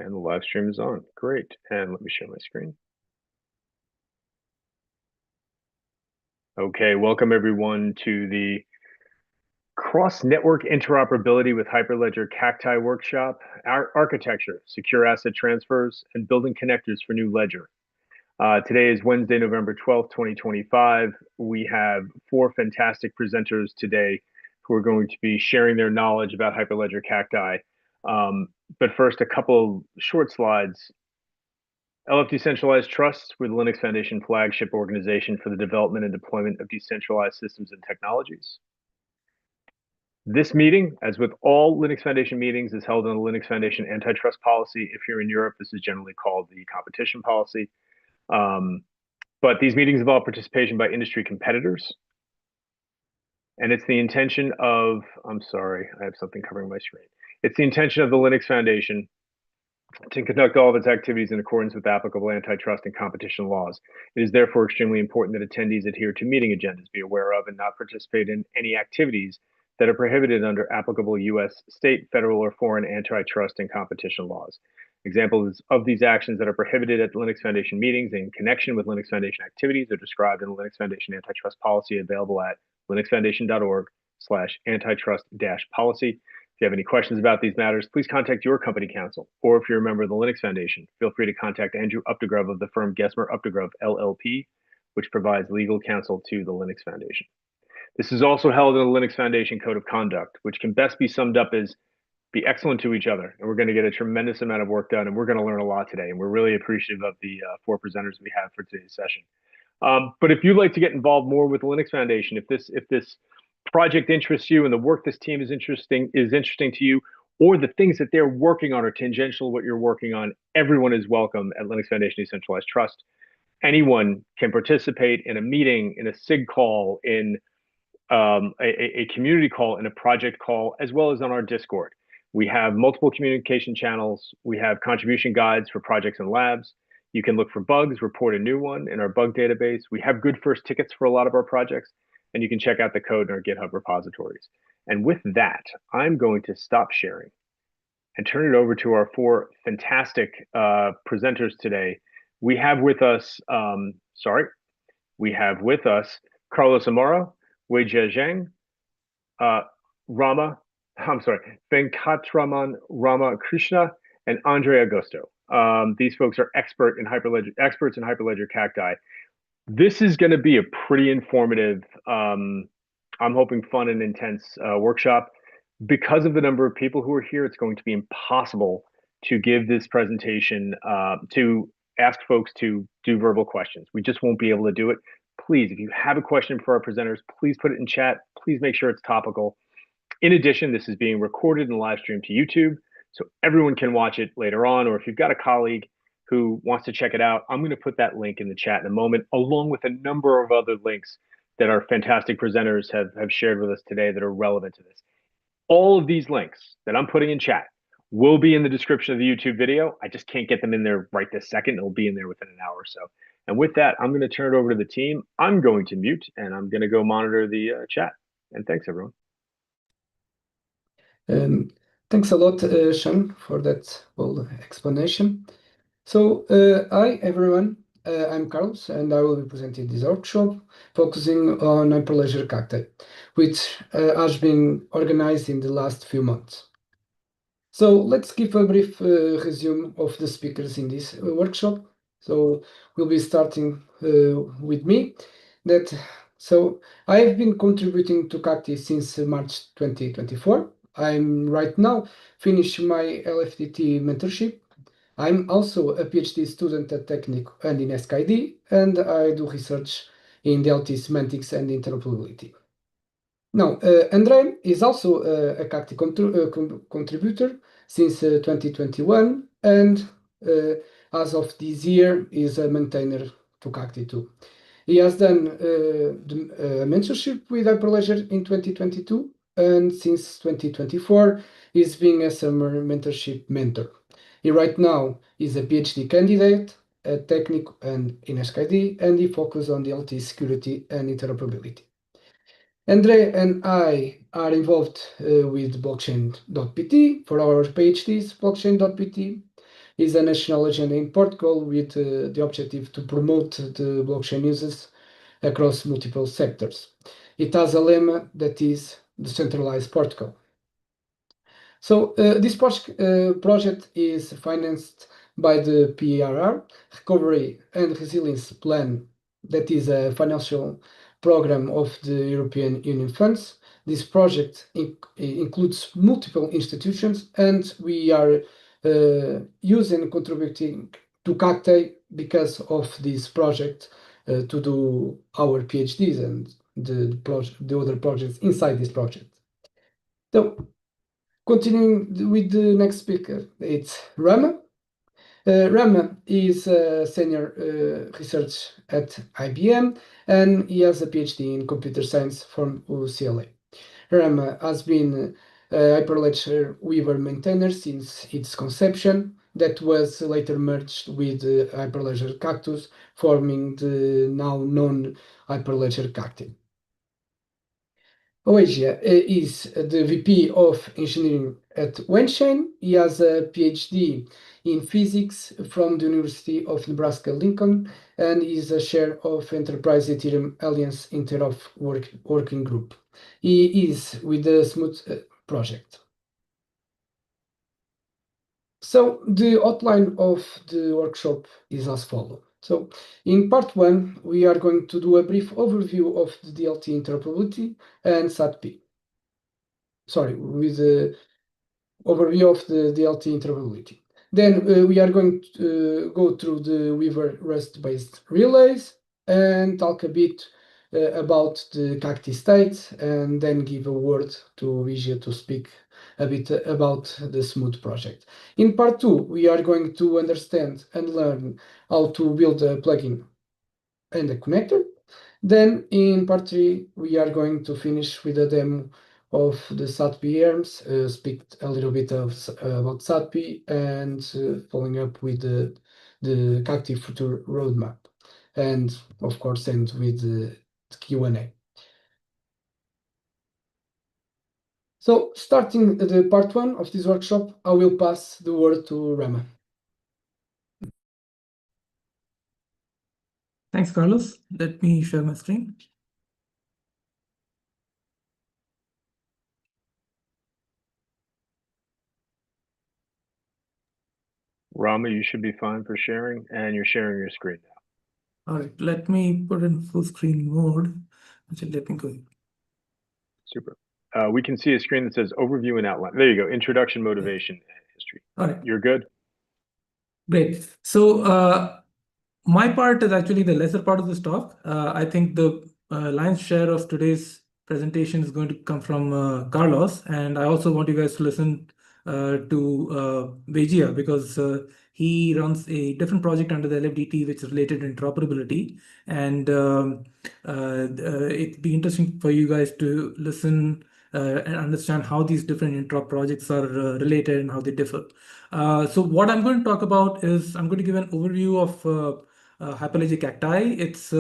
And the live stream is on. Great. And let me share my screen. Okay, welcome everyone to the Cross-Network Interoperability with Hyperledger Cacti workshop, our architecture, secure asset transfers, and building connectors for new ledger. Today is Wednesday, November 12th, 2025. We have 4 fantastic presenters today who are going to be sharing their knowledge about Hyperledger Cacti. But first, a couple of short slides. LF Decentralized Trust, we're the Linux Foundation flagship organization for the development and deployment of decentralized systems and technologies. This meeting, as with all Linux Foundation meetings, is held in the Linux Foundation antitrust policy. If you're in Europe, this is generally called the competition policy. But these meetings involve participation by industry competitors. And it's the intention of, I'm sorry, I have something covering my screen. It's the intention of the Linux Foundation to conduct all of its activities in accordance with applicable antitrust and competition laws. It is therefore extremely important that attendees adhere to meeting agendas, be aware of, and not participate in any activities that are prohibited under applicable U.S., state, federal, or foreign antitrust and competition laws. Examples of these actions that are prohibited at Linux Foundation meetings in connection with Linux Foundation activities are described in the Linux Foundation antitrust policy available at linuxfoundation.org/antitrust-policy. If you have any questions about these matters, please contact your company counsel, or if you're a member of the Linux Foundation, feel free to contact Andrew Updegrove of the firm Gesmer Updegrove LLP, which provides legal counsel to the Linux Foundation. This is also held in the Linux Foundation Code of Conduct, which can best be summed up as be excellent to each other. And we're going to get a tremendous amount of work done, and we're going to learn a lot today. And we're really appreciative of the 4 presenters we have for today's session. But if you'd like to get involved more with the Linux Foundation, if this project interests you and the work this team is interesting to you, or the things that they're working on are tangential to what you're working on, everyone is welcome at Linux Foundation Decentralized Trust. Anyone can participate in a meeting, in a SIG call, in a community call, in a project call, as well as on our Discord. We have multiple communication channels. We have contribution guides for projects and labs. You can look for bugs, report a new one in our bug database. We have good first tickets for a lot of our projects, and you can check out the code in our GitHub repositories. And with that, I'm going to stop sharing and turn it over to our 4 fantastic presenters today. We have with us, Carlos Amaro, Weijia Zhang, Venkatraman Ramakrishna, and Andre Agosto. These folks are experts in Hyperledger Cacti. This is going to be a pretty informative, I'm hoping fun and intense workshop. Because of the number of people who are here, it's going to be impossible to give this presentation, to ask folks to do verbal questions. We just won't be able to do it. Please, if you have a question for our presenters, please put it in chat. Please make sure it's topical. In addition, this is being recorded and live streamed to YouTube, so everyone can watch it later on, or if you've got a colleague who wants to check it out, I'm going to put that link in the chat in a moment, along with a number of other links that our fantastic presenters have shared with us today that are relevant to this. All of these links that I'm putting in chat will be in the description of the YouTube video. I just can't get them in there right this second. It'll be in there within an hour or so. And with that, I'm going to turn it over to the team. I'm going to mute, and I'm going to go monitor the chat. And thanks, everyone. Thanks a lot, Sean, for that whole explanation. So, hi, everyone. I'm Carlos, and I will be presenting this workshop focusing on Hyperledger Cacti, which has been organized in the last few months. So let's give a brief resume of the speakers in this workshop. So we'll be starting with me. So I have been contributing to Cacti since March 2024. I'm right now finishing my LFTT mentorship. I'm also a PhD student at Technic and in SKD, and I do research in DLT semantics and interoperability. Now, Andre is also a Cacti contributor since 2021, and as of this year is a maintainer to Cacti too. He has done the mentorship with Hyperledger in 2022, and since 2024 he's being a summer mentorship mentor. He right now is a PhD candidate at Technic and in SKD, and he focuses on DLT security and interoperability. Andre and I are involved with blockchain.pt for our PhDs, blockchain.pt. is a national agenda in Portugal with the objective to promote the blockchain uses across multiple sectors. It has a lemma that is Decentralized Portugal. So this project is financed by the PRR, Recovery and Resilience Plan, that is a financial program of the European Union funds. This project includes multiple institutions, and we are using contributing to Cacti because of this project to do our PhDs and the other projects inside this project. So continuing with the next speaker, it's Rama. Rama is a senior research at IBM, and he has a PhD in computer science from UCLA. Rama has been a Hyperledger Weaver maintainer since its conception, that was later merged with Hyperledger Cactus, forming the now known Hyperledger Cacti. Oegia is the VP of Engineering at Wenchain. He has a PhD in physics from the University of Nebraska-Lincoln and is a chair of Enterprise Ethereum Alliance Interop Working Group. He is with the Smooth project. So the outline of the workshop is as follows. So in part 1, we are going to do a brief overview of the DLT interoperability and SATP. Sorry, with the overview of the DLT interoperability. Then we are going to go through the Weaver Rust-based relays and talk a bit about the Cacti state, and then give a word to Vigia to speak a bit about the Smooth project. In part 2, we are going to understand and learn how to build a plugin and a connector. Then in part 3, we are going to finish with a demo of the SATP-Hermes, speak a little bit about SATP, and following up with the Cacti future roadmap, and of course end with the Q&A. So starting the part 1 of this workshop, I will pass the word to Rama. Thanks, Carlos. Let me share my screen. Rama, you should be fine for sharing, and you're sharing your screen now. All right, let me put in full screen mode. Let me go. Super. We can see a screen that says overview and outline. There you go. Introduction, motivation, and history. All right. You're good? Great. So my part is actually the lesser part of this talk. I think the lion's share of today's presentation is going to come from Carlos. And I also want you guys to listen to Vigia, because he runs a different project under the LFDT, which is related to interoperability. And it'd be interesting for you guys to listen and understand how these different interop projects are related and how they differ. So what I'm going to talk about is I'm going to give an overview of Hyperledger Cacti, its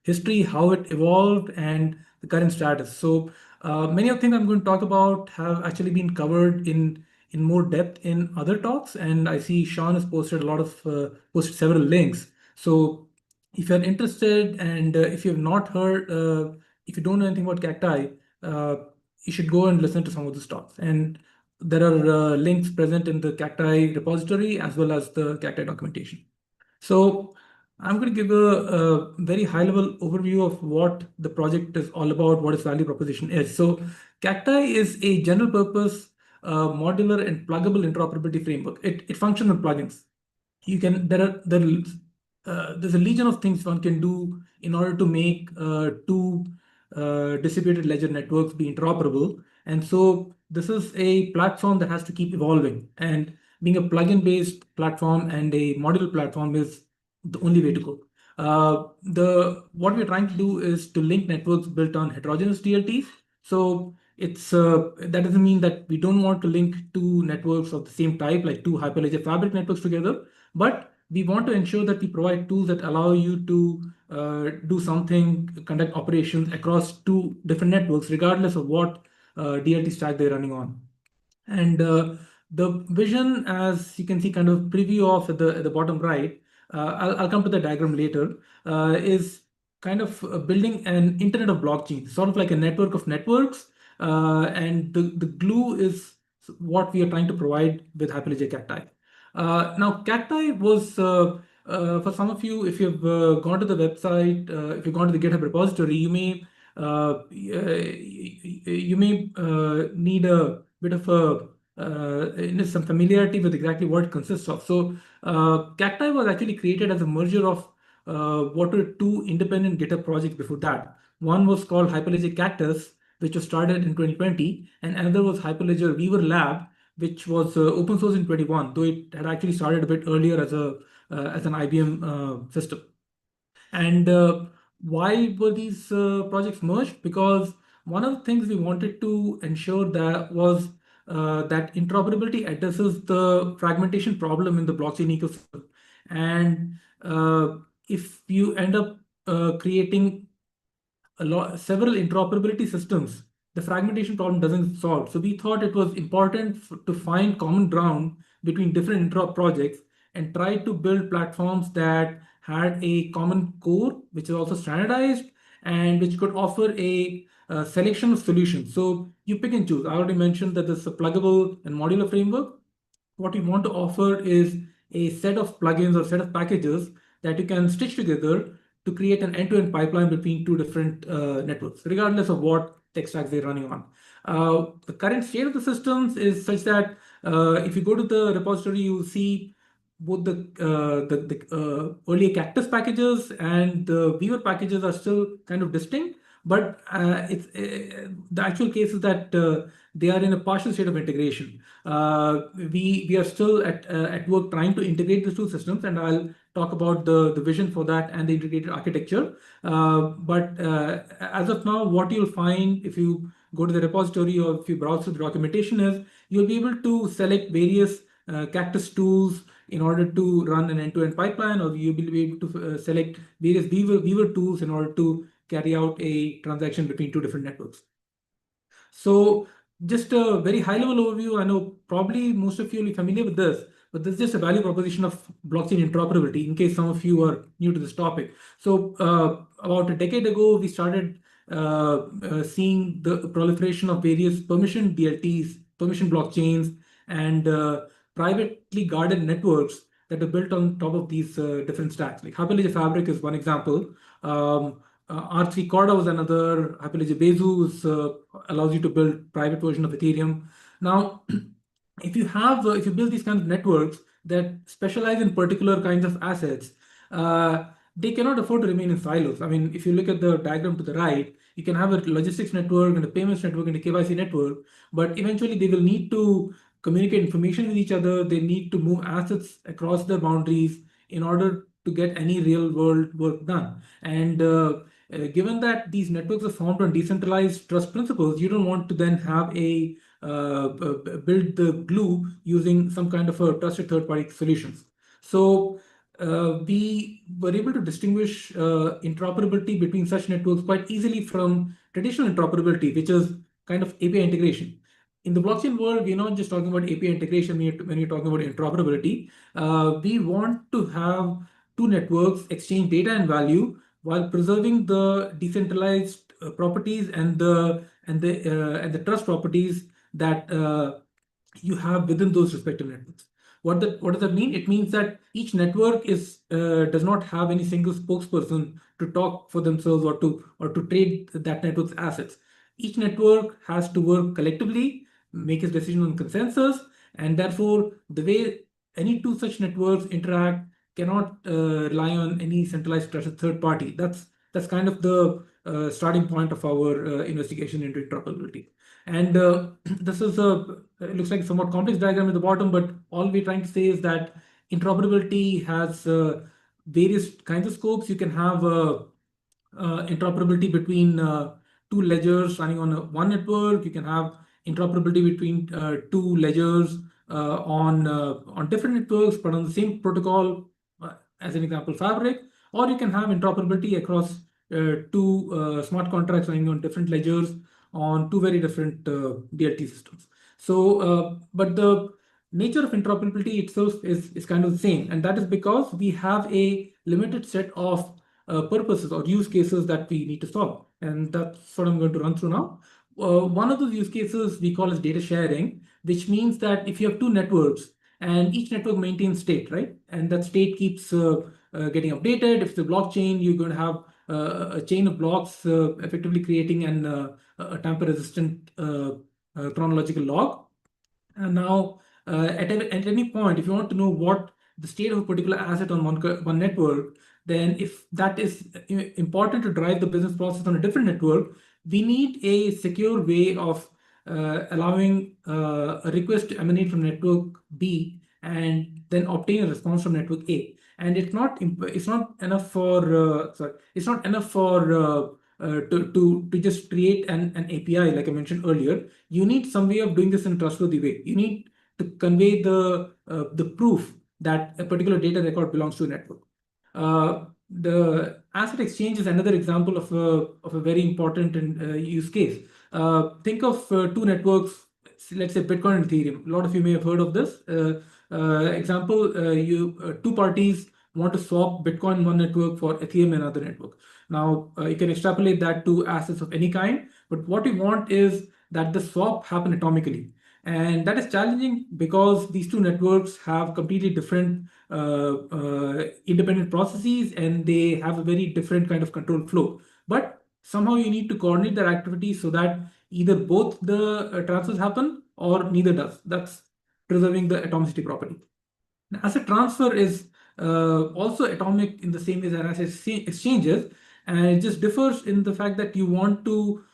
history, how it evolved, and the current status. So many of the things I'm going to talk about have actually been covered in more depth in other talks, and I see Sean has posted posted several links. So if you're interested, and if you have not heard, if you don't know anything about Cacti, you should go and listen to some of the talks. And there are links present in the Cacti repository as well as the Cacti documentation. So I'm going to give a very high-level overview of what the project is all about, what its value proposition is. So Cacti is a general-purpose modular and pluggable interoperability framework. It functions on plugins. You can there's a legion of things one can do in order to make two distributed ledger networks be interoperable. And so this is a platform that has to keep evolving. And being a plugin-based platform and a modular platform is the only way to go. What we're trying to do is to link networks built on heterogeneous DLTs. So it's that doesn't mean that we don't want to link two networks of the same type, like two Hyperledger Fabric networks together, but we want to ensure that we provide tools that allow you to do something, conduct operations across two different networks, regardless of what DLT stack they're running on. And The vision, as you can see, kind of preview of at the bottom right, I'll come to the diagram later, is kind of building an internet of blockchains, sort of like a network of networks. And the glue is what we are trying to provide with Hyperledger Cacti. Now, Cacti was, for some of you, if you've gone to the website, if you've gone to the GitHub repository, you may need a bit of some familiarity with exactly what it consists of. So Cacti was actually created as a merger of what were two independent GitHub projects before that. One was called Hyperledger Cactus, which was started in 2020, and another was Hyperledger Weaver Lab, which was open source in 21, though it had actually started a bit earlier as an IBM system. And why were these projects merged? Because one of the things we wanted to ensure that was that interoperability addresses the fragmentation problem in the blockchain ecosystem. And if you end up creating several interoperability systems, the fragmentation problem doesn't solve. So we thought it was important to find common ground between different interop projects and try to build platforms that had a common core, which is also standardized and which could offer a selection of solutions. So you pick and choose. I already mentioned that this is a pluggable and modular framework. What we want to offer is a set of plugins or set of packages that you can stitch together to create an end-to-end pipeline between two different networks, regardless of what tech stacks they're running on. The current state of the systems is such that if you go to the repository, you'll see both the earlier Cactus packages and the Weaver packages are still kind of distinct, but the actual case is that they are in a partial state of integration. We are still at work trying to integrate the two systems, and I'll talk about the vision for that and the integrated architecture. But as of now, what you'll find if you go to the repository or if you browse through the documentation is you'll be able to select various Cactus tools in order to run an end-to-end pipeline, or you'll be able to select various Weaver tools in order to carry out a transaction between two different networks. So just a very high-level overview. I know probably most of you will be familiar with this, but this is just a value proposition of blockchain interoperability in case some of you are new to this topic. So about a decade ago, we started seeing the proliferation of various permission DLTs, permission blockchains, and privately guarded networks that are built on top of these different stacks. Like Hyperledger Fabric is one example. R3 Corda was another. Hyperledger Besu allows you to build private version of Ethereum. Now, if you build these kinds of networks that specialize in particular kinds of assets, they cannot afford to remain in silos. I mean, if you look at the diagram to the right, you can have a logistics network and a payments network and a KYC network, but eventually they will need to communicate information with each other. They need to move assets across their boundaries in order to get any real world work done. And given that these networks are formed on decentralized trust principles, you don't want to then have a build the glue using some kind of a trusted third-party solutions. So we were able to distinguish interoperability between such networks quite easily from traditional interoperability, which is kind of API integration. In the blockchain world, we're not just talking about API integration when you're talking about interoperability. We want to have two networks exchange data and value while preserving the decentralized properties and the trust properties that you have within those respective networks. What does that mean? It means that each network does not have any single spokesperson to talk for themselves or to trade that network's assets. Each network has to work collectively, make its decision on consensus, and therefore the way any two such networks interact cannot rely on any centralized trusted third party. That's kind of the starting point of our investigation into interoperability. And this is it looks like a somewhat complex diagram at the bottom, but all we're trying to say is that interoperability has various kinds of scopes. You can have interoperability between two ledgers running on one network. You can have interoperability between two ledgers on different networks, but on the same protocol, as an example, Fabric, or you can have interoperability across two smart contracts running on different ledgers on two very different DLT systems. So, but the nature of interoperability itself is kind of the same, and that is because we have a limited set of purposes or use cases that we need to solve, and that's what I'm going to run through now. One of those use cases we call as data sharing, which means that if you have two networks and each network maintains state, right, and that state keeps getting updated. If it's a blockchain, you're going to have a chain of blocks effectively creating a tamper-resistant chronological log. And now, at any point, if you want to know what the state of a particular asset on one network, then if that is important to drive the business process on a different network, we need a secure way of allowing a request to emanate from network B and then obtain a response from network A. And it's not enough for to just create an API like I mentioned earlier. You need some way of doing this in a trustworthy way. You need to convey the proof that a particular data record belongs to a network. The asset exchange is another example of a very important use case. Think of two networks, let's say Bitcoin and Ethereum. A lot of you may have heard of this. Example, two parties want to swap Bitcoin in one network for Ethereum in another network. Now, you can extrapolate that to assets of any kind, but what we want is that the swap happen atomically. And that is challenging because these two networks have completely different independent processes, and they have a very different kind of control flow. But somehow you need to coordinate their activities so that either both the transfers happen or neither does. That's preserving the atomicity property. Now, asset transfer is also atomic in the same way as asset exchanges, and it just differs in the fact that you want to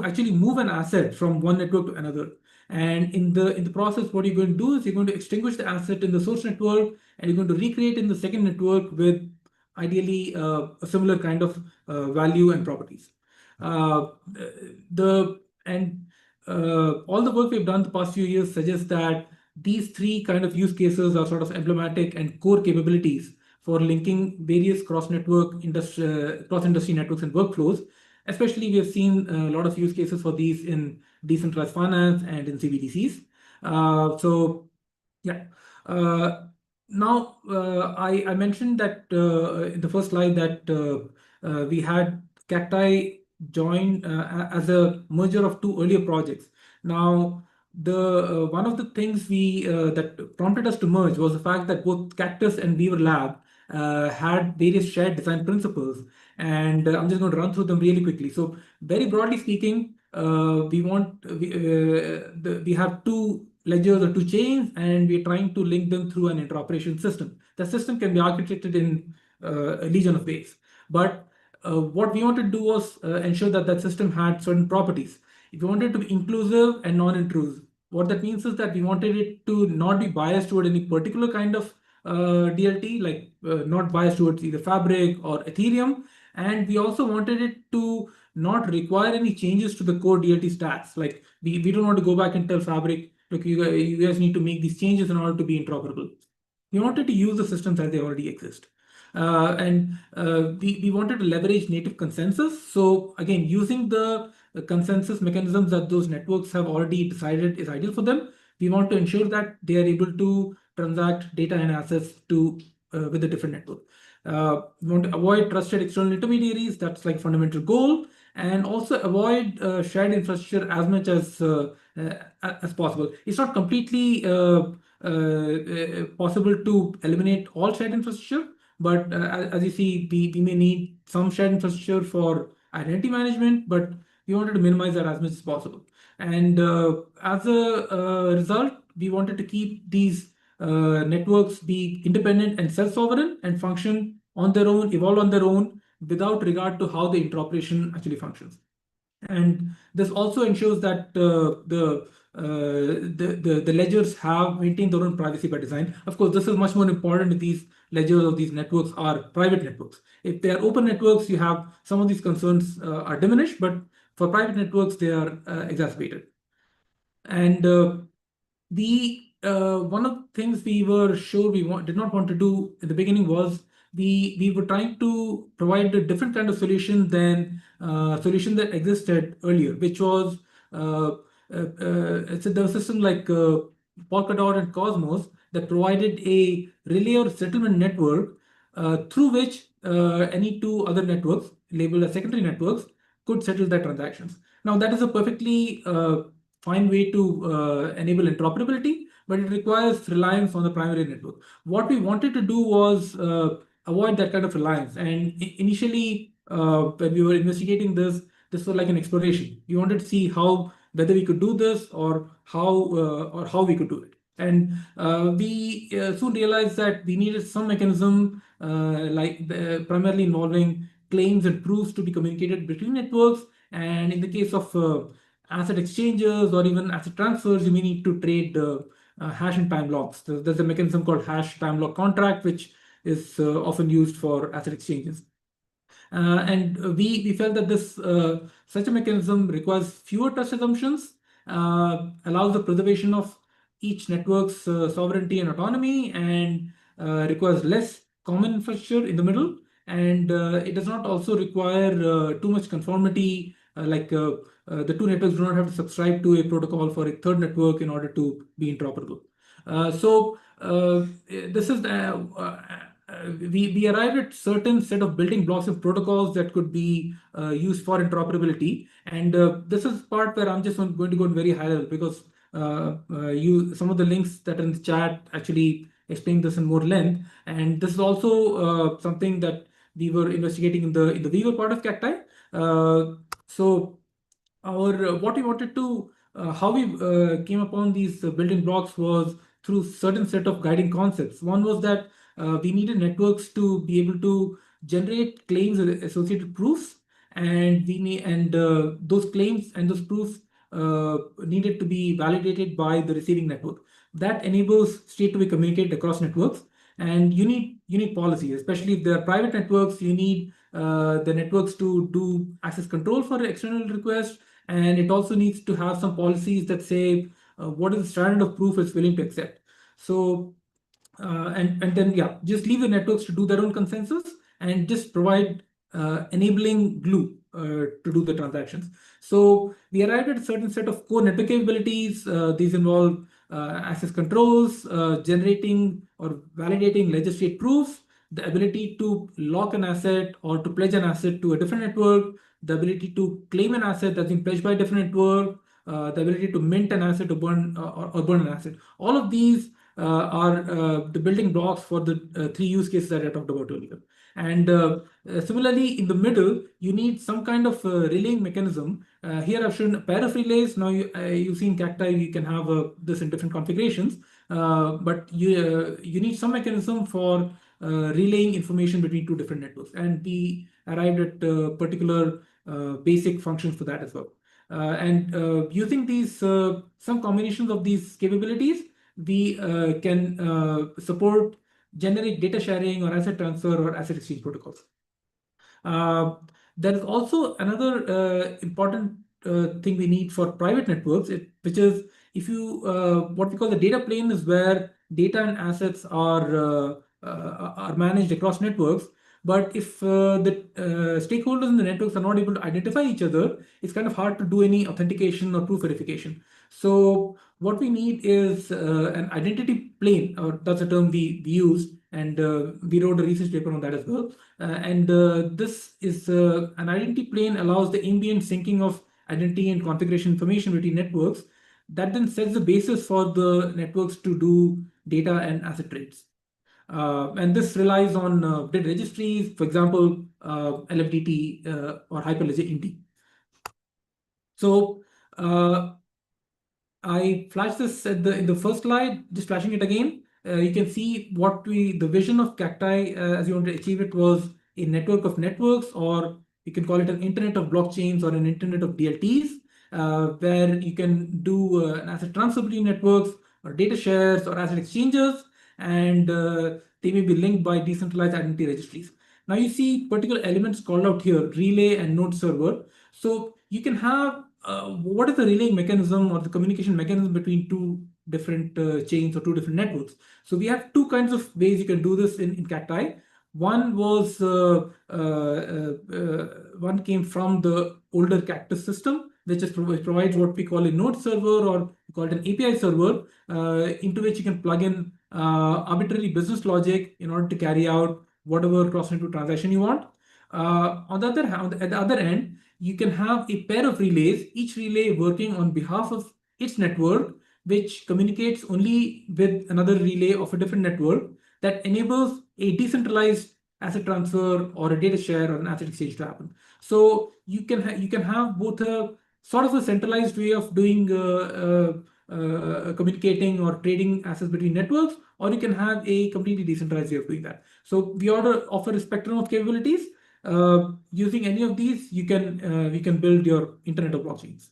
actually move an asset from one network to another. And in the process, what you're going to do is you're going to extinguish the asset in the source network, and you're going to recreate in the second network with ideally a similar kind of value and properties. All the work we've done the past few years suggests that these three kind of use cases are sort of emblematic and core capabilities for linking various cross-industry networks and workflows. Especially, we have seen a lot of use cases for these in decentralized finance and in CBDCs. Now, I mentioned that in the first slide that we had Cacti join as a merger of two earlier projects. Now, one of the things that prompted us to merge was the fact that both Cactus and Beaver Lab had various shared design principles, and I'm just going to run through them really quickly. So, very broadly speaking, we have two ledgers or two chains, and we're trying to link them through an interoperation system. The system can be architected in a legion of ways, but what we wanted to do was ensure that that system had certain properties. If we wanted to be inclusive and non-intrusive, what that means is that we wanted it to not be biased toward any particular kind of DLT, like not biased towards either Fabric or Ethereum. And we also wanted it to not require any changes to the core DLT stacks. Like we don't want to go back and tell Fabric, look, you guys need to make these changes in order to be interoperable. We wanted to use the systems as they already exist. We wanted to leverage native consensus. So again, using the consensus mechanisms that those networks have already decided is ideal for them, we want to ensure that they are able to transact data and assets with a different network. We want to avoid trusted external intermediaries. That's like fundamental goal, and also avoid shared infrastructure as much as possible. It's not completely possible to eliminate all shared infrastructure, but as you see, we may need some shared infrastructure for identity management, but we wanted to minimize that as much as possible. And as a result, we wanted to keep these networks be independent and self-sovereign and function on their own, evolve on their own, without regard to how the interoperation actually functions. And this also ensures that the ledgers have maintained their own privacy by design. Of course, this is much more important if these ledgers or these networks are private networks. If they are open networks, you have some of these concerns are diminished, but for private networks, they are exacerbated. And one of the things we were sure we did not want to do in the beginning was we were trying to provide a different kind of solution than solution that existed earlier, which was it's a system like Polkadot and Cosmos that provided a relay or settlement network through which any two other networks labeled as secondary networks could settle their transactions. Now, that is a perfectly fine way to enable interoperability, but it requires reliance on the primary network. What we wanted to do was avoid that kind of reliance. And initially, when we were investigating this was like an exploration. We wanted to see whether we could do this or how we could do it. And we soon realized that we needed some mechanism primarily involving claims and proofs to be communicated between networks. And in the case of asset exchanges or even asset transfers, you may need to trade hash and time locks. There's a mechanism called hash time lock contract, which is often used for asset exchanges. And we felt that this such a mechanism requires fewer trust assumptions, allows the preservation of each network's sovereignty and autonomy, and requires less common infrastructure in the middle. And it does not also require too much conformity, the two networks do not have to subscribe to a protocol for a third network in order to be interoperable. This is we arrived at certain set of building blocks of protocols that could be used for interoperability. And this is part where I'm just going to go in very high level, because some of the links that are in the chat actually explain this in more length. And this is also something that we were investigating in the Weaver part of Cacti. What we wanted to how we came upon these building blocks was through certain set of guiding concepts. One was that we needed networks to be able to generate claims with associated proofs, and those claims and those proofs needed to be validated by the receiving network. That enables state to be communicated across networks. And you need policy, especially if they are private networks. You need the networks to do access control for external requests, and it also needs to have some policies that say what is the standard of proof it's willing to accept. So and then just leave the networks to do their own consensus and just provide enabling glue to do the transactions. So we arrived at a certain set of core network capabilities. These involve access controls, generating or validating ledger state proofs, the ability to lock an asset or to pledge an asset to a different network, the ability to claim an asset that's been pledged by a different network, the ability to mint an asset or burn an asset. All of these are the building blocks for the three use cases that I talked about earlier. And similarly, in the middle, you need some kind of relaying mechanism. Here I've shown a pair of relays. Now you've seen Cacti, you can have this in different configurations, but you need some mechanism for relaying information between two different networks. And we arrived at particular basic functions for that as well. Using these some combinations of these capabilities, we can support generic data sharing or asset transfer or asset exchange protocols. There is also another important thing we need for private networks, which is if you what we call the data plane is where data and assets are managed across networks. But if the stakeholders in the networks are not able to identify each other, it's kind of hard to do any authentication or proof verification. So what we need is an identity plane, or that's a term we used, and we wrote a research paper on that as well. This is an identity plane allows the ambient syncing of identity and configuration information between networks that then sets the basis for the networks to do data and asset trades. And this relies on data registries, for example, LFDT or Hyperledger Indy. So I flashed this in the first slide, just flashing it again. You can see the vision of Cacti as you want to achieve it was a network of networks, or you can call it an internet of blockchains or an internet of DLTs, where you can do an asset transfer between networks or data shares or asset exchanges, and they may be linked by decentralized identity registries. Now you see particular elements called out here, relay and node server. So you can have what is the relaying mechanism or the communication mechanism between two different chains or two different networks. So we have two kinds of ways you can do this in Cacti. One was one came from the older Cactus system, which provides what we call a node server, or we call it an API server, into which you can plug in arbitrary business logic in order to carry out whatever cross-network transaction you want. On the other hand, at the other end, you can have a pair of relays, each relay working on behalf of its network, which communicates only with another relay of a different network that enables a decentralized asset transfer or a data share or an asset exchange to happen. So you can have both a sort of a centralized way of doing communicating or trading assets between networks, or you can have a completely decentralized way of doing that. So we offer a spectrum of capabilities. Using any of these, you can build your Internet of Blockchains.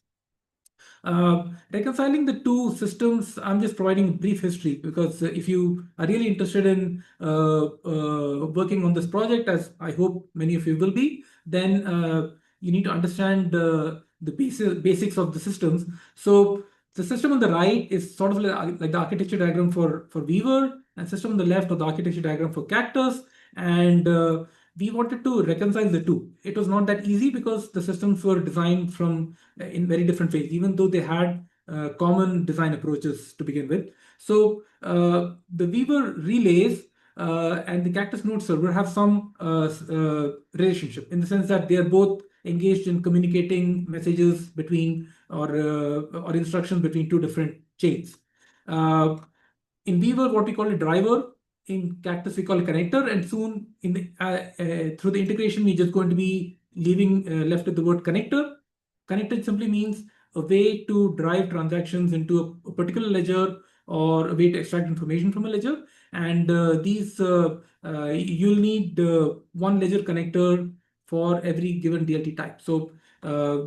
Reconciling the two systems, I'm just providing brief history, because if you are really interested in working on this project, as I hope many of you will be, then you need to understand the basics of the systems. So the system on the right is sort of like the architecture diagram for Weaver, and system on the left of the architecture diagram for Cactus. And we wanted to reconcile the two. It was not that easy because the systems were designed from in very different ways, even though they had common design approaches to begin with. So the Weaver relays and the Cactus node server have some relationship, in the sense that they are both engaged in communicating messages between or instructions between two different chains. In Weaver, what we call a driver. In Cactus, we call it connector, and soon in the, through the integration, we're just going to be leaving left with the word connector. Connector simply means a way to drive transactions into a particular ledger, or a way to extract information from a ledger. And you'll need one ledger connector for every given DLT type. So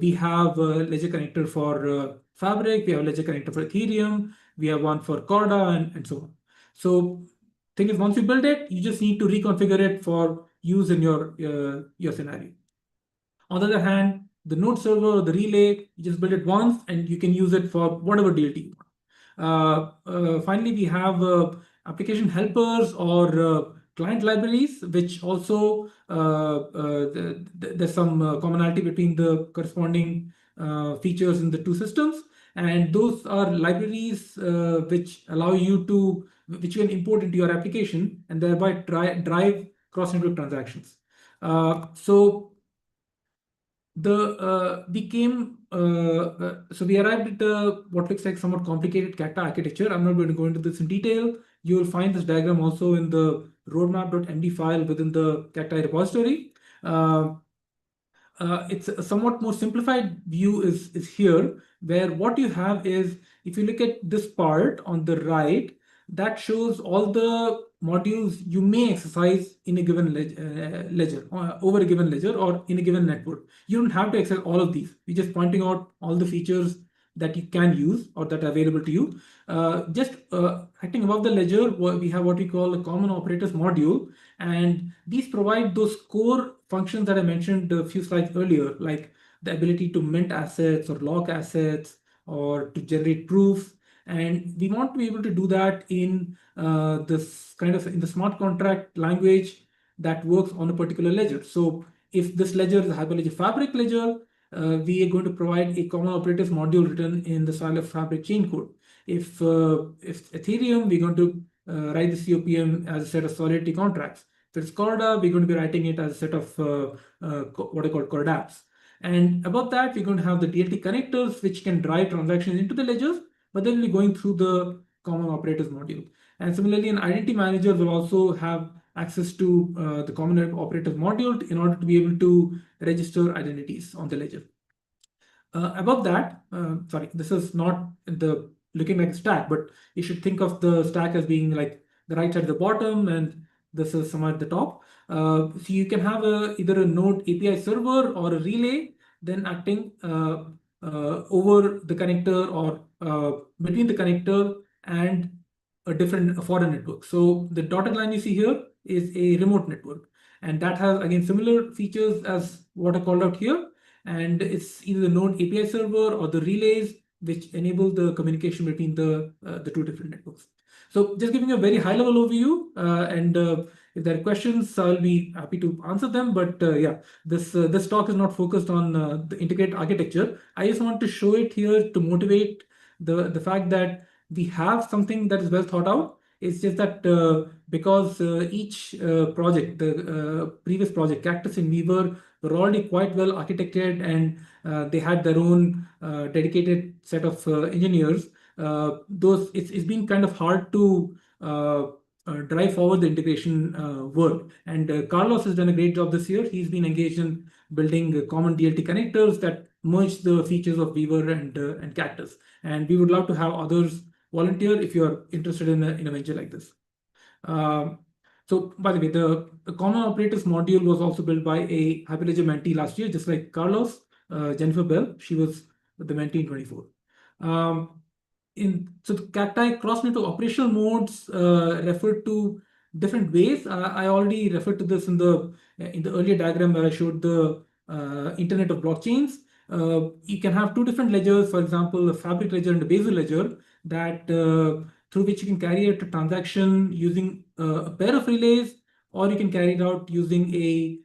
we have a ledger connector for Fabric, we have a ledger connector for Ethereum, we have one for Corda, and so on. So thing is, once you build it, you just need to reconfigure it for use in your scenario. On the other hand, the node server or the relay, you just build it once and you can use it for whatever DLT you want. Finally, we have application helpers or client libraries, which also there's some commonality between the corresponding features in the two systems. And those are libraries which allow you to, which you can import into your application and thereby drive cross-network transactions. So we arrived at what looks like somewhat complicated Cacti architecture. I'm not going to go into this in detail. You will find this diagram also in the roadmap.md file within the Cacti repository. It's a somewhat more simplified view is here, where what you have is, if you look at this part on the right, that shows all the modules you may exercise in a given ledger, over a given ledger, or in a given network. You don't have to exercise all of these. We're just pointing out all the features that you can use or that are available to you. Just acting above the ledger, we have what we call a common operators module, and these provide those core functions that I mentioned a few slides earlier, like the ability to mint assets or lock assets or to generate proofs. And we want to be able to do that in this kind of in the smart contract language that works on a particular ledger. So if this ledger is a Hyperledger Fabric ledger, we are going to provide a common operators module written in the style of Fabric chain code. If Ethereum, we're going to write the COPM as a set of Solidity contracts. If it's Corda, we're going to be writing it as a set of what are called Cordaps. And above that, we're going to have the DLT connectors, which can drive transactions into the ledgers, but then we're going through the common operators module. And similarly, an identity manager will also have access to the common operators module in order to be able to register identities on the ledger. Above that, sorry, this is not the looking like a stack, but you should think of the stack as being like the right side at the bottom, and this is somewhere at the top. So you can have either a node API server or a relay, then acting over the connector or between the connector and a different foreign network. So the dotted line you see here is a remote network, and that has again similar features as what I called out here. And it's either the node API server or the relays which enable the communication between the two different networks. So just giving a very high level overview, and if there are questions, I'll be happy to answer them. But yeah, this talk is not focused on the integrated architecture. I just want to show it here to motivate the fact that we have something that is well thought out. It's just that because each project, the previous project, Cactus and Weaver, were already quite well architected, and they had their own dedicated set of engineers. It's been kind of hard to drive forward the integration work. And Carlos has done a great job this year. He's been engaged in building common DLT connectors that merge the features of Weaver and Cactus. And we would love to have others volunteer if you're interested in a venture like this. So, by the way, the common operators module was also built by a Hyperledger mentee last year, just like Carlos, Jennifer Bell. She was the mentee in 24. So the Cacti cross-network operational modes refer to different ways. I already referred to this in the earlier diagram where I showed the Internet of blockchains. You can have two different ledgers, for example, a fabric ledger and a Bazel ledger, that through which you can carry out a transaction using a pair of relays, or you can carry it out using a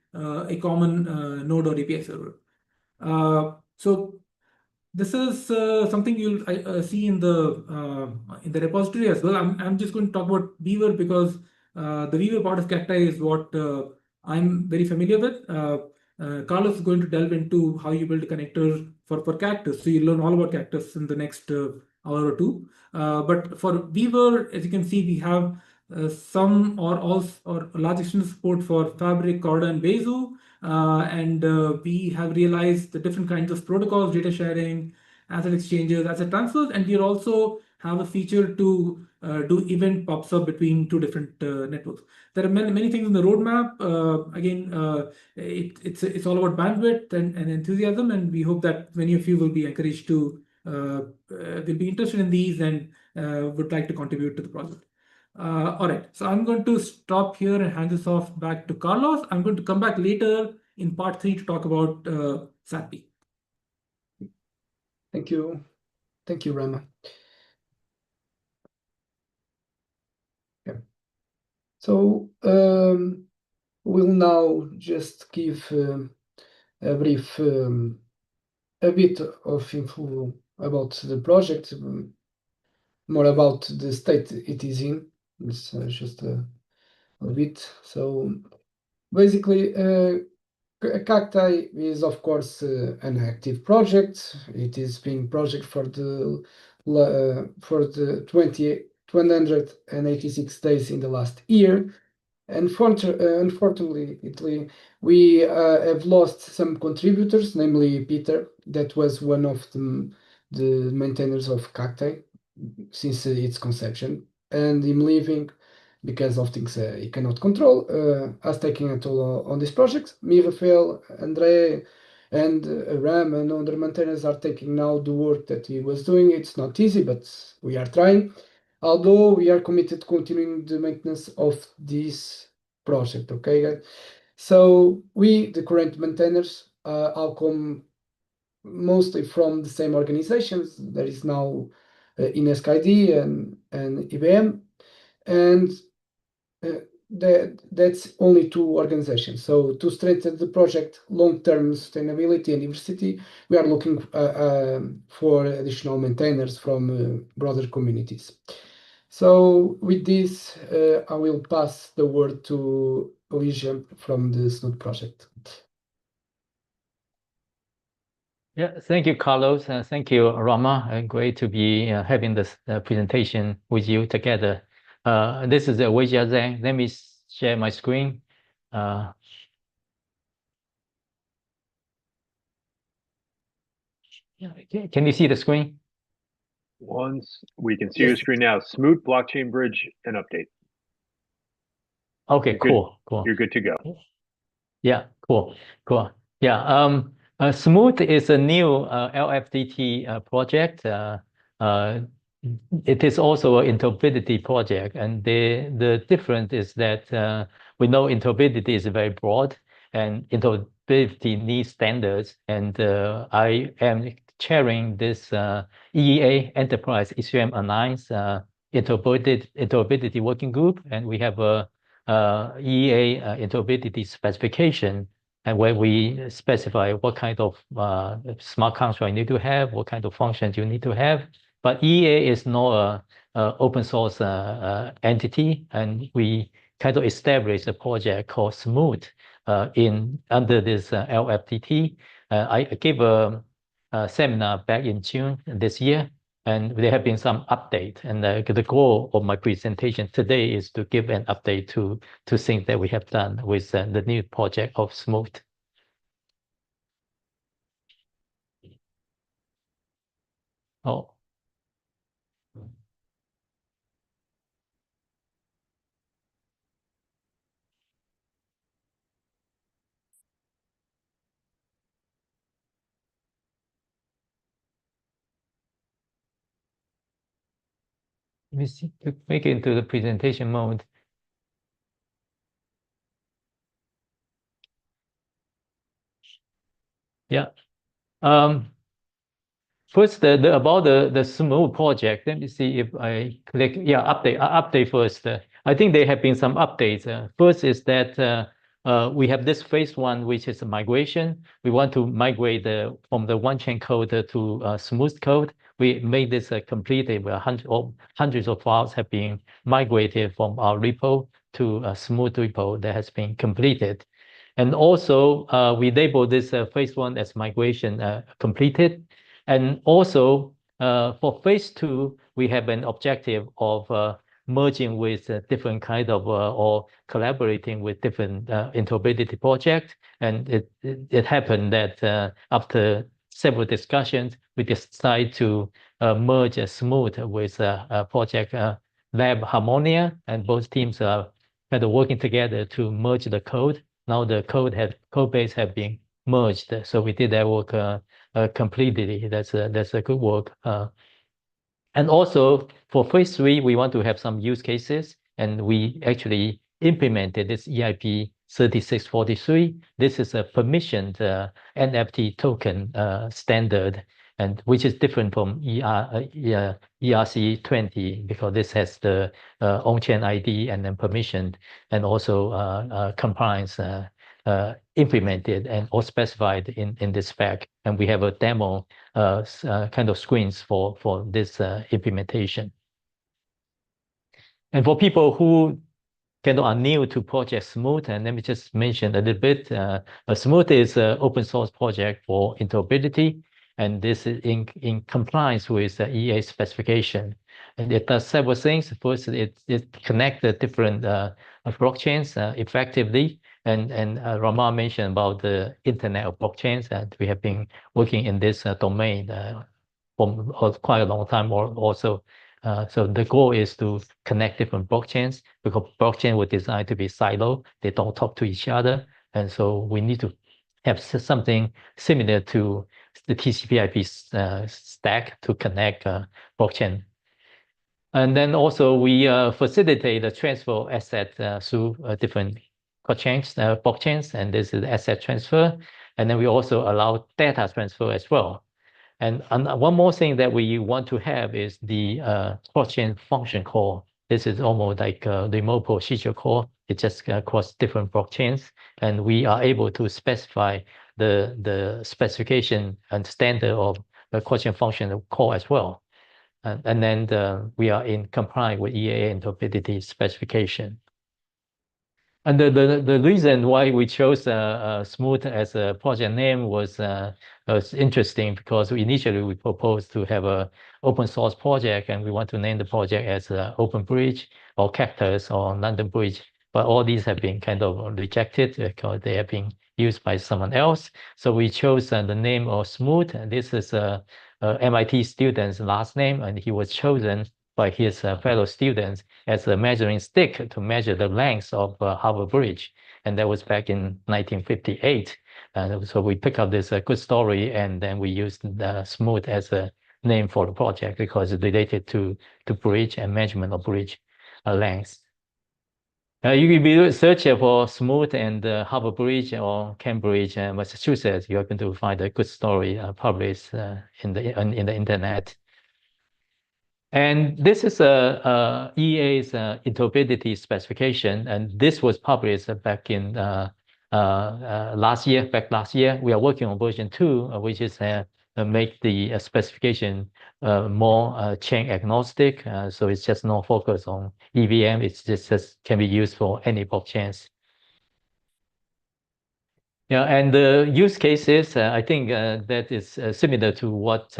common node or API server. So this is something you'll see in the repository as well. I'm just going to talk about Weaver because the Weaver part of Cacti is what I'm very familiar with. Carlos is going to delve into how you build a connector for Cactus. So you'll learn all about Cactus in the next hour or two. But for Weaver, as you can see, we have some or all or a large extent of support for Fabric, Corda, and Bezu. And we have realized the different kinds of protocols, data sharing, asset exchanges, asset transfers, and we also have a feature to do event pops up between two different networks. There are many things in the roadmap. Again, it's all about bandwidth and enthusiasm, and we hope that many of you will be encouraged to will be interested in these and would like to contribute to the project. All right, so I'm going to stop here and hand this off back to Carlos. I'm going to come back later in part 3 to talk about SATP. Thank you. Thank you, Rama. Yeah. So we'll now just give a brief, a bit of info about the project, more about the state it is in. It's just a bit. So basically, Cacti is, of course, an active project. It is being project for the 186 days in the last year. And unfortunately, we have lost some contributors, namely Peter, that was one of the maintainers of Cacti since its conception, and him leaving because of things he cannot control, has taken a toll on this project. Me, Rafael, Andre, and Ram and other maintainers are taking now the work that he was doing. It's not easy, but we are trying. Although we are committed to continuing the maintenance of this project, okay, guys? So we, the current maintainers, all come mostly from the same organizations. There is now INESC-ID and IBM, and that's only two organizations. So to strengthen the project long-term sustainability and diversity, we are looking for additional maintainers from broader communities. So with this, I will pass the word to Alicia from the Snood project. Yeah, thank you, Carlos. Thank you, Rama. Great to be having this presentation with you together. This is Weijia Zhang. Let me share my screen. Yeah, can you see the screen? Once we can see your screen now. Smoot, blockchain bridge, and update. Okay, cool. You're good to go. Yeah, cool. Yeah, Smooth is a new LFDT project. It is also an interoperability project, and the difference is that we know interoperability is very broad, and interoperability needs standards. And I am chairing this EEA Enterprise Ethereum Alliance interoperability working group, and we have a EEA interoperability specification, and where we specify what kind of smart contract you need to have, what kind of functions you need to have, But EA is not a open source entity, and we kind of established a project called Smooth under this LFTT. I gave a seminar back in June this year, and there have been some update. And the goal of my presentation today is to give an update to things that we have done with the new project of Smooth. Oh. Let me see, to make it into the presentation mode. Yeah. First, about the Smooth project. Let me see if I click. Yeah, update first. I think there have been some updates. First is that we have this phase one, which is a migration. We want to migrate from the one-chain code to Smooth code. We made this completed. Hundreds of files have been migrated from our repo to a Smooth repo that has been completed. And also, we labeled this phase one as migration completed. And also, for phase two, we have an objective of merging with different kind of or collaborating with different interoperability projects. And it happened that after several discussions, we decided to merge Smooth with project Lab Harmonia, and both teams are kind of working together to merge the code. Now the code base have been merged, so we did that work completely. That's a good work. And also for phase three, we want to have some use cases, and we actually implemented this EIP 3643. This is a permissioned NFT token standard, and which is different from ERC20 because this has the on-chain ID and then permissioned, and also compliance implemented and or specified in this spec. And we have a demo kind of screens for this implementation. And for people who kind of are new to Project Smooth, and let me just mention a little bit. Smooth is an open source project for interoperability, and this is in compliance with the EA specification. And it does several things. First, it connects the different blockchains effectively. And Rama mentioned about the Internet of Blockchains, and we have been working in this domain for quite a long time also. So the goal is to connect different blockchains, because blockchain were designed to be siloed. They don't talk to each other. And so we need to have something similar to the TCP/IP stack to connect blockchain. And then also we facilitate the transfer of assets through different blockchains, and this is asset transfer. And then we also allow data transfer as well. And one more thing that we want to have is the cross-chain function call. This is almost like the remote procedure call. It just across different blockchains, and we are able to specify the specification and standard of the cross-chain function call as well. And then we are in compliance with EAA interoperability specification. And the reason why we chose Smooth as a project name was interesting, because initially we proposed to have an open source project, and we want to name the project as Open Bridge or Cactus or London Bridge. But all these have been kind of rejected because they have been used by someone else. So we chose the name of Smooth, and this is a MIT student's last name, and he was chosen by his fellow students as a measuring stick to measure the length of Harvard Bridge. And that was back in 1958. And so we picked up this good story, and then we used Smooth as a name for the project because it's related to bridge and measurement of bridge length. You can be searching for Smooth and Harvard Bridge or Cambridge, Massachusetts. You're going to find a good story published in the internet. And this is EA's interoperability specification, and this was published back in last year. We are working on version 2, which is make the specification more chain agnostic. So it's just no focus on EVM. It's just can be used for any blockchains. Yeah, and the use cases, I think that is similar to what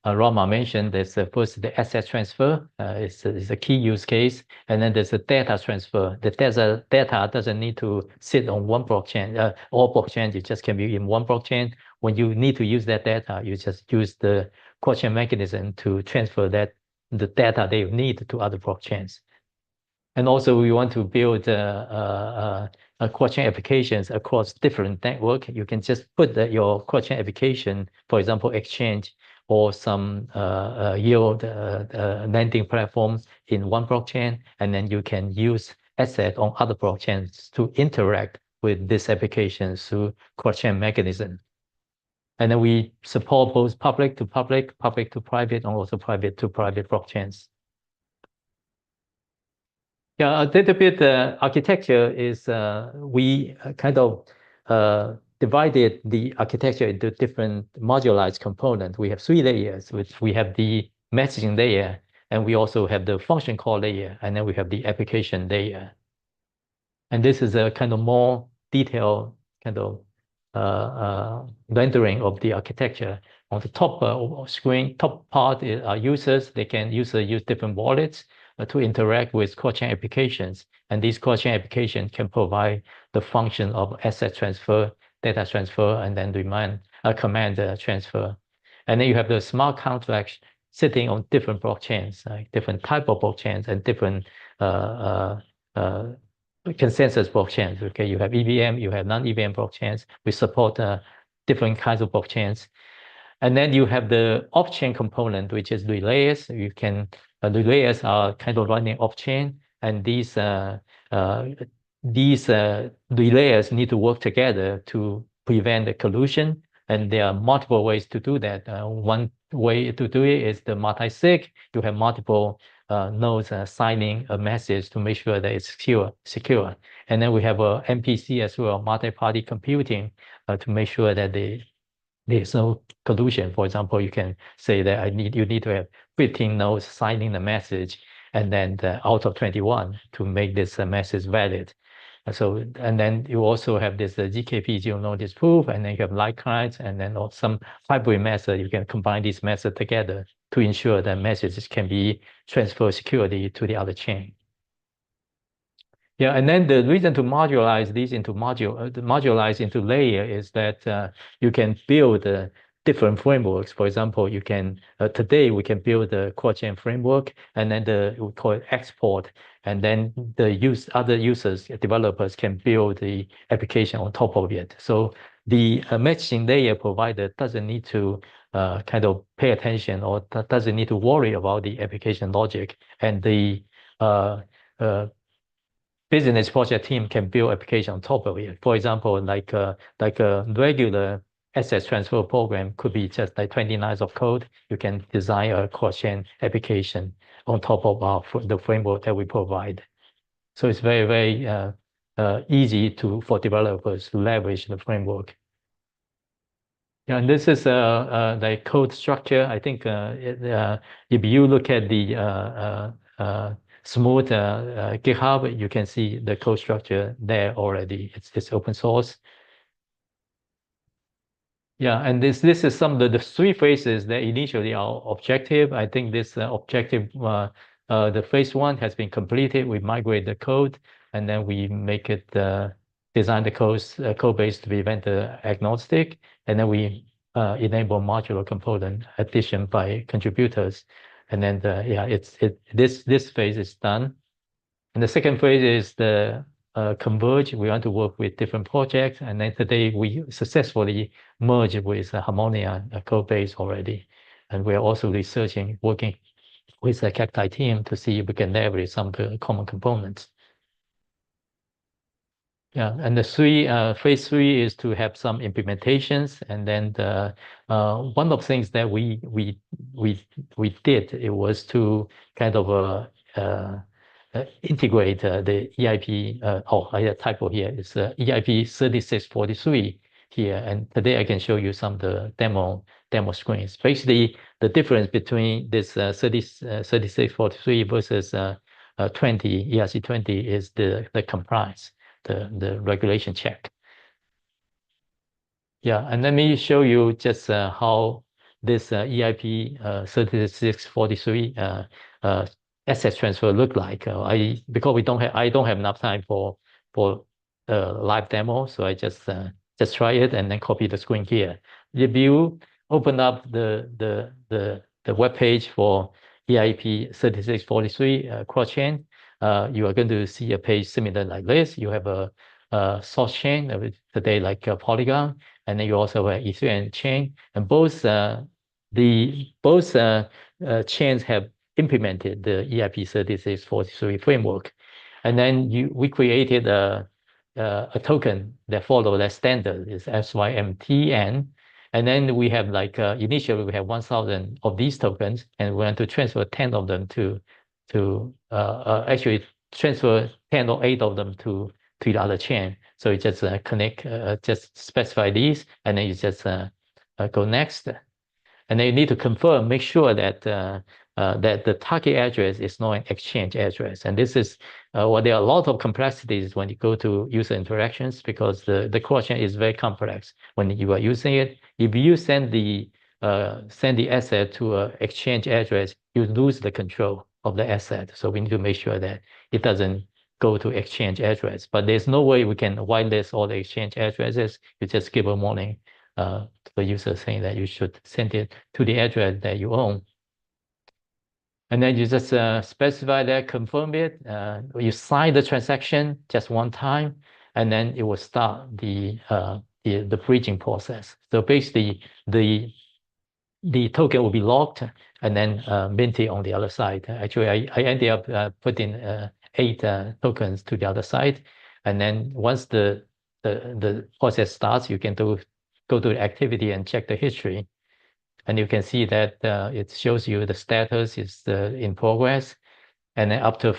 Rama mentioned. There's first the asset transfer is a key use case, and then there's the data transfer. The data doesn't need to sit on one blockchain. All blockchains, it just can be in one blockchain. When you need to use that data, you just use the core-chain mechanism to transfer the data they need to other blockchains. And also, we want to build core-chain applications across different network. You can just put your core-chain application, for example, exchange or some yield lending platform in one blockchain, and then you can use asset on other blockchains to interact with this application through core-chain mechanism. And then we support both public to public, public to private, and also private to private blockchains. Yeah, a little bit architecture is we kind of divided the architecture into different modularized components. We have 3 layers, which we have the messaging layer, and we also have the function call layer, and then we have the application layer. And this is a kind of more detailed kind of rendering of the architecture. On the top screen, top part are users. They can use different wallets to interact with core-chain applications. And these core-chain applications can provide the function of asset transfer, data transfer, and then command transfer. And then you have the smart contracts sitting on different blockchains, like different type of blockchains and different consensus blockchains. Okay, you have EVM, you have non-EVM blockchains. We support different kinds of blockchains. And then you have the off-chain component, which is relayers. The layers are kind of running off-chain, and these relayers need to work together to prevent the collusion. And there are multiple ways to do that. One way to do it is the multi-sig. You have multiple nodes signing a message to make sure that it's secure. And then we have a MPC as well, multi-party computing, to make sure that there's no collusion. For example, you can say that you need to have 15 nodes signing the message, and then out of 21 to make this message valid. And then you also have this GKP, zero notice proof, and then you have light cards, and then some hybrid method. You can combine these methods together to ensure that messages can be transferred securely to the other chain. Yeah, and then the reason to modularize these into modularize into layer is that you can build different frameworks. For example, you can today we can build the core-chain framework, and then we call it export, and then other users, developers can build the application on top of it. So the messaging layer provider doesn't need to kind of pay attention or doesn't need to worry about the application logic, and the business project team can build application on top of it. For example, like a regular asset transfer program could be just like 20 lines of code. You can design a core-chain application on top of the framework that we provide. So it's very, very easy for developers to leverage the framework. Yeah, and this is the code structure. I think if you look at the smooth GitHub, you can see the code structure there already. It's open source. Yeah, and this is some of the 3 phases that initially are objective. I think this objective, the phase 1 has been completed. We migrate the code, and then we make it design the code base to be vendor agnostic, and then we enable modular component addition by contributors. And then this phase is done. And the second phase is the converge. We want to work with different projects, and then today we successfully merged with Harmonia code base already. And we are also working with the Cacti team to see if we can leverage some common components. Yeah, and the phase 3 is to have some implementations, and then one of the things that we did, it was to kind of integrate the EIP. I have a typo here. It's EIP 3643 here, and today I can show you some of the demo demo screens. Basically, the difference between this 3643 versus 20 ERC20 is the compliance, the regulation check. Yeah, and let me show you just how this EIP 3643 asset transfer look like. Because I don't have enough time for live demo, so I just try it and then copy the screen here. If you open up the web page for EIP 3643 cross-chain, you are going to see a page similar like this. You have a source chain today like Polygon, and then you also have Ethereum chain, and both chains have implemented the EIP 3643 framework, and then we created a token that follow that standard is SYMTN, and then we have like initially we have 1,000 of these tokens, and we want to transfer 10 of them to actually transfer 10 or 8 of them to the other chain. So you just connect, just specify these, and then you just go next. And then you need to confirm, make sure that that the target address is not an exchange address. And this is well, there are a lot of complexities when you go to user interactions, because the cross-chain is very complex when you are using it. If you send the asset to an exchange address, you lose the control of the asset. So we need to make sure that it doesn't go to exchange address. But there's no way we can whitelist all the exchange addresses. You just give a warning to the user saying that you should send it to the address that you own. And then you just specify that, confirm it. You sign the transaction just one time, and then it will start the bridging process. So basically, the token will be locked and then minted on the other side. Actually, I ended up putting 8 tokens to the other side, and then once the process starts, you can go to the activity and check the history, and you can see that it shows you the status is in progress, and then up to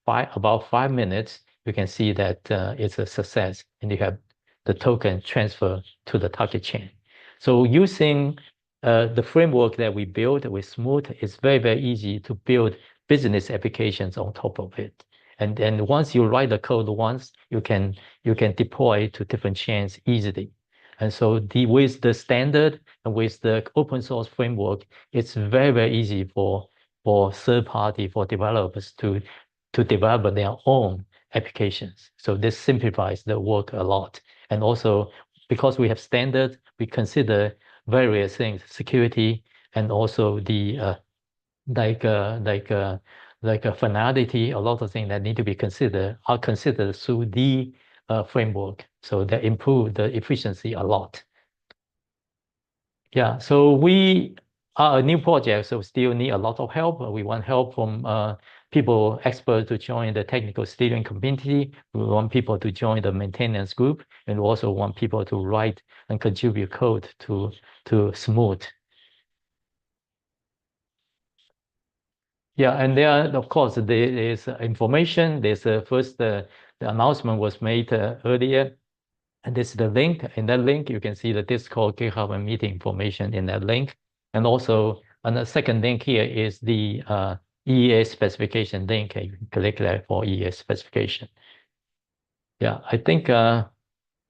about 5 minutes, you can see that it's a success, and you have the token transfer to the target chain. So using the framework that we built with Smooth, it's very, very easy to build business applications on top of it. And then once you write the code once, you can deploy to different chains easily. And so with the standard and with the open source framework, it's very, very easy for third party, for developers to develop their own applications. So this simplifies the work a lot. And also, because we have standards, we consider various things, security, and also the finality, a lot of things that need to be considered are considered through the framework. So that improve the efficiency a lot. Yeah, so we are a new project, so still need a lot of help. We want help from people, experts to join the technical steering community. We want people to join the maintenance group, and we also want people to write and contribute code to Smooth. Yeah, and there, of course, there is information. There's first, the announcement was made earlier, and this is the link. In that link, you can see the Discord, GitHub, and meeting information in that link. And also, on the second link here is the EES specification link. You can click that for EES specification. Yeah, I think yeah,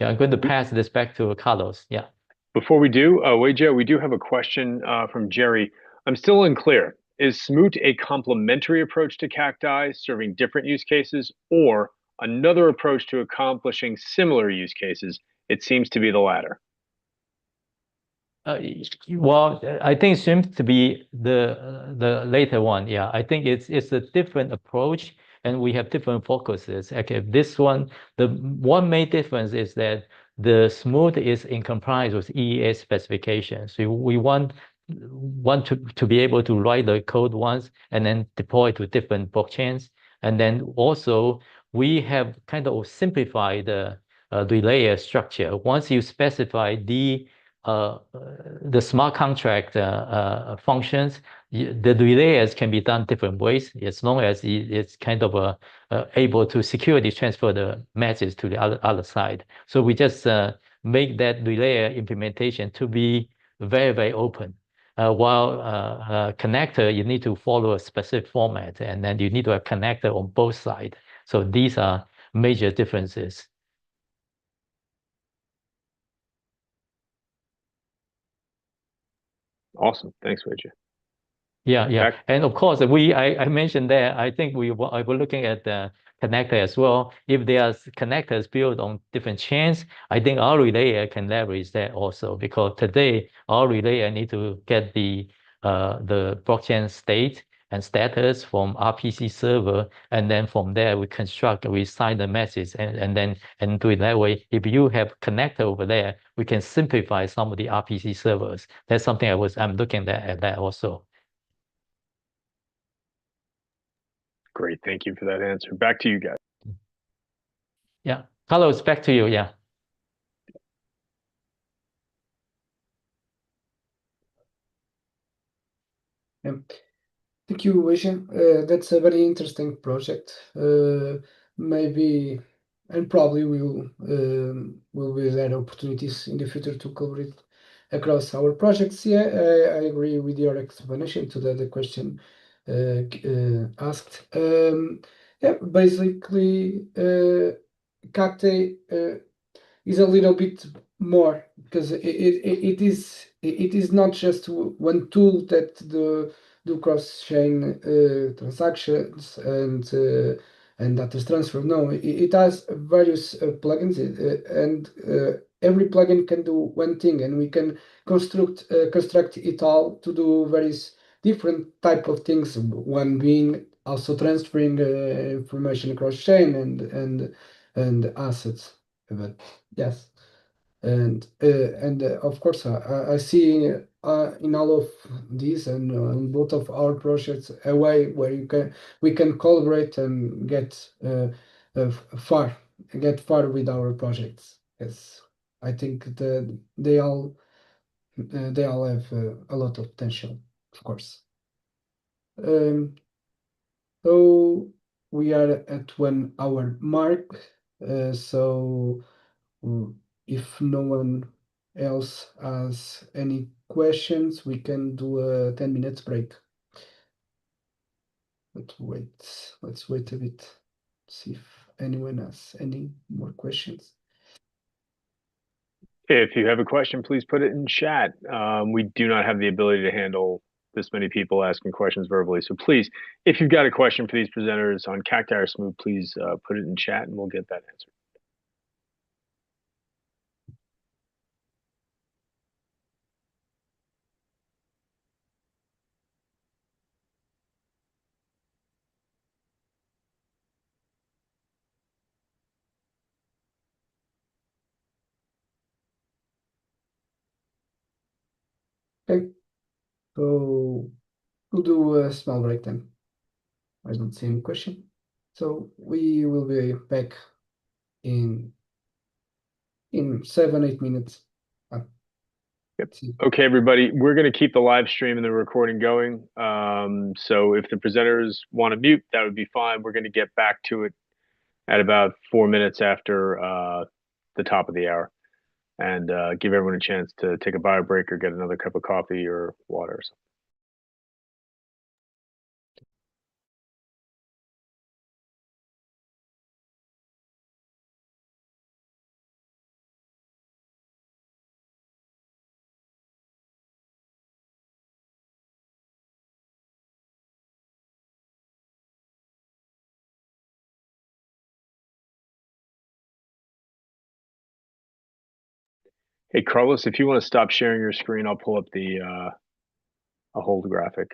I'm going to pass this back to Carlos. Yeah. Before we do, Weijia, we do have a question from Jerry. I'm still unclear. Is Smoot a complementary approach to Cacti, serving different use cases, or another approach to accomplishing similar use cases? It seems to be the latter. Well, I think it seems to be the later one. Yeah, I think it's a different approach, and we have different focuses. Okay, this one, the one main difference is that the Smooth is in compliance with EES specifications. So we want to be able to write the code once and then deploy to different blockchains. And then also we have kind of simplified the layer structure. Once you specify the smart contract functions, the layers can be done different ways, as long as it's kind of able to securely transfer the message to the other side. So we just make that layer implementation to be very, very open. While connector, you need to follow a specific format, and then you need to have connector on both sides. So these are major differences. Awesome. Thanks, Weijie. Yeah. And of course, I mentioned that I think I were looking at the connector as well. If there are connectors built on different chains, I think our relayer can leverage that also, because today our relayer need to get the blockchain state and status from RPC server, and then from there we sign the message and do it that way. If you have connector over there, we can simplify some of the RPC servers. That's something I'm looking at that also. Great. Thank you for that answer. Back to you guys. Yeah. Carlos, back to you. Yeah. Thank you, Weijie. That's a very interesting project. Maybe and probably will be there opportunities in the future to collaborate across our projects. Yeah, I agree with your explanation to the question asked. Yeah, basically, Cacti is a little bit more, because it is not just one tool that do cross-chain transactions and data transfer. No, it has various plugins, and every plugin can do one thing, and we can construct it all to do various different type of things. One being also transferring information across chain and assets. But yes, and of course, I see in all of these and in both of our projects a way where we can collaborate and get far with our projects. Yes, I think they all have a lot of potential, of course. So we are at 1 hour mark. So if no one else has any questions, we can do a 10 minutes break. Let's wait a bit, see if anyone has any more questions. If you have a question, please put it in chat. We do not have the ability to handle this many people asking questions verbally. So please, if you've got a question for these presenters on Cacti or Smooth, please put it in chat and we'll get that answered. Okay, so we'll do a small break then. I don't see any question. So we will be back in 7-8 minutes. Yep. Okay, everybody, we're going to keep the live stream and the recording going. So if the presenters want to mute, that would be fine. We're going to get back to it at about 4 minutes after the top of the hour, and give everyone a chance to take a bio break or get another cup of coffee or water or something. Hey, Carlos, if you want to stop sharing your screen, I'll pull up the a hold graphic.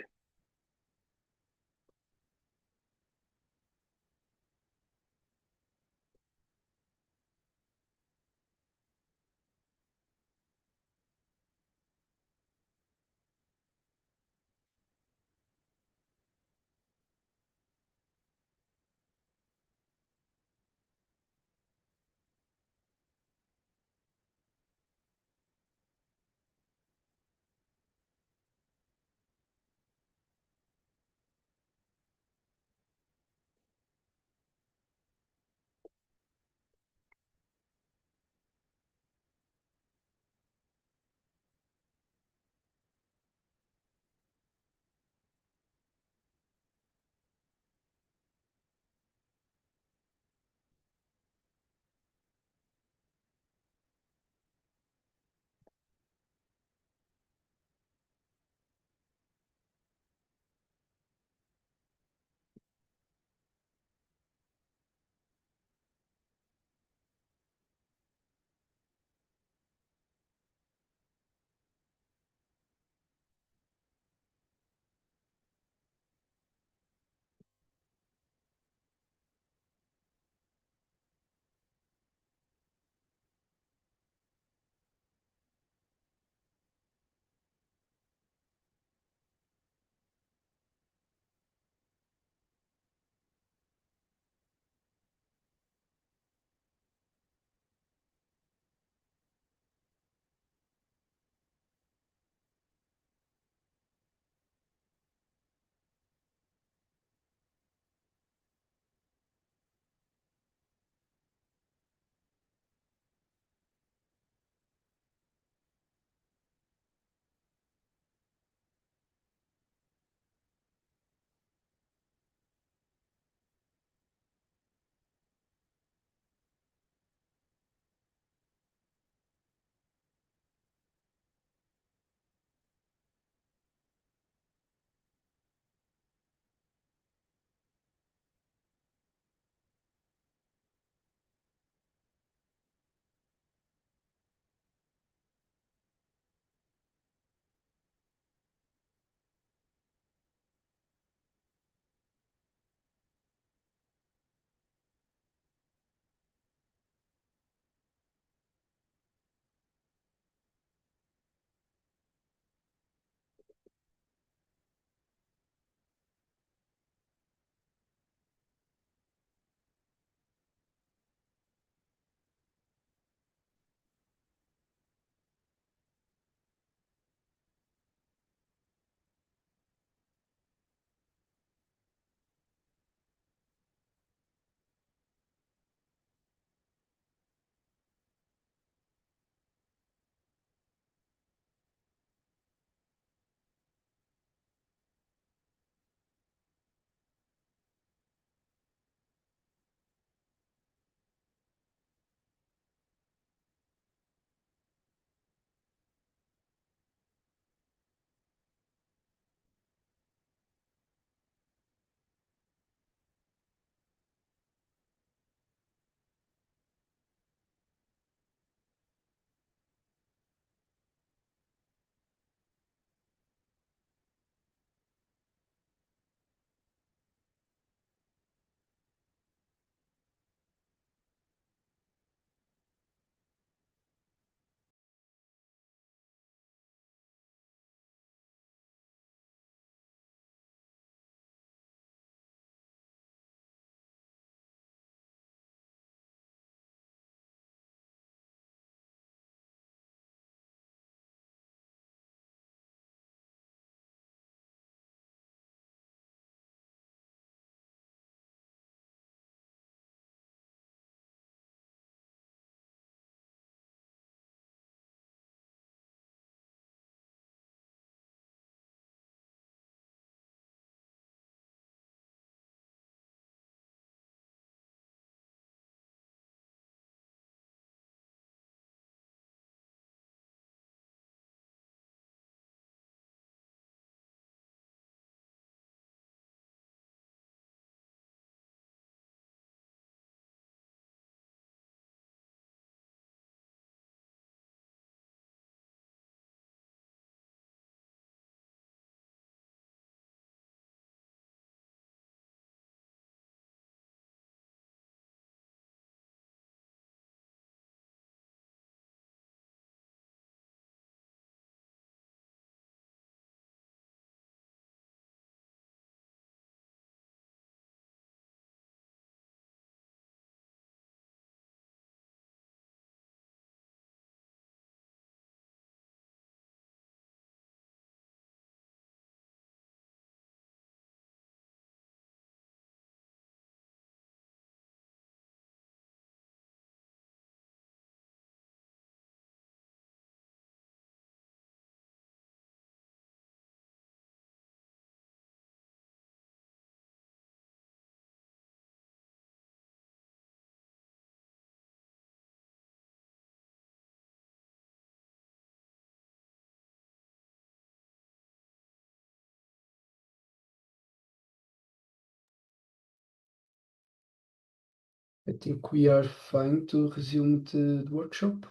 I think we are fine to resume the workshop.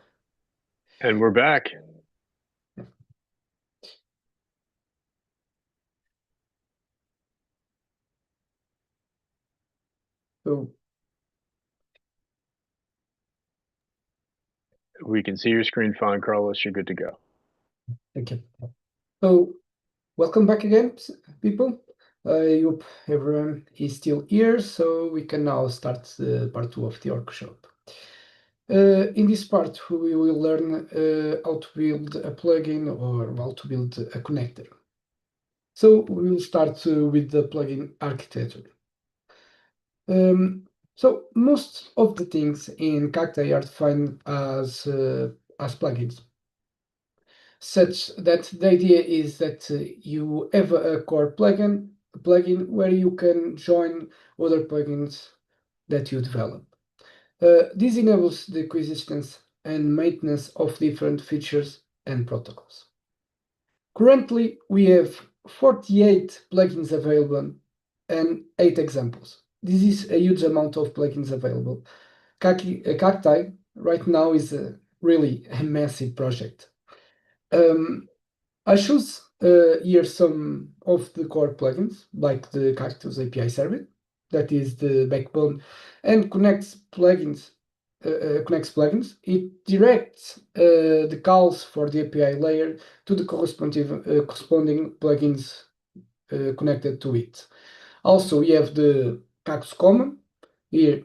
And we're back. So We can see your screen fine, Carlos. You're good to go. thank you. So welcome back again, people. I hope everyone is still here, so we can now start part 2 of the workshop. In this part, we will learn how to build a plugin or how to build a connector. So we will start with the plugin architecture. So most of the things in Cacti are defined as plugins, such that the idea is that you have a core plugin where you can join other plugins that you develop. This enables the coexistence and maintenance of different features and protocols. Currently, we have 48 plugins available and 8 examples. This is a huge amount of plugins available. Cacti right now is really a massive project. I choose here some of the core plugins, like the Cactus API server, that is the backbone, and connects plugins. It directs the calls for the API layer to the corresponding plugins connected to it. Also, we have the Cactus common. Here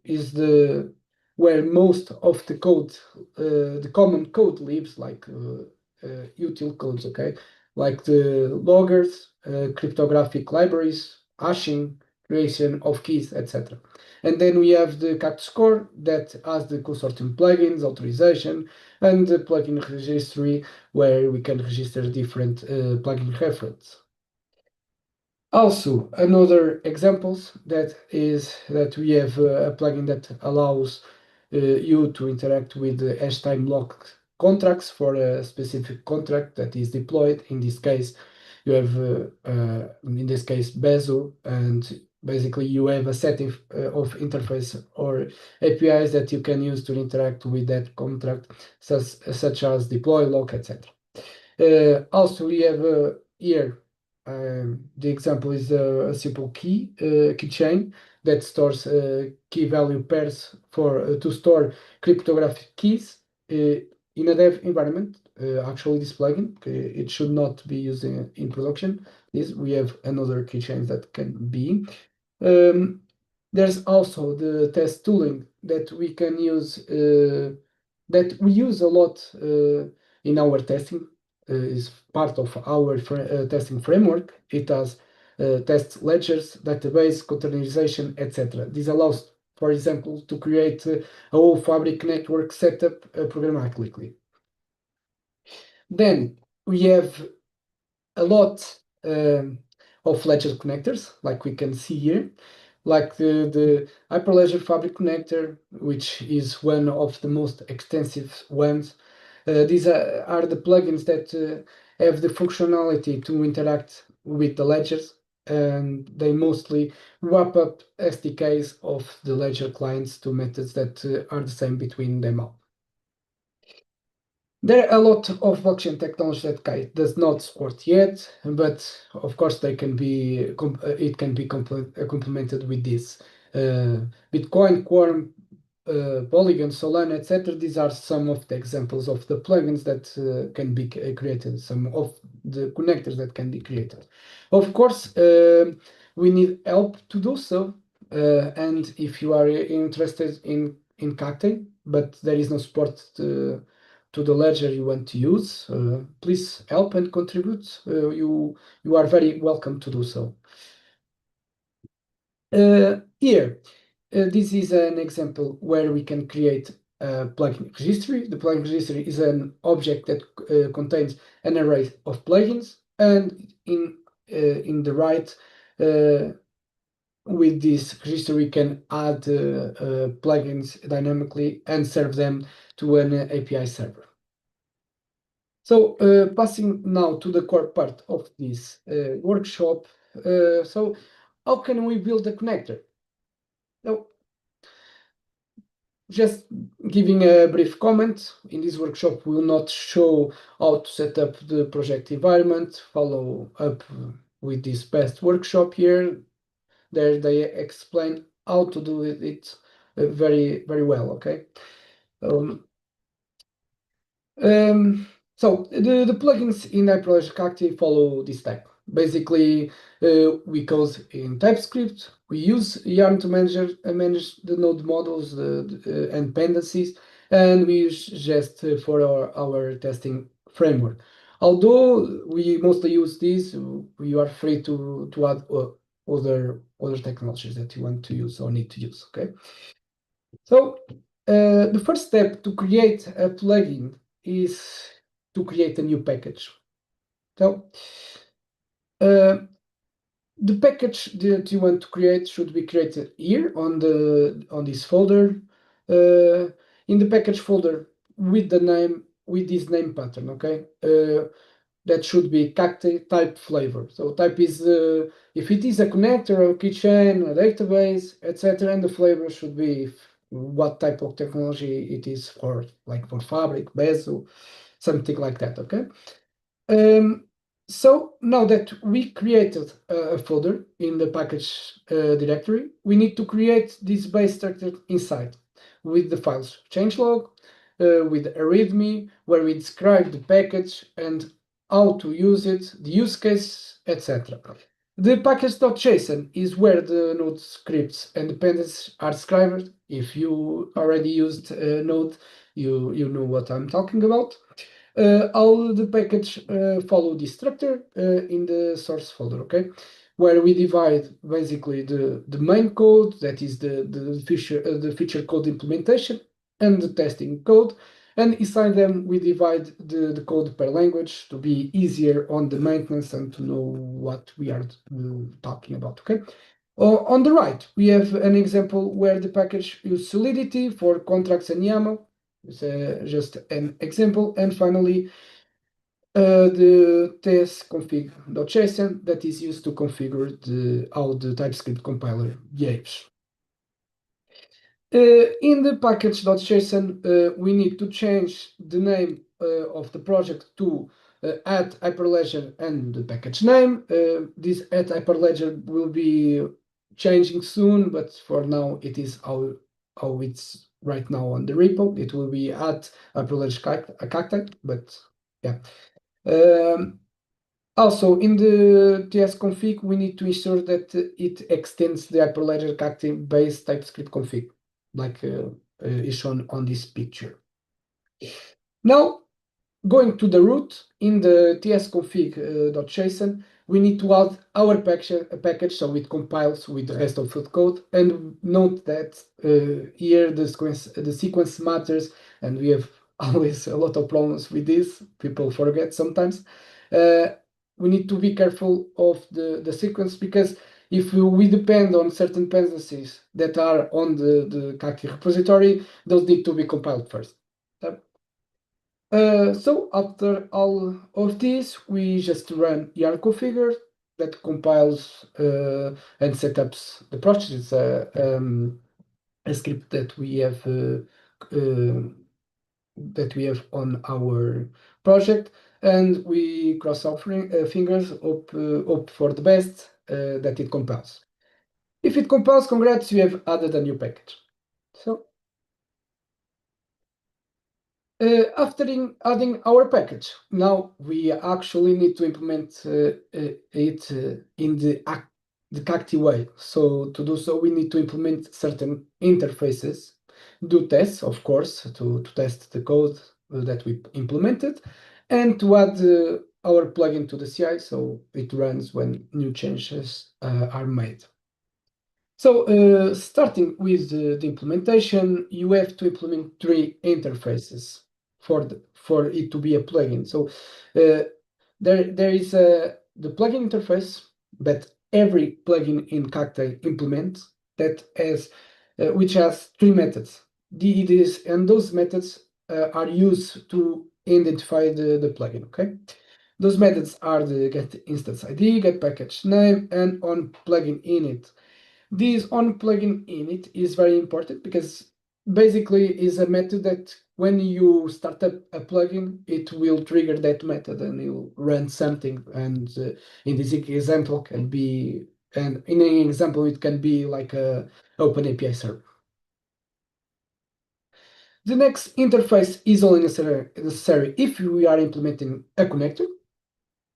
is where most of the code, the common code lives, like util codes, okay, like the loggers, cryptographic libraries, hashing, creation of keys, etc. And then we have the Cactus core that has the consortium plugins, authorization, and the plugin registry where we can register different plugin reference. Also, another examples that is that we have a plugin that allows you to interact with the hash time locked contracts for a specific contract that is deployed. In this case, you have in this case Bezo, and basically you have a set of interface or APIs that you can use to interact with that contract, such as deploy, lock, etc. Also, we have here the example is a simple keychain that stores key value pairs to store cryptographic keys in a dev environment. Actually, this plugin it should not be used in production. We have another keychain that can be. There's also the test tooling that we can use that we use a lot in our testing. Is part of our testing framework. It has test ledgers, database, containerization, etc. This allows, for example, to create a whole fabric network setup programmatically. Then we have a lot of ledger connectors, like we can see here, like the Hyperledger Fabric connector, which is one of the most extensive ones. These are the plugins that have the functionality to interact with the ledgers, and they mostly wrap up SDKs of the ledger clients to methods that are the same between them all. There are a lot of blockchain technology that Kite does not support yet, but of course they can be it can be complemented with this. Bitcoin, Quorum, Polygon, Solana, etc. These are some of the examples of the plugins that can be created, some of the connectors that can be created. Of course, we need help to do so, and if you are interested in Cacti, but there is no support to the ledger you want to use, please help and contribute. You are very welcome to do so. Here, this is an example where we can create a plugin registry. The plugin registry is an object that contains an array of plugins, and in the right, with this registry, we can add plugins dynamically and serve them to an API server. So passing now to the core part of this workshop. So how can we build a connector? So just giving a brief comment. In this workshop, we will not show how to set up the project environment, follow up with this past workshop here. There they explain how to do it very, very well, okay? So the plugins in Hyperledger Cacti follow this type. Basically, we code in TypeScript. We use Yarn to manage the node models and dependencies, and we use Jest for our testing framework. Although we mostly use this, you are free to add other technologies that you want to use or need to use. Okay. So the first step to create a plugin is to create a new package. So the package that you want to create should be created here on this folder, in the package folder with this name pattern. Okay, that should be Cacti type flavor. So type is if it is a connector, a keychain, a database, etc., and the flavor should be what type of technology it is for, like for Fabric, Bezo, something like that. Okay. So now that we created a folder in the package directory, we need to create this base structure inside with the files changelog, with the README, where we describe the package and how to use it, the use case, etc. The package.json is where the Node scripts and dependencies are described. If you already used Node, you know what I'm talking about. All the package follow this structure in the source folder, okay, where we divide basically the main code, that is the feature code implementation, and the testing code, and inside them we divide the code per language to be easier on the maintenance and to know what we are talking about. Okay. On the right, we have an example where the package uses Solidity for contracts and YAML. It's just an example. And finally, the testconfig.json that is used to configure how the TypeScript compiler behaves. In the package.json, we need to change the name of the project to @Hyperledger and the package name. This @Hyperledger will be changing soon, but for now it is how it's right now on the repo. It will be @Hyperledger Cacti, but yeah. Also, in the tsconfig, we need to ensure that it extends the Hyperledger Cacti base TypeScript config, like is shown on this picture. Now, going to the root, in the tsconfig.json, we need to add our package so it compiles with the rest of the code. And note that here the sequence matters, and we have always a lot of problems with this. People forget sometimes. We need to be careful of the sequence, because if we depend on certain dependencies that are on the Cacti repository, those need to be compiled first. So after all of this, we just run yarn configure that compiles and setups the project. It's a script that we have on our project, and we cross our fingers, hope for the best that it compiles. If it compiles, congrats, you have added a new package. So after adding our package, now we actually need to implement it in the Cacti way. So to do so, we need to implement certain interfaces, do tests, of course, to test the code that we implemented, and to add our plugin to the CI so it runs when new changes are made. So starting with the implementation, you have to implement 3 interfaces for it to be a plugin. So there is the plugin interface that every plugin in Cacti implements that which has 3 methods. And those methods are used to identify the plugin. Okay, those methods are the get instance ID, get package name, and on plugin init. This on plugin init is very important because basically is a method that when you start up a plugin, it will trigger that method and you'll run something. And in this example can be, and in an example, it can be like a open API server. The next interface is only necessary if we are implementing a connector.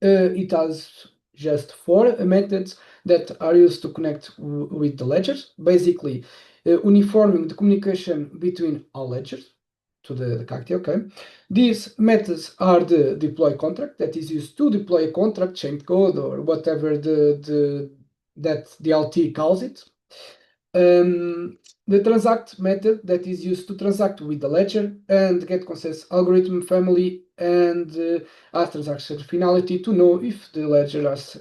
It has just 4 methods that are used to connect with the ledgers, basically uniforming the communication between all ledgers to the Cacti. Okay, these methods are the deploy contract that is used to deploy a contract, chain code, or whatever that the LT calls it. The transact method that is used to transact with the ledger, and get consensus algorithm family, and as transaction finality to know if the ledger has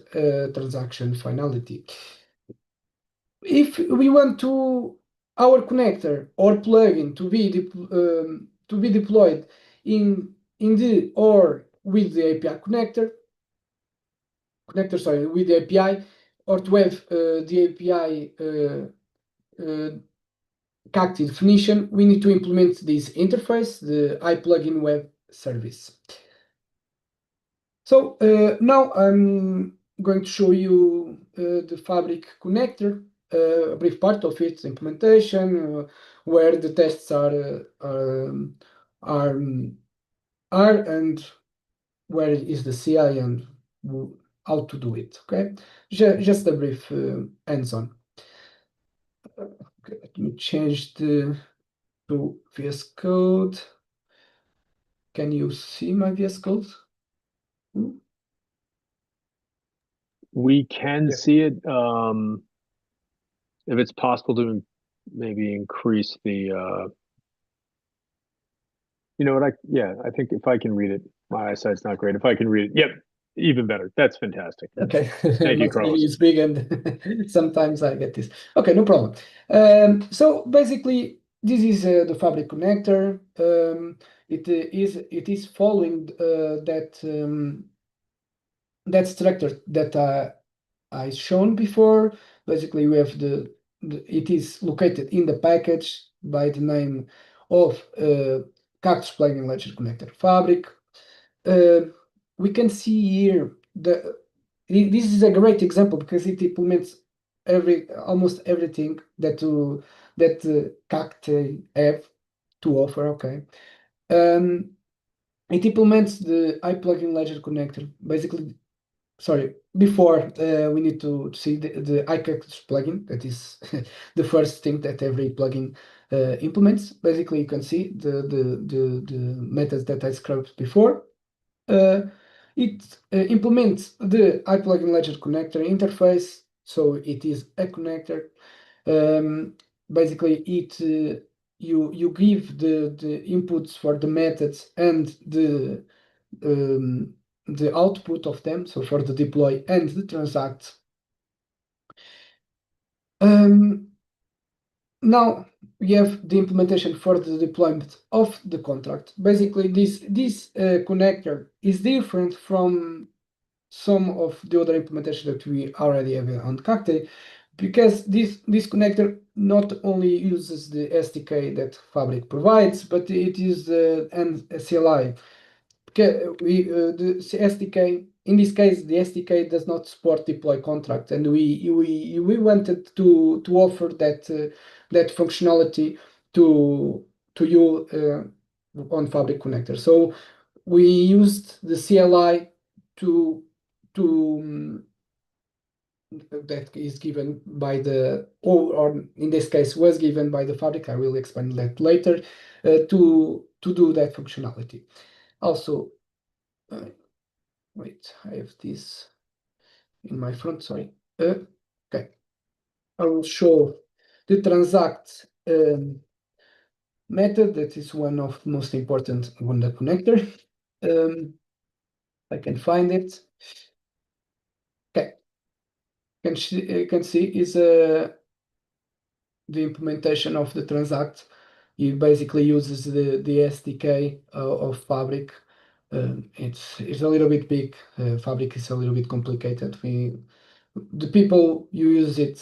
transaction finality. If we want to our connector or plugin to be deployed in the or with the API connector, with the API, or to have the API Cacti definition, we need to implement this interface, the iPlugin web service. So now I'm going to show you the Fabric connector, a brief part of its implementation, where the tests are and where is the CI and how to do it. Okay, just a brief hands-on. Okay, let me change to VS Code. Can you see my VS Code? We can see it. If it's possible to maybe increase the, you know what, I think if I can read it, my eyesight's not great. If I can read it, yep, even better. That's fantastic. Okay. Thank you, Carlos. It's big and sometimes I get this. Okay, no problem. So basically, this is the Fabric connector. It is following that structure that I shown before. Basically, we have it is located in the package by the name of Cactus plugin ledger connector Fabric. We can see here this is a great example because it implements almost everything that Cacti have to offer. Okay, it implements the iPlugin ledger connector. Basically, sorry, before we need to see the iCactus plugin. That is the first thing that every plugin implements. Basically, you can see the methods that I scrubbed before. It implements the iPlugin ledger connector interface, so it is a connector. Basically, you give the inputs for the methods and the output of them, so for the deploy and the transact. Now we have the implementation for the deployment of the contract. Basically, this connector is different from some of the other implementation that we already have on Cacti, because this connector not only uses the SDK that Fabric provides, but it is an CLI. The SDK, in this case, the SDK does not support deploy contract, and we wanted to offer that functionality to you on Fabric connector. So we used the CLI that is given by or in this case was given by the Fabric. I will explain that later to do that functionality. Also, wait, I have this in my front, sorry. Okay, I will show the transact method. That is one of the most important on the connector. I can find it. Okay, you can see is the implementation of the transact. It basically uses the SDK of Fabric. It's a little bit big. Fabric is a little bit complicated. The people use it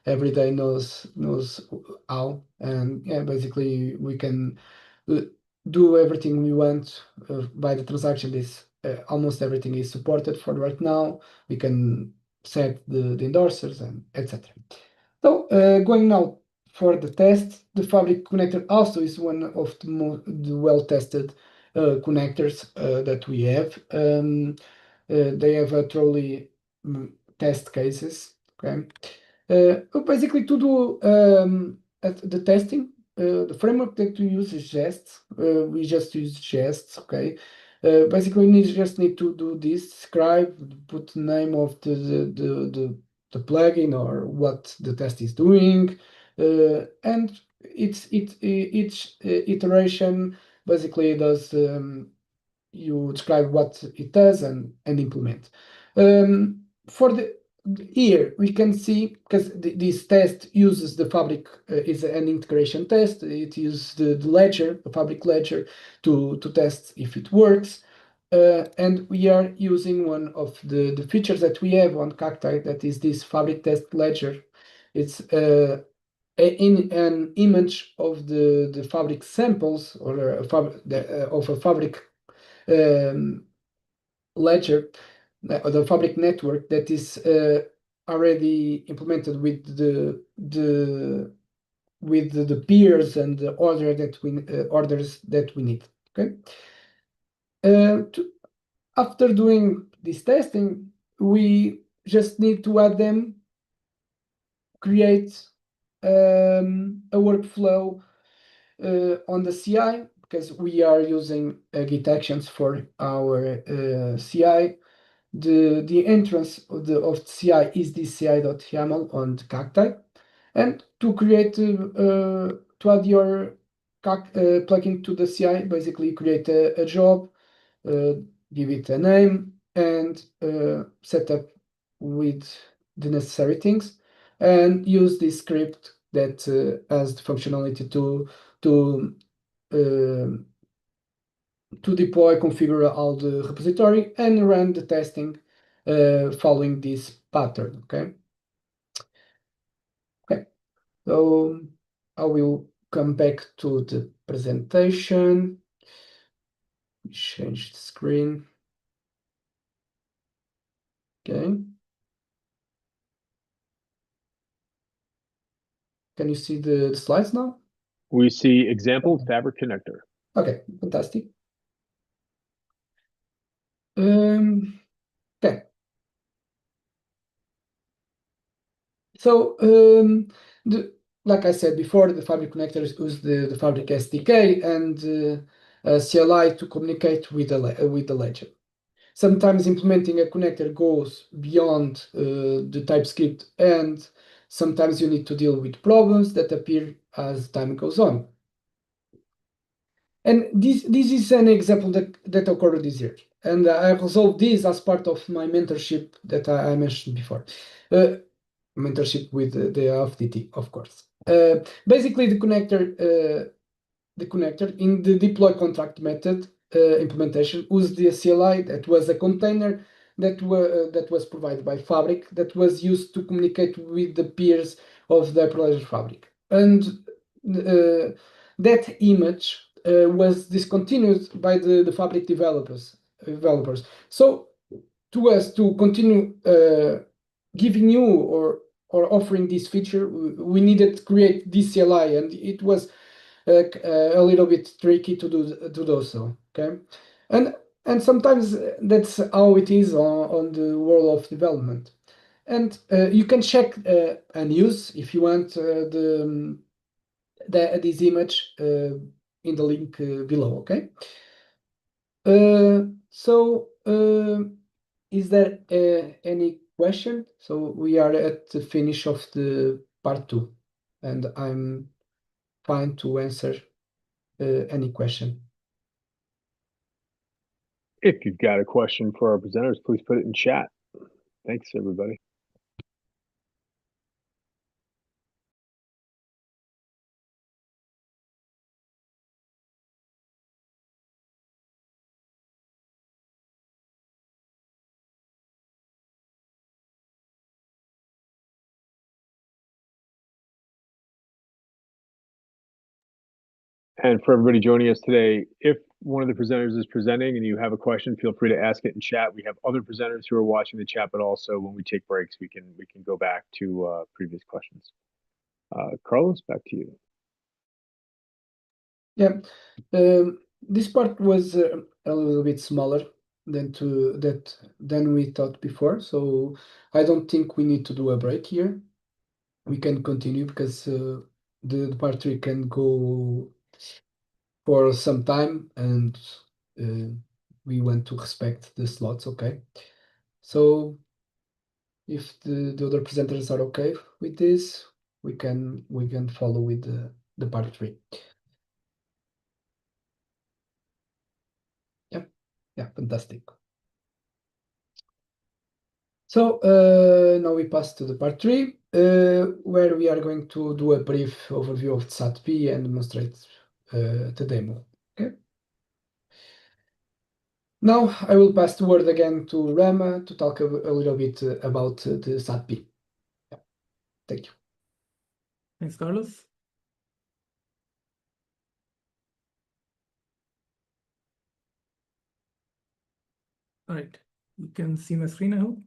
every day knows how, and yeah, basically we can do everything we want by the transaction. Almost everything is supported for right now. We can set the endorsers and etc. So going now for the test, the Fabric connector also is one of the well-tested connectors that we have. They have a truly test cases. Okay, basically to do the testing, the framework that we use is Jest. We just use Jest. Okay. Basically, we just need to do this, describe, put the name of the plugin or what the test is doing, and each iteration basically does you describe what it does and implement. For the here we can see, because this test uses the Fabric, is an integration test. It uses the ledger, the Fabric ledger, to test if it works. And we are using one of the features that we have on Cacti, that is this Fabric test ledger. It's in an image of the Fabric samples, or of a Fabric ledger, the Fabric network that is already implemented with the peers and the orders that we need. Okay. After doing this testing, we just need to add them, create a workflow on the CI, because we are using Git actions for our CI. The entrance of the CI is this ci.yaml on the Cacti, and to create to add your plugin to the CI, basically create a job, give it a name, and set up with the necessary things, and use this script that has the functionality to deploy, configure all the repository, and run the testing following this pattern. Okay. Okay. So I will come back to the presentation. Change the screen. Okay. Can you see the slides now? We see example Fabric connector. Okay, fantastic. Okay. So like I said before, the Fabric connectors use the Fabric SDK and CLI to communicate with the ledger. Sometimes implementing a connector goes beyond the TypeScript, and sometimes you need to deal with problems that appear as time goes on. And this is an example that occurred this year. And I resolved this as part of my mentorship that I mentioned before. Mentorship with the FDT, of course. Basically, the connector in the deploy contract method implementation used the CLI that was a container that was provided by Fabric, that was used to communicate with the peers of the Hyperledger Fabric. And that image was discontinued by the Fabric developers. So to us to continue giving you or offering this feature, we needed to create this CLI, and it was a little bit tricky to do so. Okay, and sometimes that's how it is on the world of development. And you can check and use, if you want, this image in the link below. Okay. So is there any question? So we are at the finish of the part 2, and I'm fine to answer any question. If you've got a question for our presenters, please put it in chat. Thanks, everybody. And for everybody joining us today, if one of the presenters is presenting and you have a question, feel free to ask it in chat. We have other presenters who are watching the chat, but also when we take breaks, we can go back to previous questions. Carlos, back to you. Yeah, this part was a little bit smaller than we thought before, so I don't think we need to do a break here. We can continue because the part 3 can go for some time, and we want to respect the slots. Okay, so if the other presenters are okay with this, we can follow with the part 3. Yeah, fantastic. So now we pass to the part 3, where we are going to do a brief overview of SATP and demonstrate the demo. Okay. Now I will pass the word again to Rama to talk a little bit about the SATP. Yeah. Thank you. Thanks, Carlos. All right, you can see my screen, I hope.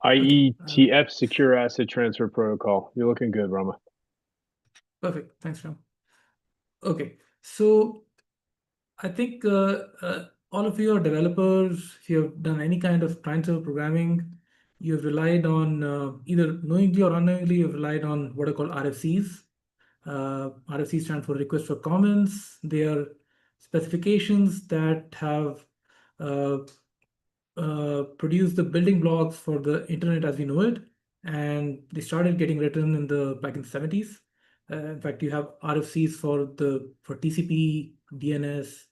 IETF Secure Asset Transfer Protocol. You're looking good, Rama. Perfect. Thanks, Ram. Okay, so I think all of you are developers. If you have done any kind of client-server programming, you have relied on either knowingly or unknowingly, you've relied on what are called RFCs. RFCs stand for request for comments. They are specifications that have produced the building blocks for the internet as we know it, and they started getting written back in the 70s. In fact, you have RFCs for TCP, DNS,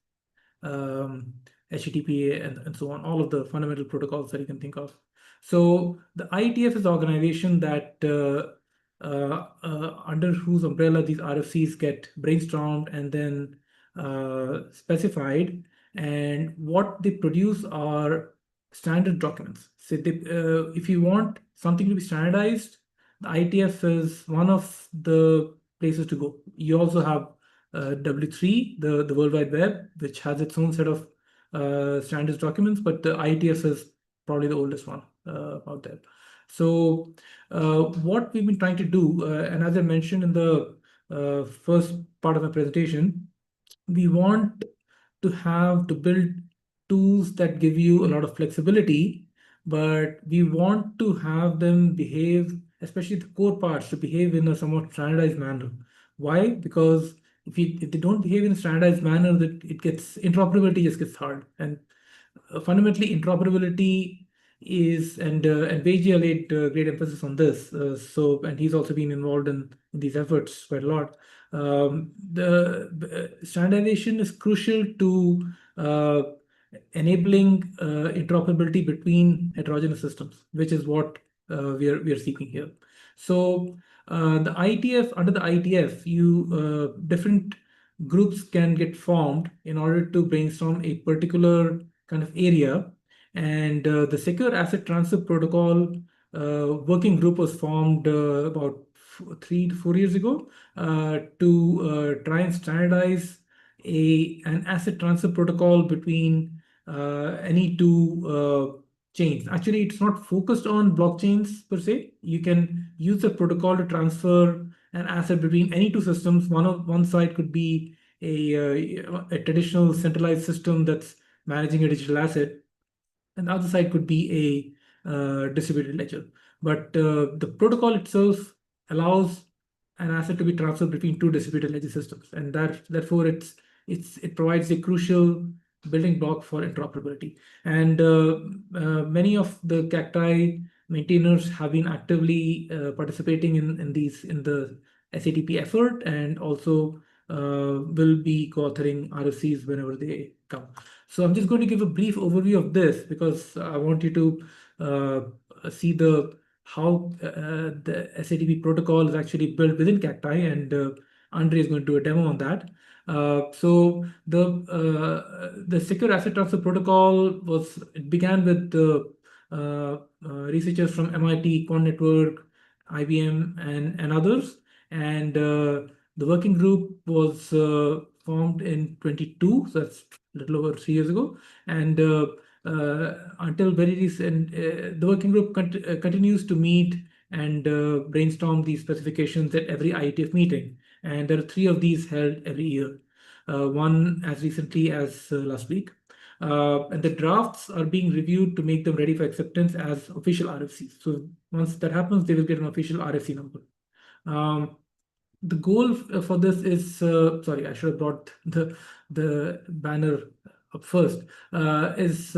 HTTP, and so on, all of the fundamental protocols that you can think of. So the IETF is the organization that under whose umbrella these RFCs get brainstormed and then specified, and what they produce are standard documents. So if you want something to be standardized, the IETF is one of the places to go. You also have W3, the World Wide Web, which has its own set of standards documents, but the IETF is probably the oldest one out there. So what we've been trying to do, and as I mentioned in the first part of my presentation, we want to build tools that give you a lot of flexibility, but we want to have them behave, especially the core parts, to behave in a somewhat standardized manner. Why? Because if they don't behave in a standardized manner, that interoperability just gets hard. And fundamentally, interoperability is, and Beji laid great emphasis on this. And he's also been involved in these efforts quite a lot. The standardization is crucial to enabling interoperability between heterogeneous systems, which is what we are seeking here. So under the IETF, different groups can get formed in order to brainstorm a particular kind of area. And the Secure Asset Transfer Protocol working group was formed about 3 to 4 years ago to try and standardize an asset transfer protocol between any two chains. Actually, it's not focused on blockchains per se. You can use the protocol to transfer an asset between any two systems. One side could be a traditional centralized system that's managing a digital asset, and the other side could be a distributed ledger. But the protocol itself allows an asset to be transferred between two distributed ledger systems, and therefore it provides a crucial building block for interoperability. And many of the Cacti maintainers have been actively participating in the SATP effort, and also will be co-authoring RFCs whenever they come. So I'm just going to give a brief overview of this because I want you to see how the SATP protocol is actually built within Cacti, and Andre is going to do a demo on that. So the Secure Asset Transfer Protocol began with researchers from MIT, Quant Network, IBM, and others. And the working group was formed in 22, so that's a little over 3 years ago. And until very recent, the working group continues to meet and brainstorm these specifications at every IETF meeting. And there are 3 of these held every year, one as recently as last week. And the drafts are being reviewed to make them ready for acceptance as official RFCs. So once that happens, they will get an official RFC number. The goal for this is, sorry, I should have brought the banner up first, is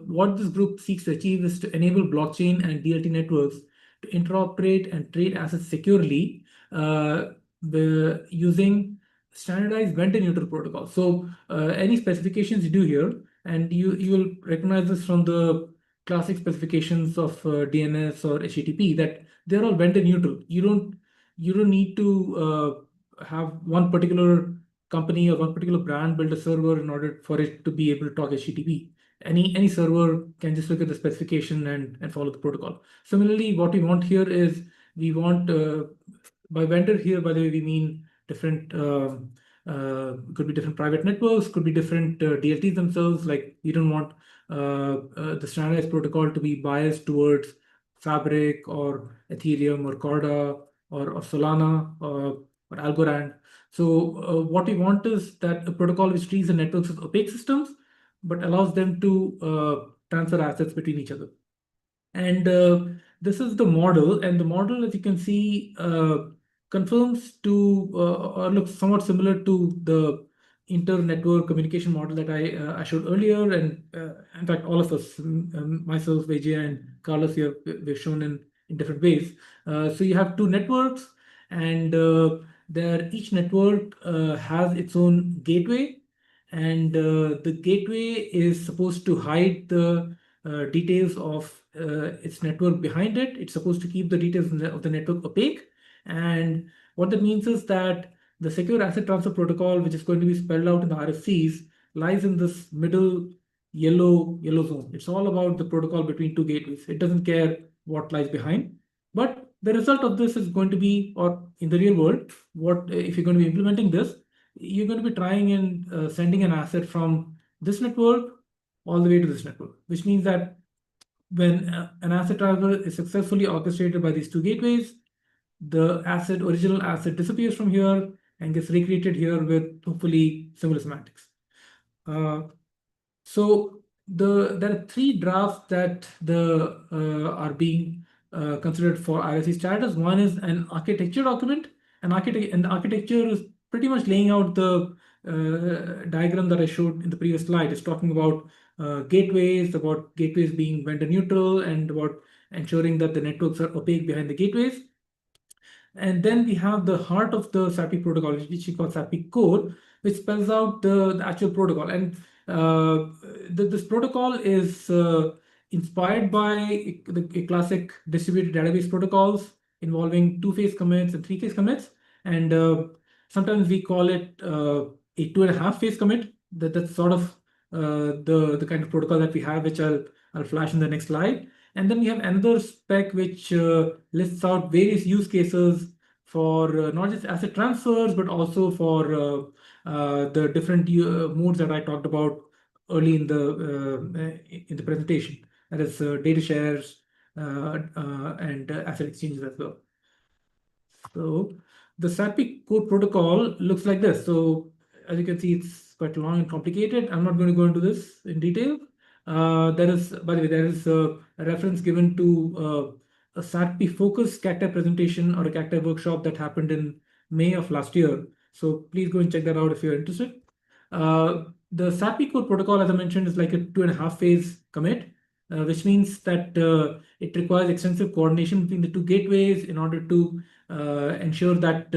what this group seeks to achieve is to enable blockchain and DLT networks to interoperate and trade assets securely using standardized vendor-neutral protocols. So any specifications you do here, and you will recognize this from the classic specifications of DNS or HTTP, that they're all vendor-neutral. You don't need to have one particular company or one particular brand build a server in order for it to be able to talk HTTP. Any server can just look at the specification and follow the protocol. Similarly, what we want here is we want, by vendor here, by the way, we mean different, could be different private networks, could be different DLTs themselves. Like we don't want the standardized protocol to be biased towards Fabric or Ethereum or Corda or Solana or Algorand. So what we want is that a protocol which treats the networks as opaque systems, but allows them to transfer assets between each other. And this is the model. And the model, as you can see, confirms to or looks somewhat similar to the inter-network communication model that I showed earlier. And in fact, all of us, myself, Vijay, and Carlos here, we've shown in different ways. So you have 2 networks, and each network has its own gateway, and the gateway is supposed to hide the details of its network behind it. It's supposed to keep the details of the network opaque. And what that means is that the secure asset transfer protocol, which is going to be spelled out in the RFCs, lies in this middle yellow zone. It's all about the protocol between 2 gateways. It doesn't care what lies behind. But the result of this is going to be, or in the real world, what if you're going to be implementing this, you're going to be trying and sending an asset from this network all the way to this network, which means that when an asset transfer is successfully orchestrated by these 2 gateways, the original asset disappears from here and gets recreated here with hopefully similar semantics. So there are 3 drafts that are being considered for RFC status. One is an architecture document. And the architecture is pretty much laying out the diagram that I showed in the previous slide. It's talking about gateways, about gateways being vendor neutral, and about ensuring that the networks are opaque behind the gateways. And then we have the heart of the SATP protocol, which we call SATP-core, which spells out the actual protocol. And this protocol is inspired by a classic distributed database protocols involving 2-phase commits and 3-phase commits. And sometimes we call it a 2.5-phase commit. That's sort of the kind of protocol that we have, which I'll flash in the next slide. And then we have another spec which lists out various use cases for not just asset transfers, but also for the different modes that I talked about early in the presentation. That is data shares and asset exchanges as well. So the SATP-core protocol looks like this. So as you can see, it's quite long and complicated. I'm not going to go into this in detail. There is, by the way, there is a reference given to a SATP-focused Cacti presentation or a Cacti workshop that happened in May of last year. So please go and check that out if you're interested. The SATP-core protocol, as I mentioned, is like a 2.5-phase commit, which means that it requires extensive coordination between the 2 gateways in order to ensure that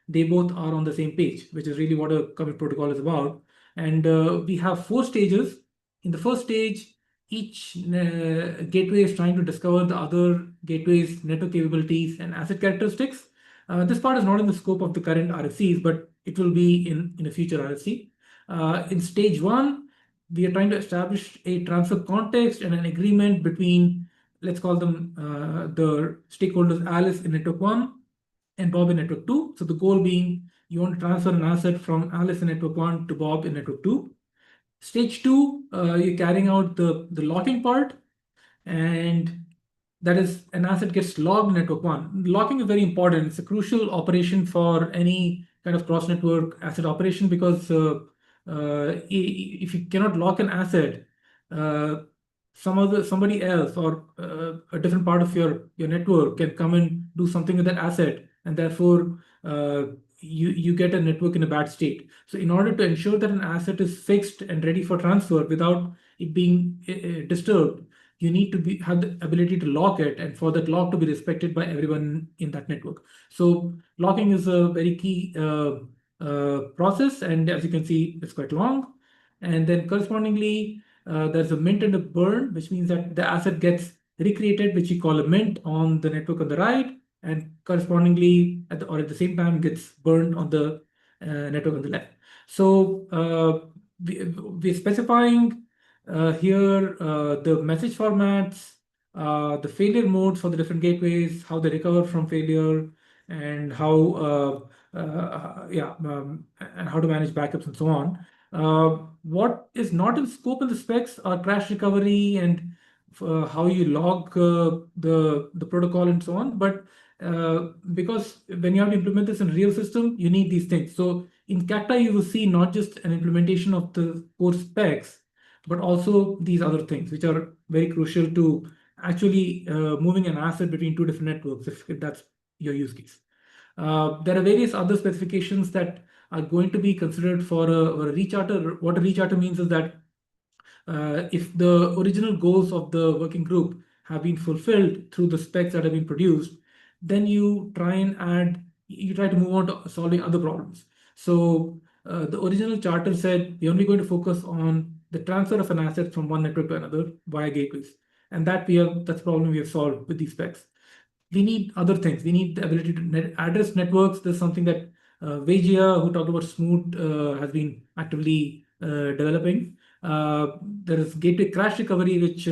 they both are on the same page, which is really what a commit protocol is about. And we have 4 stages. In the first stage, each gateway is trying to discover the other gateway's network capabilities and asset characteristics. This part is not in the scope of the current RFCs, but it will be in a future RFC. In stage 1, we are trying to establish a transfer context and an agreement between let's call them the stakeholders Alice in network 1 and Bob in network 2. So the goal being you want to transfer an asset from Alice in network 1 to Bob in network 2. Stage 2, you're carrying out the locking part, and that is an asset gets logged in network 1. Locking is very important. It's a crucial operation for any kind of cross-network asset operation, because if you cannot lock an asset, somebody else or a different part of your network can come and do something with that asset, and therefore you get a network in a bad state. So in order to ensure that an asset is fixed and ready for transfer without it being disturbed, you need to have the ability to lock it, and for that lock to be respected by everyone in that network. So locking is a very key process, and as you can see, it's quite long. And then correspondingly, there's a mint and a burn, which means that the asset gets recreated, which you call a mint on the network on the right, and correspondingly at the same time gets burned on the network on the left. So we're specifying here the message formats, the failure modes for the different gateways, how they recover from failure, and how and how to manage backups and so on. What is not in scope in the specs are crash recovery and how you log the protocol and so on. But because when you have to implement this in a real system, you need these things. So in Cacti, you will see not just an implementation of the core specs, but also these other things, which are very crucial to actually moving an asset between two different networks, if that's your use case. There are various other specifications that are going to be considered for a recharter. What a recharter means is that if the original goals of the working group have been fulfilled through the specs that have been produced, then you try to move on to solving other problems. So the original charter said we're only going to focus on the transfer of an asset from one network to another via gateways, and that's the problem we have solved with these specs. We need other things. We need the ability to address networks. There's something that Vejia, who talked about Smooth, has been actively developing. There is gateway crash recovery, which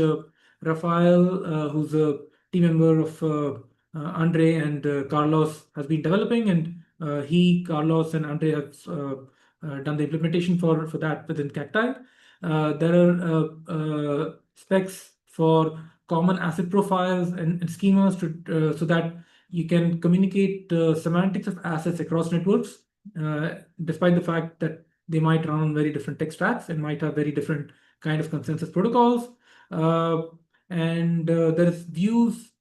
Rafael, who's a team member of Andre and Carlos, has been developing, and Carlos, and Andre have done the implementation for that within Cacti. There are specs for common asset profiles and schemas so that you can communicate semantics of assets across networks, despite the fact that they might run on very different tech stacks and might have very different kind of consensus protocols. And there is views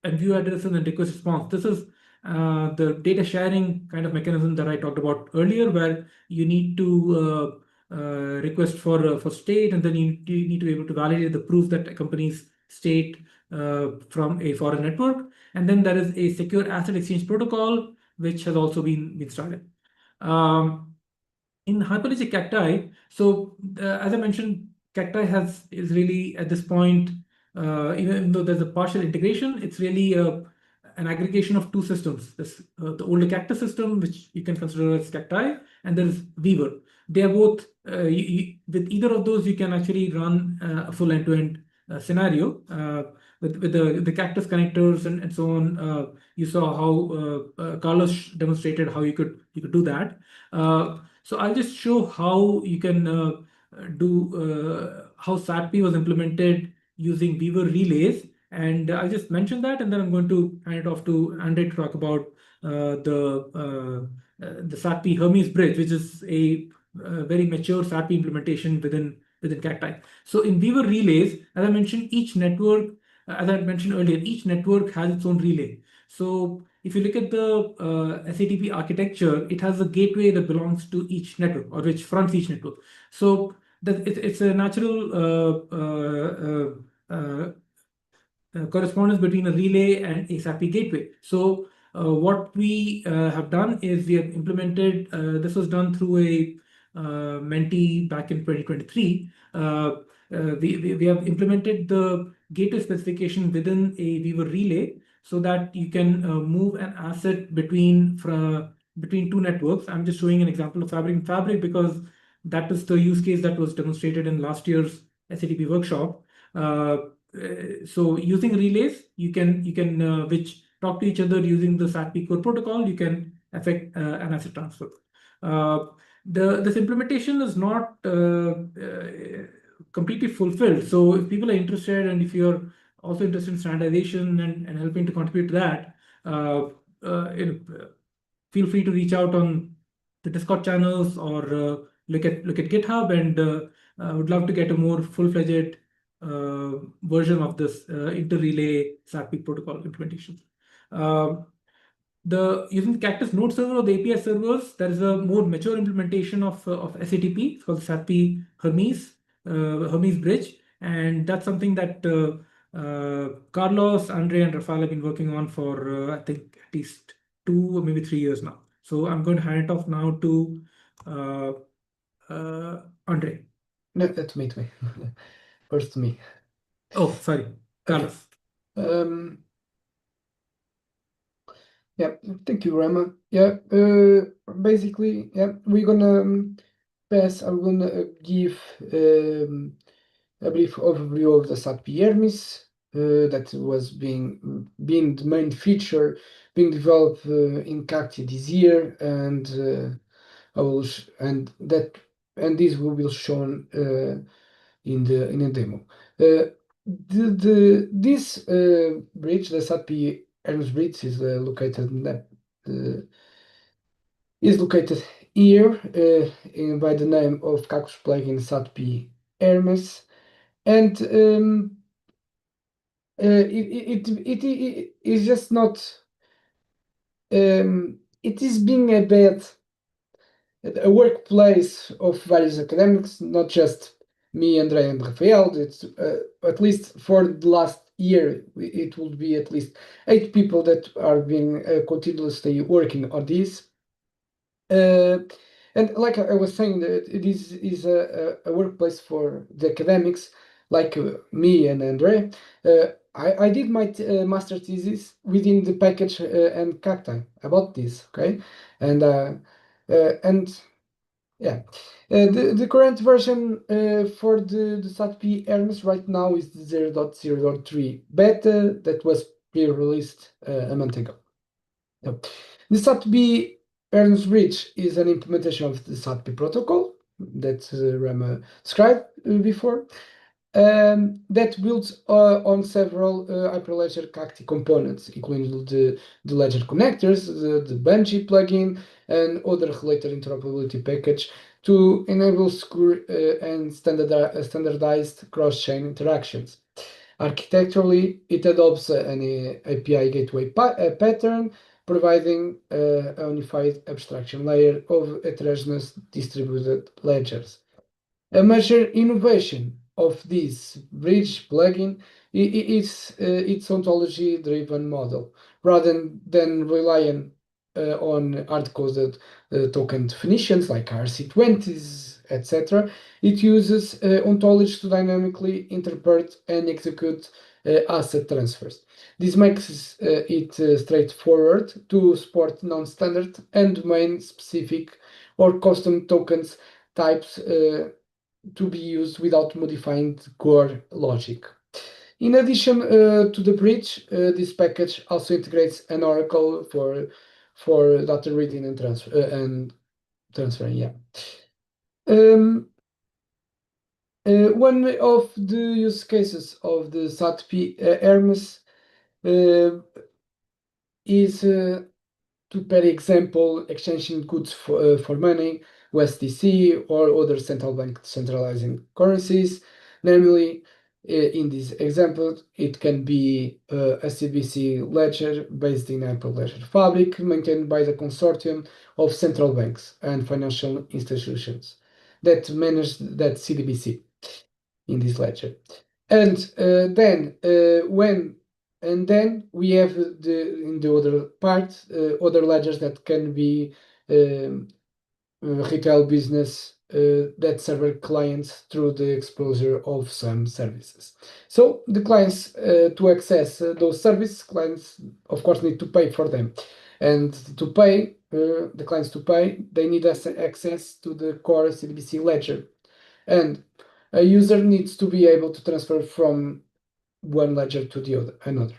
and view addresses and request response. This is the data sharing kind of mechanism that I talked about earlier, where you need to request for state, and then you need to be able to validate the proof that accompanies state from a foreign network. And then there is a secure asset exchange protocol, which has also been started. In Hyperledger Cacti, so as I mentioned, Cacti is really at this point, even though there's a partial integration, it's really an aggregation of two systems. There's the older Cactus system, which you can consider as Cacti, and there's Weaver. They are both, with either of those, you can actually run a full end-to-end scenario with the Cactus connectors and so on. You saw how Carlos demonstrated how you could do that. So I'll just show how you can do how SATP was implemented using Weaver relays, and I just mentioned that, and then I'm going to hand it off to Andre to talk about the SATP-Hermes bridge, which is a very mature SATP implementation within Cacti. So in Weaver relays, as I mentioned, each network, as I mentioned earlier, each network has its own relay. So if you look at the SATP architecture, it has a gateway that belongs to each network, or which fronts each network. So it's a natural correspondence between a relay and a SATP gateway. So what we have done is we have implemented, this was done through a Menti back in 2023. We have implemented the gateway specification within a Weaver relay so that you can move an asset between two networks. I'm just showing an example of Fabric because that is the use case that was demonstrated in last year's SATP workshop. so using relays, you can which talk to each other using the SATP-core protocol, you can affect an asset transfer. This implementation is not completely fulfilled. So if people are interested, and if you're also interested in standardization and helping to contribute to that, feel free to reach out on the Discord channels or look at GitHub, and I would love to get a more full-fledged version of this inter-relay SATP protocol implementation. Using the Cactus node server or the API servers, there is a more mature implementation of SATP. It's called SATP-Hermes, Hermes bridge, and that's something that Carlos, Andre, and Rafael have been working on for I think at least 2 or maybe 3 years now. So I'm going to hand it off now to Andre. No, that's me. First me. Oh, sorry, Carlos. Okay. Yeah, thank you, Rama. Yeah, basically, yeah, we're gonna pass. I'm gonna give a brief overview of the SATP-Hermes that was being the main feature being developed in Cacti this year, and I will this will be shown in a demo. This bridge, the SATP-Hermes bridge, is located here by the name of Cactus plugin SATP-Hermes, and it is just not. It is being a workplace of various academics, not just me, Andre, and Rafael. It's at least for the last year, it will be at least 8 people that are being continuously working on this. And like I was saying, it is a workplace for the academics like me and Andre. I did my master thesis within the package and Cacti about this, okay? And yeah, the current version for the SATP-Hermes right now is the 0.0.3 beta that was pre-released a month ago. Yep. The SATP-Hermes bridge is an implementation of the SATP protocol that Rama described before. That builds on several Hyperledger Cacti components, including the ledger connectors, the Bungee plugin, and other related interoperability package to enable secure and standardized cross-chain interactions. Architecturally, it adopts an API gateway pattern, providing a unified abstraction layer of heterogeneous distributed ledgers. A major innovation of this bridge plugin is its ontology-driven model. Rather than relying on hard-coded token definitions like RC20s, etc., it uses ontology to dynamically interpret and execute asset transfers. This makes it straightforward to support non-standard and domain-specific or custom tokens types to be used without modifying the core logic. In addition to the bridge, this package also integrates an oracle for data reading and transferring. Yeah. One of the use cases of the SATP-Hermes is to, per example, exchanging goods for money, USDC, or other central bank centralizing currencies. Namely, in this example, it can be a CBC ledger based in Hyperledger Fabric, maintained by the consortium of central banks and financial institutions that manage that CDBC in this ledger. And then we have in the other part other ledgers that can be retail business that serve clients through the exposure of some services. So the clients to access those services, clients of course need to pay for them, and to pay the clients to pay, they need access to the core CDBC ledger, and a user needs to be able to transfer from one ledger to another.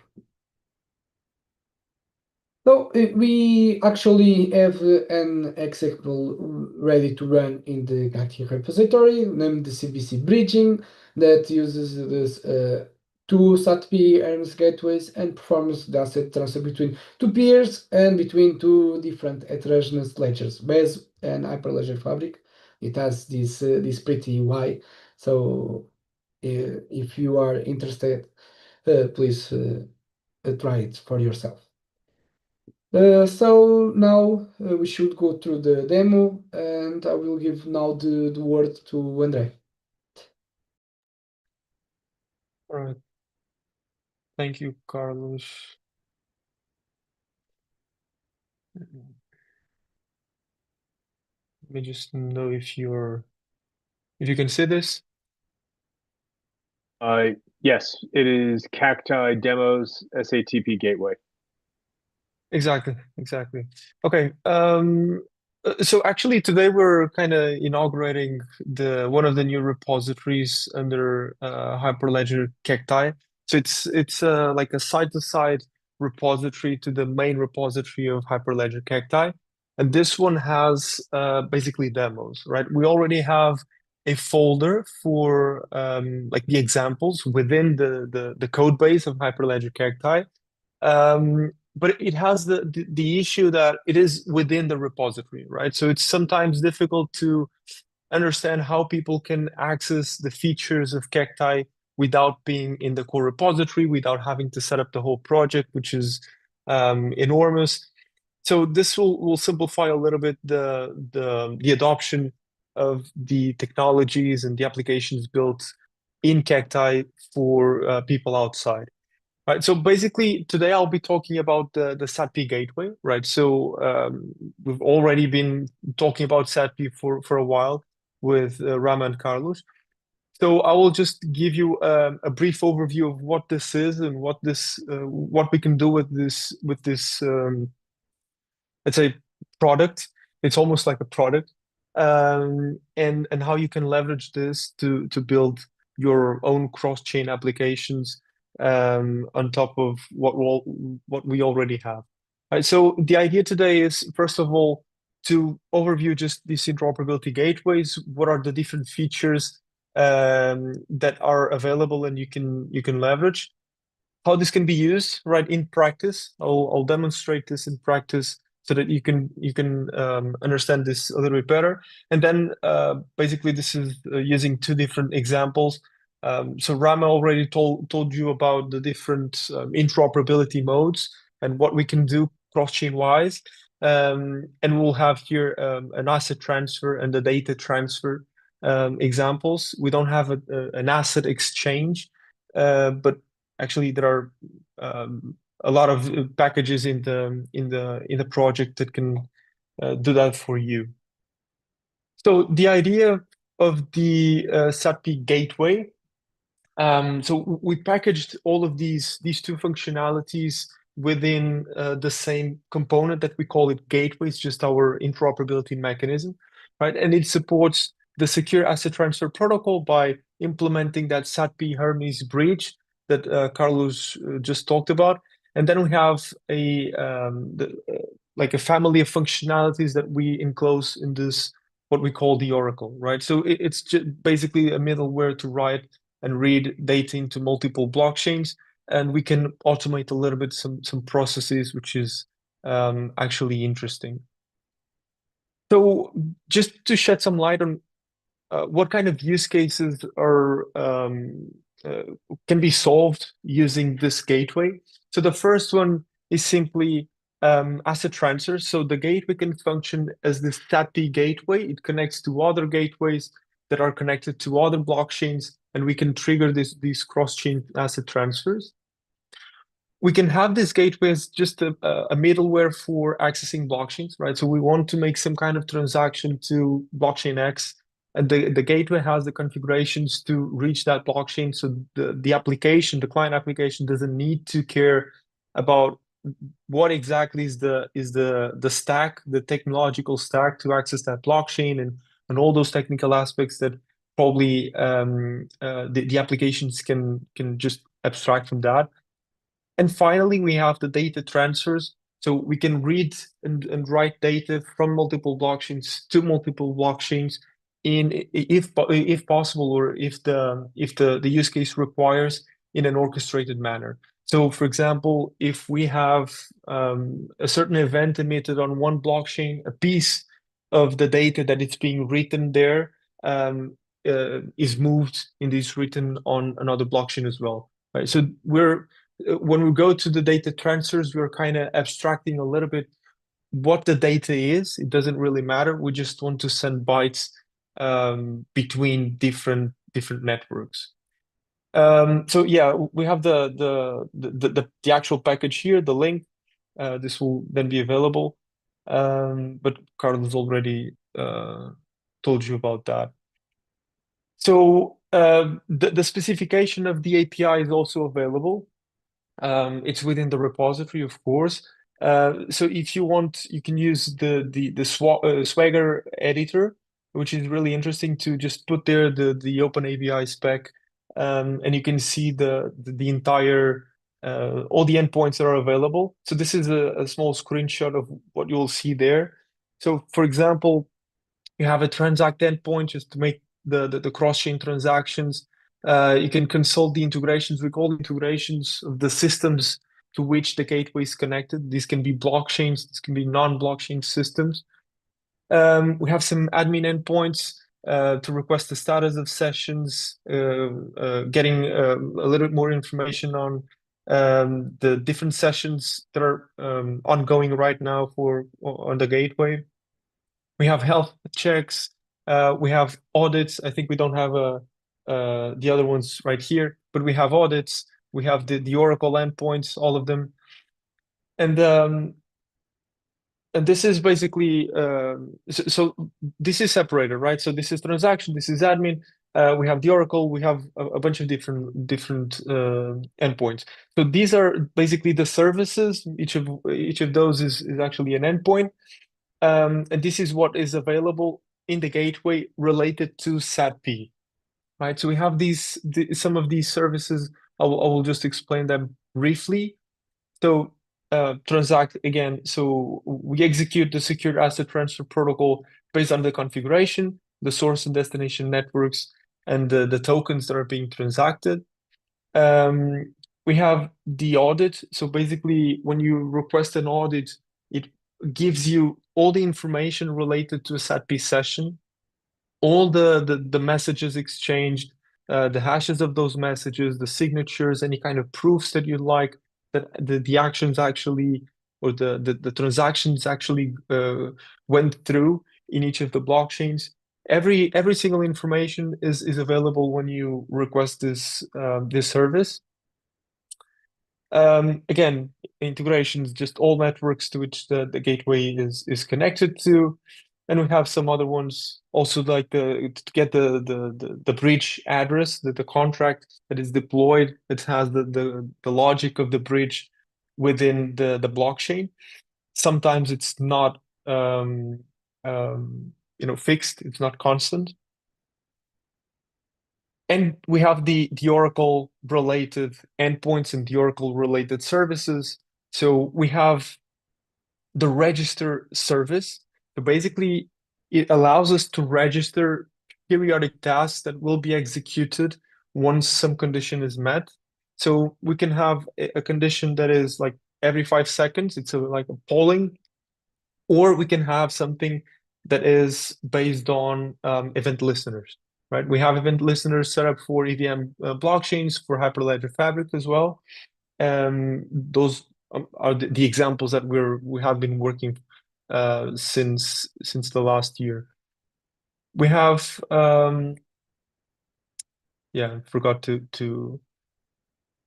So we actually have an executable ready to run in the Cacti repository named the CBC bridging that uses this two SATP-Hermes gateways and performs the asset transfer between two peers and between two different heterogeneous ledgers, Bez and Hyperledger Fabric. It has this pretty UI. So if you are interested, please try it for yourself. So now we should go through the demo, and I will give now the word to André. All right. Thank you, Carlos. Let me just know if you can see this. Yes, it is Cacti Demos SATP Gateway. Exactly. Okay. So actually today we're kind of inaugurating one of the new repositories under Hyperledger Cacti. So it's like a side-to-side repository to the main repository of Hyperledger Cacti, and this one has basically demos, right? We already have a folder for like the examples within the code base of Hyperledger Cacti. But it has the issue that it is within the repository, right? So it's sometimes difficult to understand how people can access the features of Cacti without being in the core repository, without having to set up the whole project, which is enormous. So this will simplify a little bit the adoption of the technologies and the applications built in Cacti for people outside. Right, so basically today I'll be talking about the SATP gateway, right? So we've already been talking about SATP for a while with Rama and Carlos. So I will just give you a brief overview of what this is and what we can do with this let's say product. It's almost like a product, and how you can leverage this to build your own cross-chain applications on top of what we already have. Right, so the idea today is, first of all, to overview just these interoperability gateways. What are the different features that are available and you can leverage? How this can be used, right, in practice. I'll demonstrate this in practice so that you can understand this a little bit better. And then basically this is using two different examples. So Rama already told you about the different interoperability modes and what we can do cross-chain wise. And we'll have here an asset transfer and a data transfer examples. We don't have an asset exchange, but actually there are a lot of packages in the project that can do that for you. So the idea of the SATP gateway. So we packaged all of these two functionalities within the same component that we call it gateway. It's just our interoperability mechanism, right? And it supports the secure asset transfer protocol by implementing that SATP-Hermes bridge that Carlos just talked about. And then we have like a family of functionalities that we enclose in this, what we call the Oracle, right? So it's just basically a middleware to write and read data into multiple blockchains, and we can automate a little bit some processes, which is actually interesting. So just to shed some light on what kind of use cases can be solved using this gateway. So the first one is simply asset transfer. So the gateway can function as the SATP gateway. It connects to other gateways that are connected to other blockchains, and we can trigger these cross-chain asset transfers. We can have this gateway as just a middleware for accessing blockchains, right? So we want to make some kind of transaction to blockchain X, and the gateway has the configurations to reach that blockchain. So the application, the client application, doesn't need to care about what exactly is the stack, the technological stack to access that blockchain and all those technical aspects that probably the applications can just abstract from that. And finally, we have the data transfers. So we can read and write data from multiple blockchains to multiple blockchains if possible, or if the use case requires, in an orchestrated manner. So for example, if we have a certain event emitted on one blockchain, a piece of the data that it's being written there is moved and is written on another blockchain as well. Right? So when we go to the data transfers, we're kind of abstracting a little bit what the data is. It doesn't really matter. We just want to send bytes between different networks. So yeah, we have the actual package here, the link. This will then be available. But Carlos already told you about that. So the specification of the API is also available. It's within the repository, of course. So if you want, you can use the Swagger editor, which is really interesting, to just put there the Open API spec, and you can see the entire all the endpoints that are available. So this is a small screenshot of what you'll see there. So for example, you have a transact endpoint just to make the cross-chain transactions. You can consult the integrations. We call integrations of the systems to which the gateway is connected. These can be blockchains, this can be non-blockchain systems. We have some admin endpoints to request the status of sessions, getting a little bit more information on the different sessions that are ongoing right now on the gateway. We have health checks. We have audits. I think we don't have the other ones right here, but we have audits. We have the Oracle endpoints, all of them, and this is basically so this is separated, right? So this is transaction, this is admin. We have the Oracle. We have a bunch of different endpoints. So these are basically the services. Each of those is actually an endpoint. And this is what is available in the gateway related to SATP, right? So we have some of these services. I will just explain them briefly. So transact again. So we execute the secure asset transfer protocol based on the configuration, the source and destination networks, and the tokens that are being transacted. We have the audit. So basically, when you request an audit, it gives you all the information related to a SATP session, all the messages exchanged, the hashes of those messages, the signatures, any kind of proofs that you'd like, that the actions actually, or the transactions actually went through in each of the blockchains. Every single information is available when you request this service. Again, integrations, just all networks to which the gateway is connected to. And we have some other ones also, like to get the bridge address, the contract that is deployed, that has the logic of the bridge within the blockchain. Sometimes it's not fixed, it's not constant. And we have the Oracle related endpoints and the Oracle related services. So we have the register service. So basically, it allows us to register periodic tasks that will be executed once some condition is met. So we can have a condition that is like every 5 seconds. It's like a polling, or we can have something that is based on event listeners. Right, we have event listeners set up for EVM blockchains, for Hyperledger Fabric as well. Those are the examples that we have been working since the last year. We have I forgot to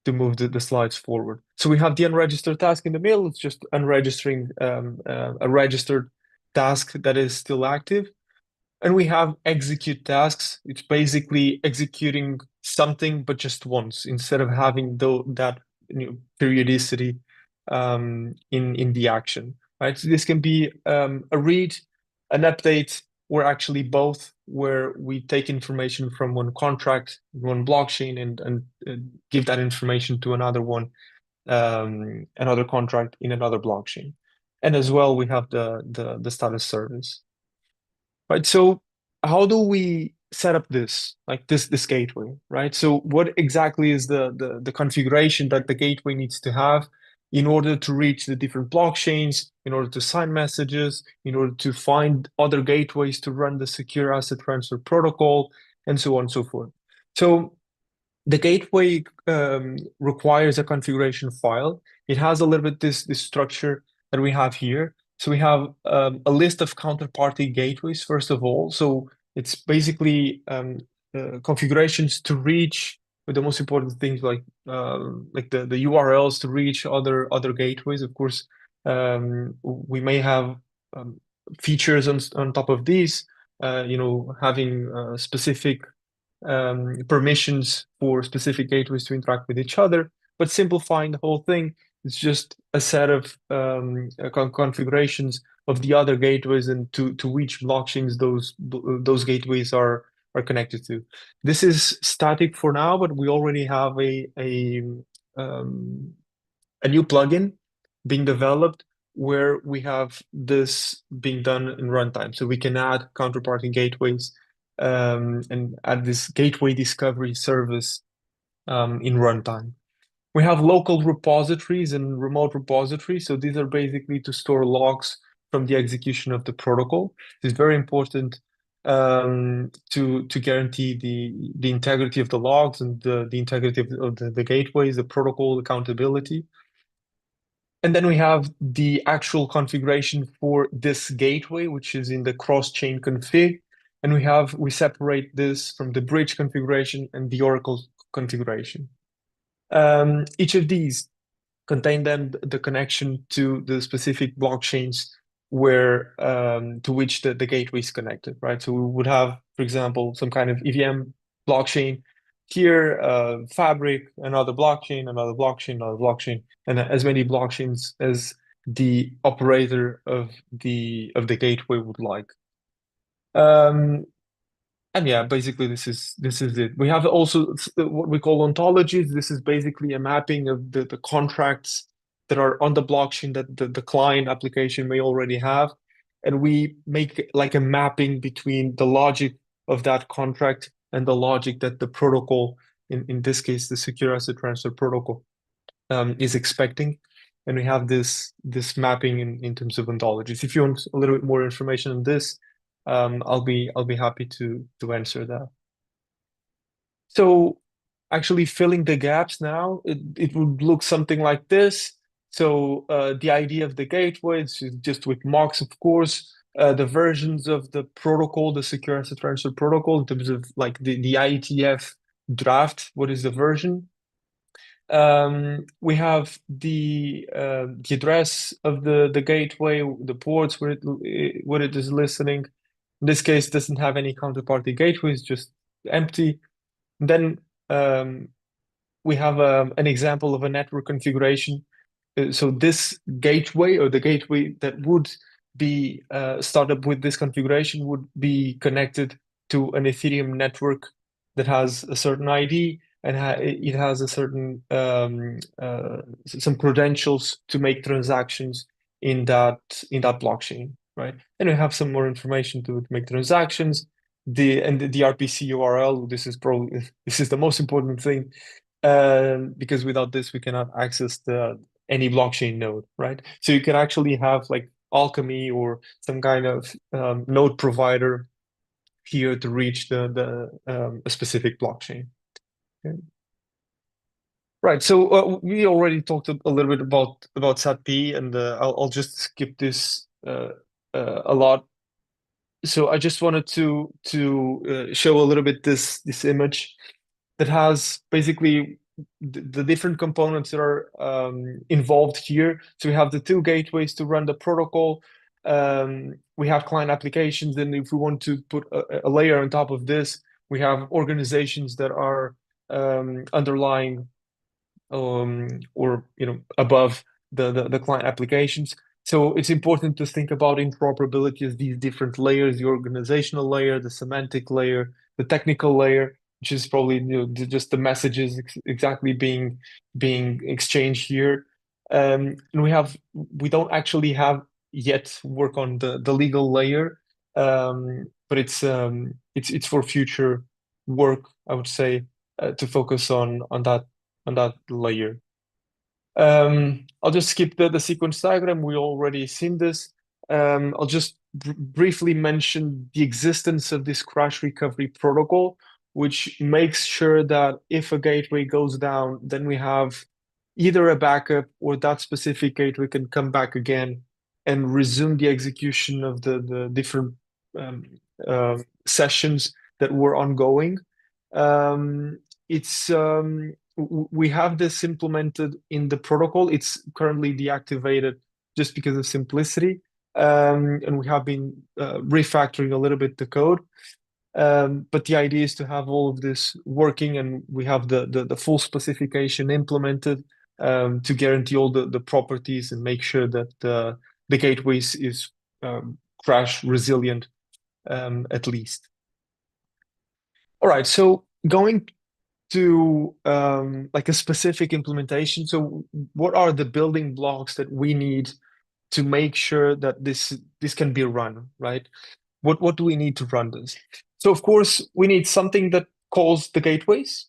move the slides forward. So we have the unregistered task in the middle. It's just unregistering a registered task that is still active. And we have execute tasks. It's basically executing something, but just once, instead of having that periodicity in the action. Right. So this can be a read, an update, or actually both, where we take information from one contract, one blockchain, and give that information to another one, another contract in another blockchain. And as well, we have the status service. Right. So how do we set up this, like this gateway, right? So what exactly is the configuration that the gateway needs to have in order to reach the different blockchains, in order to sign messages, in order to find other gateways to run the secure asset transfer protocol, and so on and so forth. So the gateway requires a configuration file. It has a little bit this structure that we have here. So we have a list of counterparty gateways, first of all. So it's basically configurations to reach, with the most important things like the URLs to reach other gateways. Of course, we may have features on top of these, having specific permissions for specific gateways to interact with each other, but simplifying the whole thing, it's just a set of configurations of the other gateways and to which blockchains those gateways are connected to. This is static for now, but we already have a new plugin being developed where we have this being done in runtime. So we can add counterparty gateways and add this gateway discovery service in runtime. We have local repositories and remote repositories. So these are basically to store logs from the execution of the protocol. It's very important to guarantee the integrity of the logs and the integrity of the gateways, the protocol accountability. And then we have the actual configuration for this gateway, which is in the cross-chain config. And we separate this from the bridge configuration and the Oracle configuration. Each of these contain then the connection to the specific blockchains where to which the gateway is connected, right? So we would have, for example, some kind of EVM blockchain here, Fabric, another blockchain, another blockchain, another blockchain, and as many blockchains as the operator of the gateway would like. And yeah, basically this is it. We have also what we call ontologies. This is basically a mapping of the contracts that are on the blockchain that the client application may already have. And we make like a mapping between the logic of that contract and the logic that the protocol, in this case, the secure asset transfer protocol, is expecting. And we have this mapping in terms of ontologies. If you want a little bit more information on this, I'll be happy to answer that. So actually filling the gaps now, it would look something like this. So the idea of the gateway is just with mocks, of course, the versions of the protocol, the secure asset transfer protocol, in terms of like the IETF draft, what is the version? We have the address of the gateway, the ports where it is listening. In this case, it doesn't have any counterparty gateways, just empty. And then we have an example of a network configuration. So this gateway, or the gateway that would be started with this configuration, would be connected to an Ethereum network that has a certain ID, and it has a certain some credentials to make transactions in that blockchain, right? And we have some more information to make transactions. The RPC URL. This is the most important thing, because without this we cannot access any blockchain node, right? So you can actually have like Alchemy or some kind of node provider here to reach a specific blockchain. Okay. Right. So we already talked a little bit about SATP, and I'll just skip this a lot. So I just wanted to show a little bit this image that has basically the different components that are involved here. So we have the two gateways to run the protocol. We have client applications, and if we want to put a layer on top of this, we have organizations that are underlying or above the client applications. So it's important to think about interoperability as these different layers: the organizational layer, the semantic layer, the technical layer, which is probably just the messages exactly being exchanged here. And we don't actually have yet work on the legal layer, but it's for future work, I would say, to focus on that layer. I'll just skip the sequence diagram. We already seen this. I'll just briefly mention the existence of this crash recovery protocol, which makes sure that if a gateway goes down, then we have either a backup or that specific gateway can come back again and resume the execution of the different sessions that were ongoing. We have this implemented in the protocol. It's currently deactivated just because of simplicity. And we have been refactoring a little bit the code. But the idea is to have all of this working, and we have the full specification implemented to guarantee all the properties and make sure that the gateway is crash resilient, at least. All right, so going to like a specific implementation. So what are the building blocks that we need to make sure that this can be run, right? What do we need to run this? So of course, we need something that calls the gateways,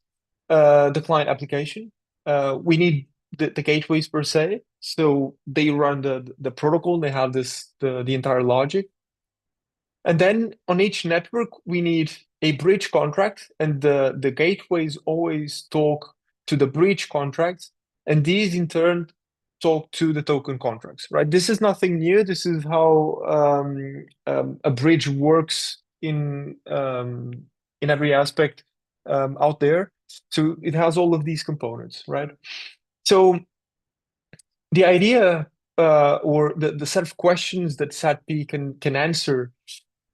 the client application. We need the gateways per se. So they run the protocol, they have the entire logic. And then on each network, we need a bridge contract, and the gateways always talk to the bridge contracts, and these in turn talk to the token contracts, right? This is nothing new. This is how a bridge works in every aspect out there. So it has all of these components, right? So the idea or the set of questions that SATP can answer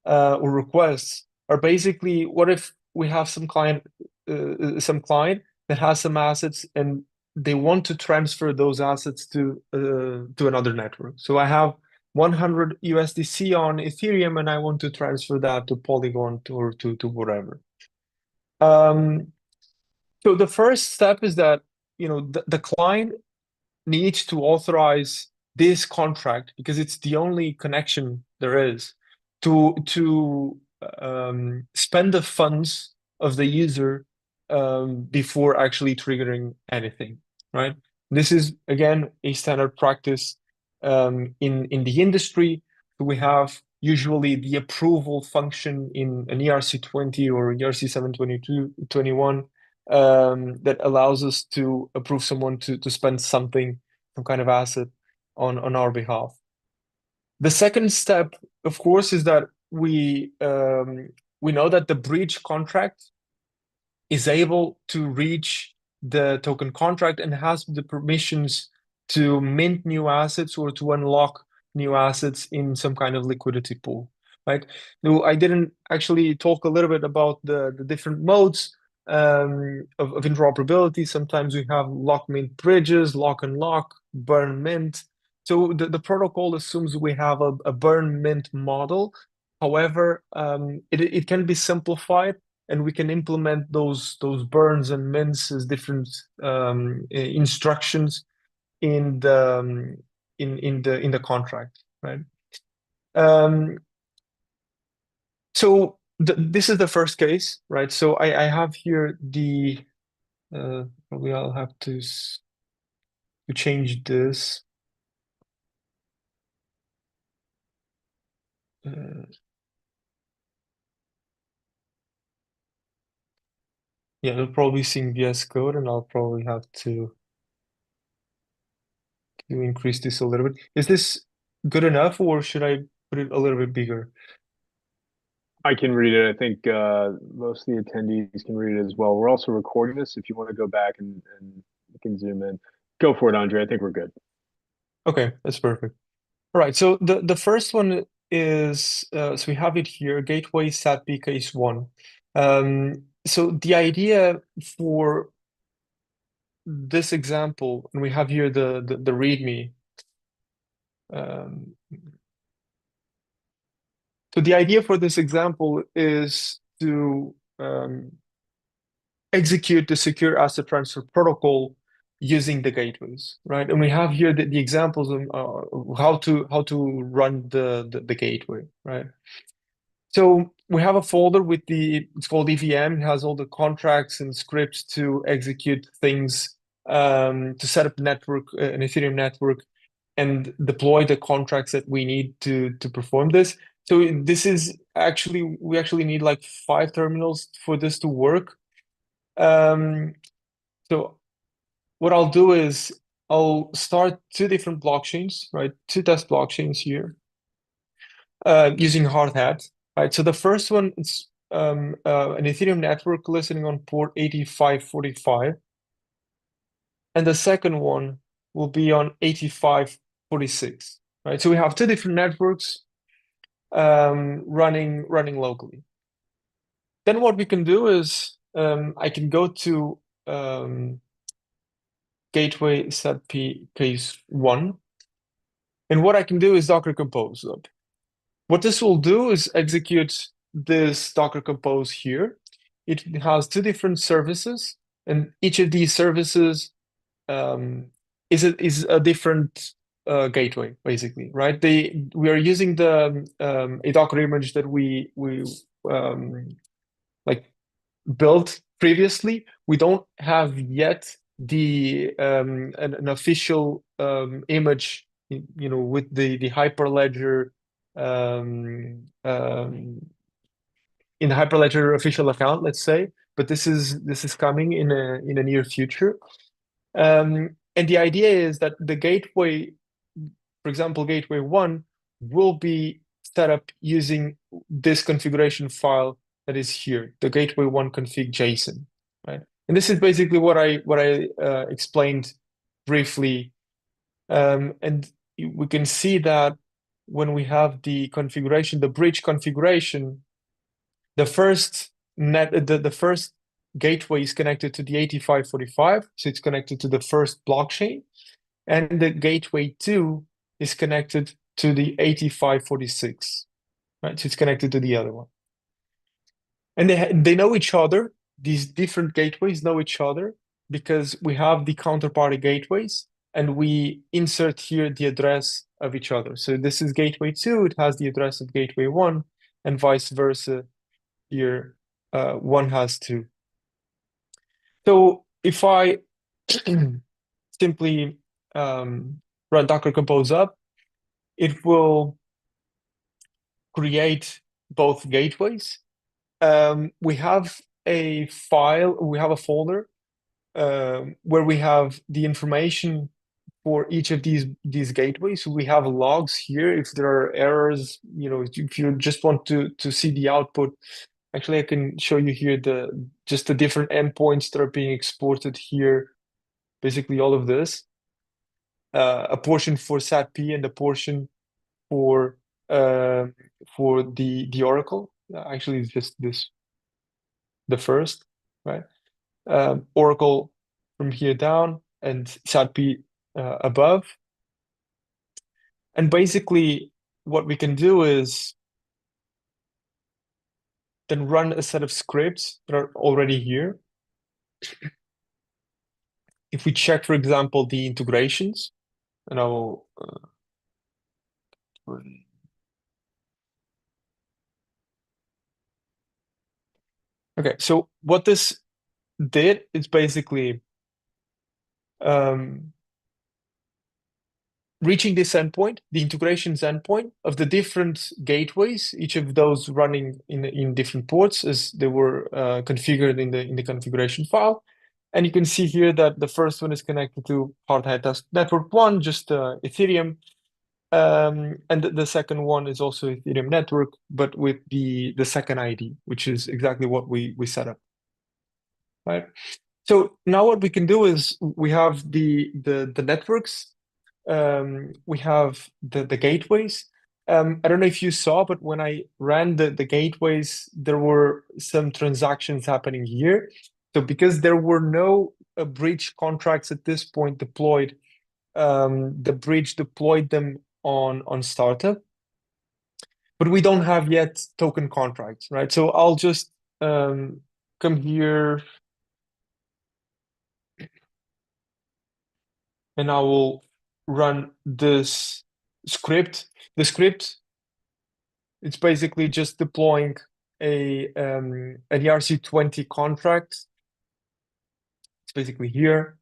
or requests are basically, what if we have some client that has some assets and they want to transfer those assets to another network. So I have 100 USDC on Ethereum and I want to transfer that to Polygon or to whatever. So the first step is that the client needs to authorize this contract, because it's the only connection there is, to spend the funds of the user before actually triggering anything, right? This is, again, a standard practice in the industry. We have usually the approval function in an ERC20 or ERC 722/21 that allows us to approve someone to spend something, some kind of asset on our behalf. The second step, of course, is that we know that the bridge contract is able to reach the token contract and has the permissions to mint new assets or to unlock new assets in some kind of liquidity pool, right? Now, I didn't actually talk a little bit about the different modes of interoperability. Sometimes we have lock mint bridges, lock and lock, burn mint. So the protocol assumes we have a burn mint model. However, it can be simplified, and we can implement those burns and mints as different instructions in the contract, right? So this is the first case, right? So I have here the probably I'll have to change this. Yeah, it'll probably see VS Code, and I'll probably have to increase this a little bit. Is this good enough, or should I put it a little bit bigger? I can read it. I think most of the attendees can read it as well. We're also recording this. If you want to go back and you can zoom in. Go for it, Andre. I think we're good. Okay, that's perfect. All right, so the first one is, so we have it here, Gateway SATP case 1. So the idea for this example, and we have here the README, So the idea for this example is to execute the secure asset transfer protocol using the gateways, right? And we have here the examples of how to run the gateway, right? So we have a folder with it's called EVM. It has all the contracts and scripts to execute things, to set up network, an Ethereum network, and deploy the contracts that we need to perform this. So this is we actually need like 5 terminals for this to work. So what I'll do is I'll start 2 different blockchains, right? 2 test blockchains here, using hard hat, right? So the first one is an Ethereum network listening on port 8545, and the second one will be on 8546, right? So we have 2 different networks running locally. Then what we can do is I can go to gateway SATP case 1, and what I can do is Docker Compose up. What this will do is execute this Docker Compose here. It has 2 different services, and each of these services is a different gateway, basically, right? We are using the a Docker image that we like built previously. We don't have yet the an official image, with the Hyperledger in the Hyperledger official account, let's say. But this is coming in a near future. And the idea is that the gateway, for example, gateway 1 will be set up using this configuration file that is here, the gateway 1 config JSON, right? And this is basically what I explained briefly. And we can see that when we have the configuration, the bridge configuration, the first gateway is connected to the 8545, so it's connected to the first blockchain, and the gateway 2 is connected to the 8546, right? So it's connected to the other one. And they know each other. These different gateways know each other because we have the counterparty gateways, and we insert here the address of each other. So this is gateway 2, it has the address of gateway 1, and vice versa. Here, 1 has 2. So if I simply run Docker Compose up, it will create both gateways. We have a folder where we have the information for each of these gateways. So we have logs here. If there are errors, if you just want to see the output, actually I can show you here just the different endpoints that are being exported here. Basically all of this, a portion for SATP and a portion for the Oracle. Actually, it's just the first, right? Oracle from here down and SATP above. And basically what we can do is then run a set of scripts that are already here. If we check, for example, the integrations, and I will okay, so what this did is basically reaching this endpoint, the integrations endpoint of the different gateways, each of those running in different ports as they were configured in the configuration file. And you can see here that the first one is connected to hard hat network 1, just Ethereum. And the second one is also Ethereum network, but with the second ID, which is exactly what we set up, right? So now what we can do is we have the networks, we have the gateways. I don't know if you saw, but when I ran the gateways, there were some transactions happening here. So because there were no bridge contracts at this point deployed, the bridge deployed them on startup, but we don't have yet token contracts, right? So I'll just come here and I will run this script. The script, it's basically just deploying an ERC20 contract. It's basically here,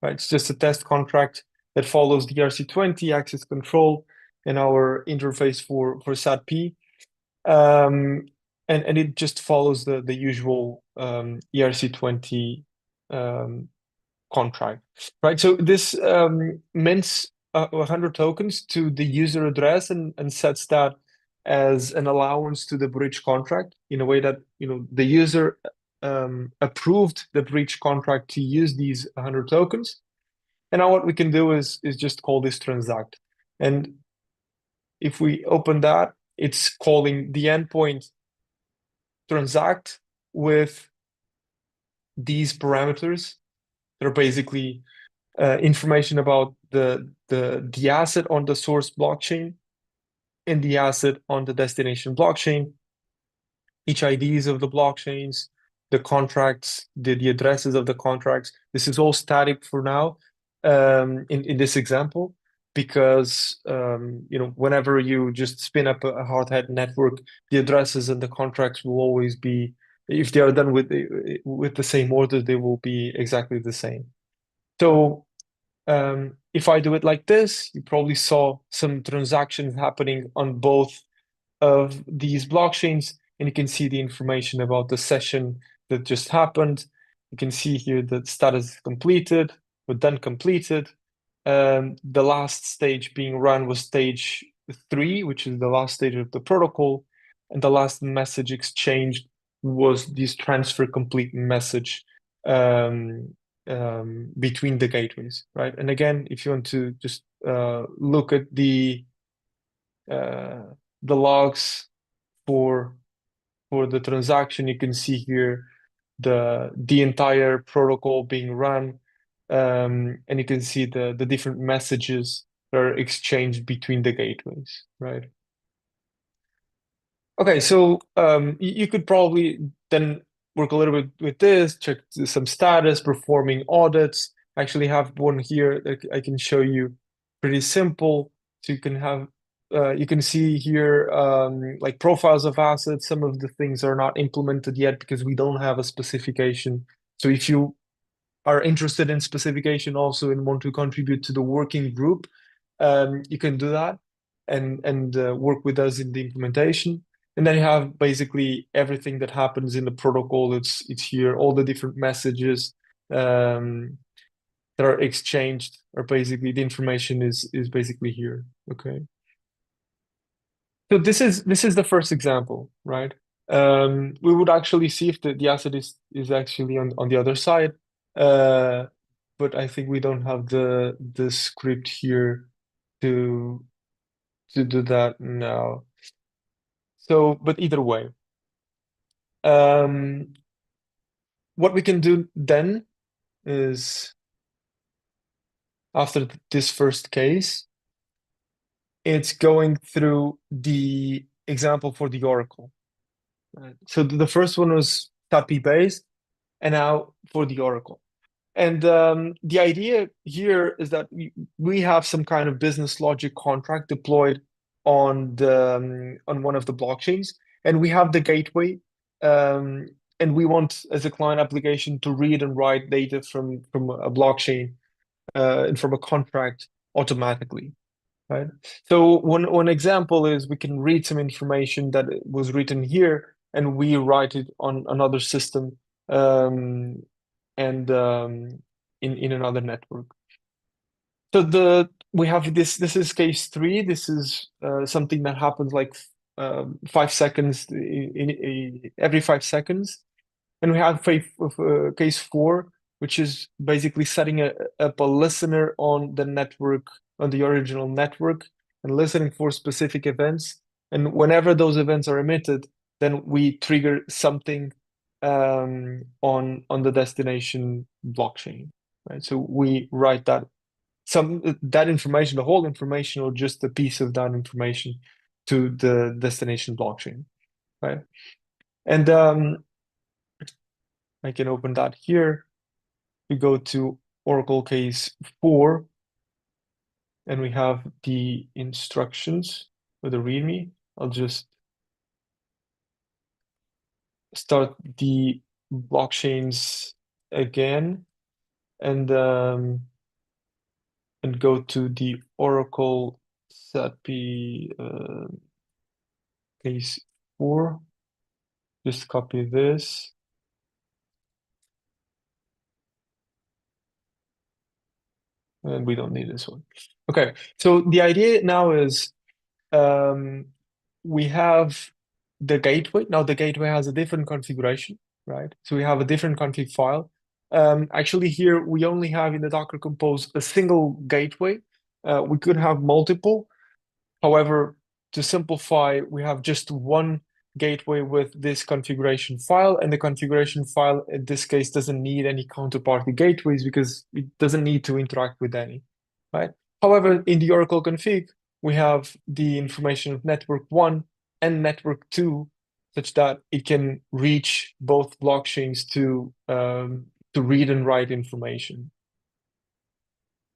right? It's just a test contract that follows the ERC20 access control and our interface for SATP. And it just follows the usual ERC20 contract, right? So this mints 100 tokens to the user address and sets that as an allowance to the bridge contract in a way that the user approved the bridge contract to use these 100 tokens. And now what we can do is just call this transact. And if we open that, it's calling the endpoint transact with these parameters that are basically information about the asset on the source blockchain and the asset on the destination blockchain, each IDs of the blockchains, the contracts, the addresses of the contracts. This is all static for now in this example, because whenever you just spin up a hard hat network, the addresses and the contracts will always be, if they are done with the same order, they will be exactly the same. So if I do it like this, you probably saw some transactions happening on both of these blockchains, and you can see the information about the session that just happened. You can see here that status is completed, or done completed. The last stage being run was stage 3, which is the last stage of the protocol, and the last message exchanged was this transfer complete message between the gateways, right? And again, if you want to just look at the logs for the transaction, you can see here the entire protocol being run, and you can see the different messages that are exchanged between the gateways, right? Okay, so you could probably then work a little bit with this, check some status, performing audits. I actually have one here that I can show you, pretty simple. So you can have, you can see here like profiles of assets. Some of the things are not implemented yet because we don't have a specification. So if you are interested in specification also and want to contribute to the working group, you can do that and work with us in the implementation. And then you have basically everything that happens in the protocol. It's here. All the different messages that are exchanged are basically, the information is basically here. Okay. So this is the first example, right? We would actually see if the asset is actually on the other side, but I think we don't have the script here to do that now. So, but either way, what we can do then is, after this first case, it's going through the example for the Oracle. Right? So the first one was SATP based, and now for the Oracle. And the idea here is that we have some kind of business logic contract deployed on one of the blockchains, and we have the gateway, and we want, as a client application, to read and write data from a blockchain and from a contract automatically, right? So one example is we can read some information that was written here, and we write it on another system and in another network. So we have this is case 3. This is something that happens like 5 seconds every 5 seconds. And we have case 4, which is basically setting up a listener on the network, on the original network, and listening for specific events. And whenever those events are emitted, then we trigger something on the destination blockchain, right? So we write that that information, the whole information, or just a piece of that information to the destination blockchain, right? And I can open that here. We go to Oracle case 4, and we have the instructions for the README. I'll just start the blockchains again, and go to the Oracle SATP case 4. Just copy this. And we don't need this one. Okay, so the idea now is we have the gateway. Now the gateway has a different configuration, right? So we have a different config file. Actually here we only have in the Docker Compose a single gateway. We could have multiple. However, to simplify, we have just one gateway with this configuration file, and the configuration file in this case doesn't need any counterparty gateways because it doesn't need to interact with any, right? However, in the Oracle config, we have the information of network 1 and network 2 such that it can reach both blockchains to read and write information.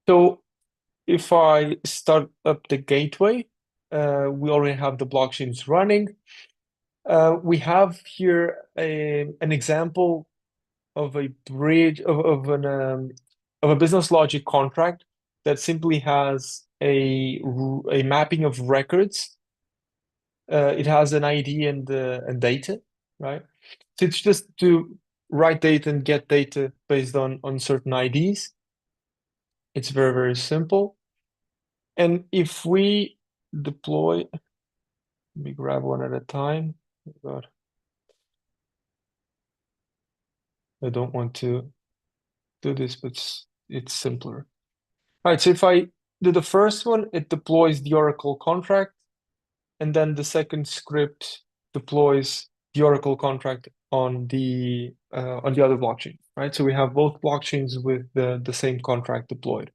So if I start up the gateway, we already have the blockchains running. We have here an example of a bridge of a business logic contract that simply has a mapping of records. It has an ID and data, right? So it's just to write data and get data based on certain IDs. It's very, very simple. And if we deploy, let me grab one at a time. Oh God. I don't want to do this, but it's simpler. All right, so if I do the first one, it deploys the Oracle contract, and then the second script deploys the Oracle contract on the other blockchain, right? So we have both blockchains with the same contract deployed.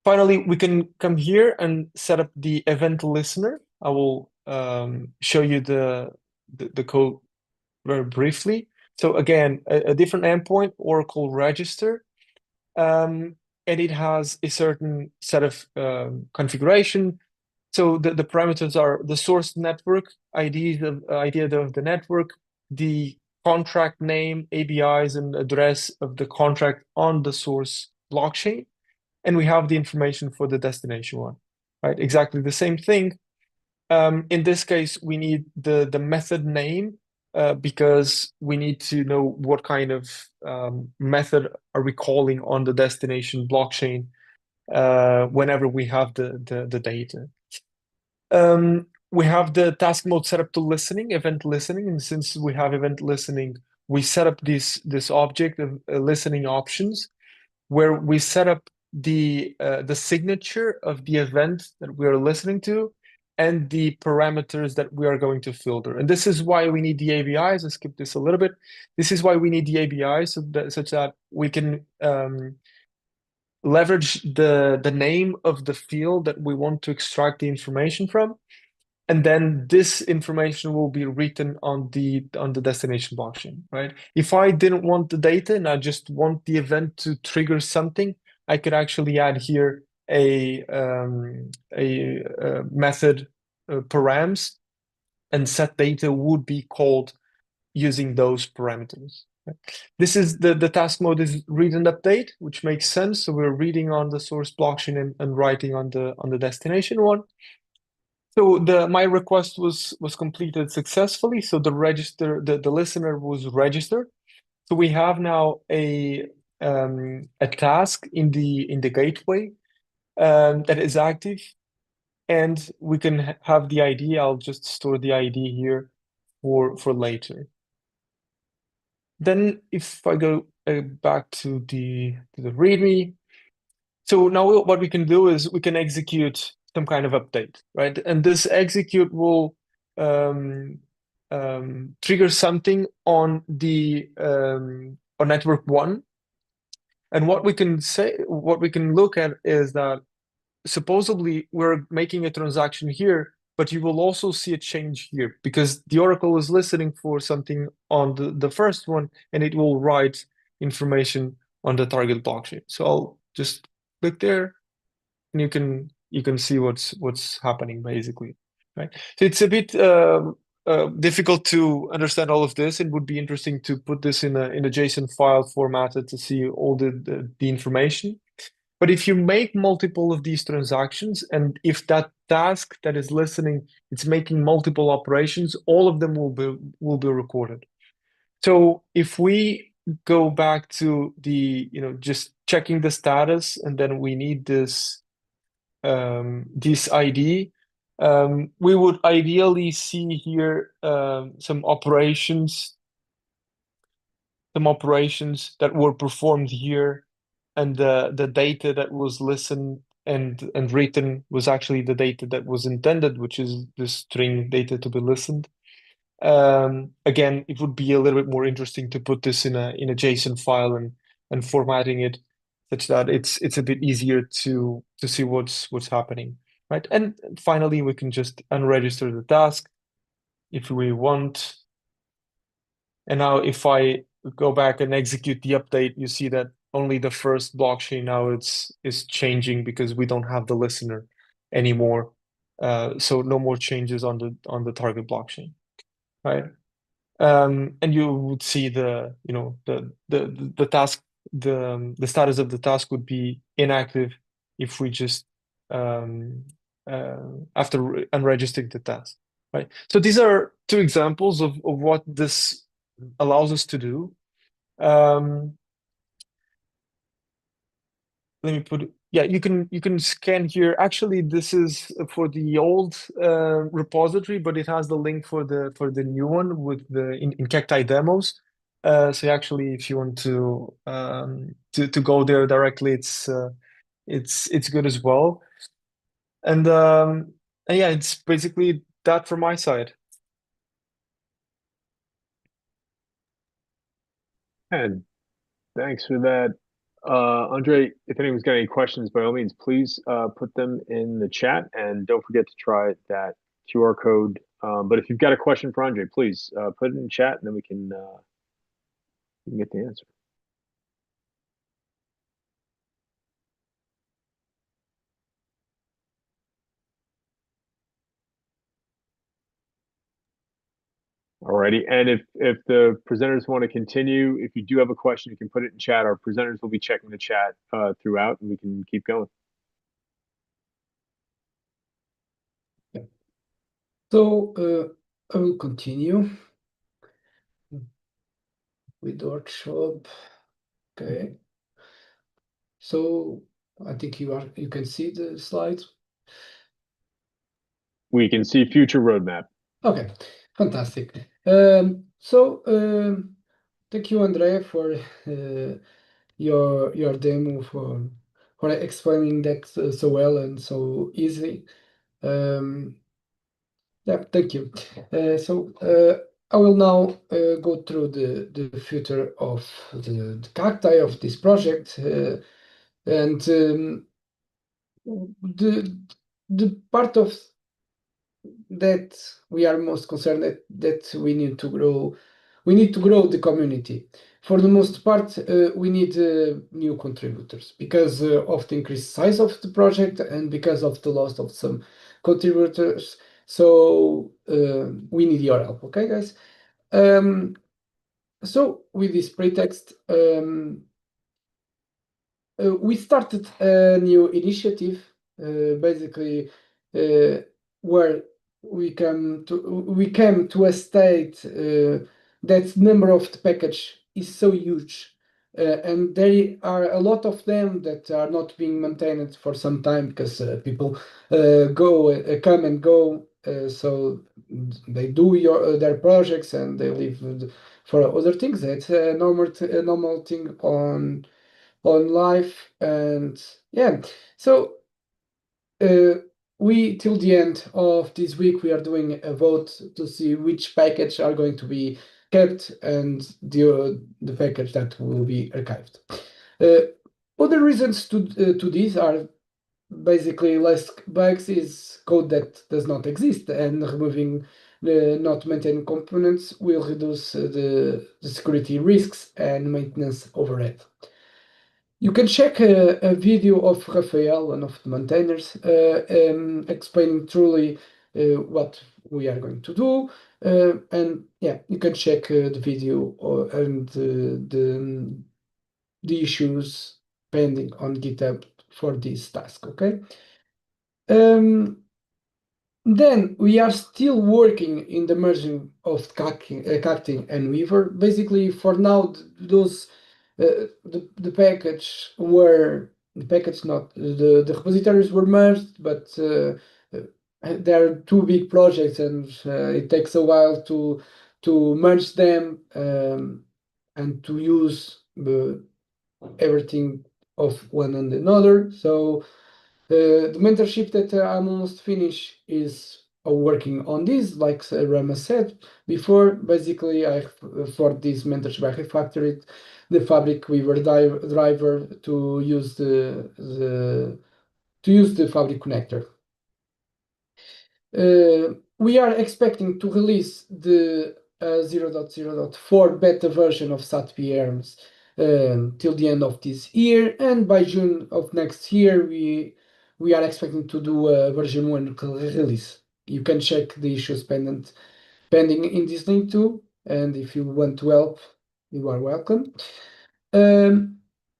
Finally, we can come here and set up the event listener. I will show you the code very briefly. So again, a different endpoint, Oracle register, and it has a certain set of configuration. So the parameters are the source network, ID of the network, the contract name, ABIs, and address of the contract on the source blockchain. And we have the information for the destination one, right? Exactly the same thing. In this case, we need the method name because we need to know what kind of method are we calling on the destination blockchain whenever we have the data. We have the task mode set up to listening, event listening, and since we have event listening, we set up this object of listening options where we set up the signature of the event that we are listening to and the parameters that we are going to filter. And this is why we need the ABIs. I skipped this a little bit. This is why we need the ABIs such that we can leverage the name of the field that we want to extract the information from. And then this information will be written on the destination blockchain, right? If I didn't want the data and I just want the event to trigger something, I could actually add here a method params, and set data would be called using those parameters. Right? This is the task mode is read and update, which makes sense. So we're reading on the source blockchain and writing on the destination one. So my request was completed successfully. So the listener was registered. So we have now a task in the gateway that is active, and we can have the ID. I'll just store the ID here for later. Then if I go back to the README, so now what we can do is we can execute some kind of update, right? And this execute will trigger something on the on network 1. And what we can look at is that supposedly we're making a transaction here, but you will also see a change here because the Oracle is listening for something on the first one, and it will write information on the target blockchain. So I'll just click there, and you can see what's happening basically, right? So it's a bit difficult to understand all of this. It would be interesting to put this in a JSON file formatted to see all the information. But if you make multiple of these transactions, and if that task that is listening, it's making multiple operations, all of them will be recorded. So if we go back to the, just checking the status, and then we need this ID, we would ideally see here some operations that were performed here, and the data that was listened and written was actually the data that was intended, which is the string data to be listened. Again, it would be a little bit more interesting to put this in a JSON file and formatting it such that it's a bit easier to see what's happening, right? And finally, we can just unregister the task if we want. And now if I go back and execute the update, you see that only the first blockchain now is changing because we don't have the listener anymore. So no more changes on the target blockchain, right? And you would see the task, the status of the task would be inactive if we just after unregistering the task, right? So these are two examples of what this allows us to do. Let me put it. Yeah, you can scan here. Actually, this is for the old repository, but it has the link for the new one with in Cacti demos. So actually, if you want to go there directly, it's good as well. And yeah, it's basically that from my side. And thanks for that. Andre, if anyone's got any questions, by all means, please put them in the chat, and don't forget to try that QR code. But if you've got a question for Andre, please put it in the chat, and then we can get the answer. Alrighty, and if the presenters want to continue, if you do have a question, you can put it in chat. Our presenters will be checking the chat throughout, and we can keep going. So I will continue with the workshop. Okay. So I think you can see the slides. We can see future roadmap. Okay, fantastic. Thank you, Andrea, for your demo, for explaining that so well and so easy. Yeah, thank you. I will now go through the future of the Cacti of this project, and the part of that we are most concerned that we need to grow. We need to grow the community. For the most part, we need new contributors because of the increased size of the project and because of the loss of some contributors. So we need your help, okay, guys? So with this pretext, we started a new initiative, basically, where we came to a state that number of the package is so huge, and there are a lot of them that are not being maintained for some time because people come and go, so they do their projects and they leave for other things. That's a normal thing on life. And yeah, so we till the end of this week we are doing a vote to see which package are going to be kept and the package that will be archived. Other reasons to this are basically less bugs is code that does not exist, and removing the not maintained components will reduce the security risks and maintenance overhead. You can check a video of Rafael, one of the maintainers, explaining truly what we are going to do. And yeah, you can check the video and the issues pending on GitHub for this task, okay? Then we are still working in the merging of Cacti and Weaver. Basically, for now, those the package not the repositories were merged, but there are two big projects, and it takes a while to merge them and to use everything of one and another. So the mentorship that I'm almost finished is working on this, like Rama said before. Basically, for this mentorship, I refactored the Fabric Weaver driver to use the Fabric connector. We are expecting to release the 0.0.4 beta version of SATP-Hermes till the end of this year, and by June of next year we are expecting to do a version 1 release. You can check the issues pending in this link too, and if you want to help, you are welcome.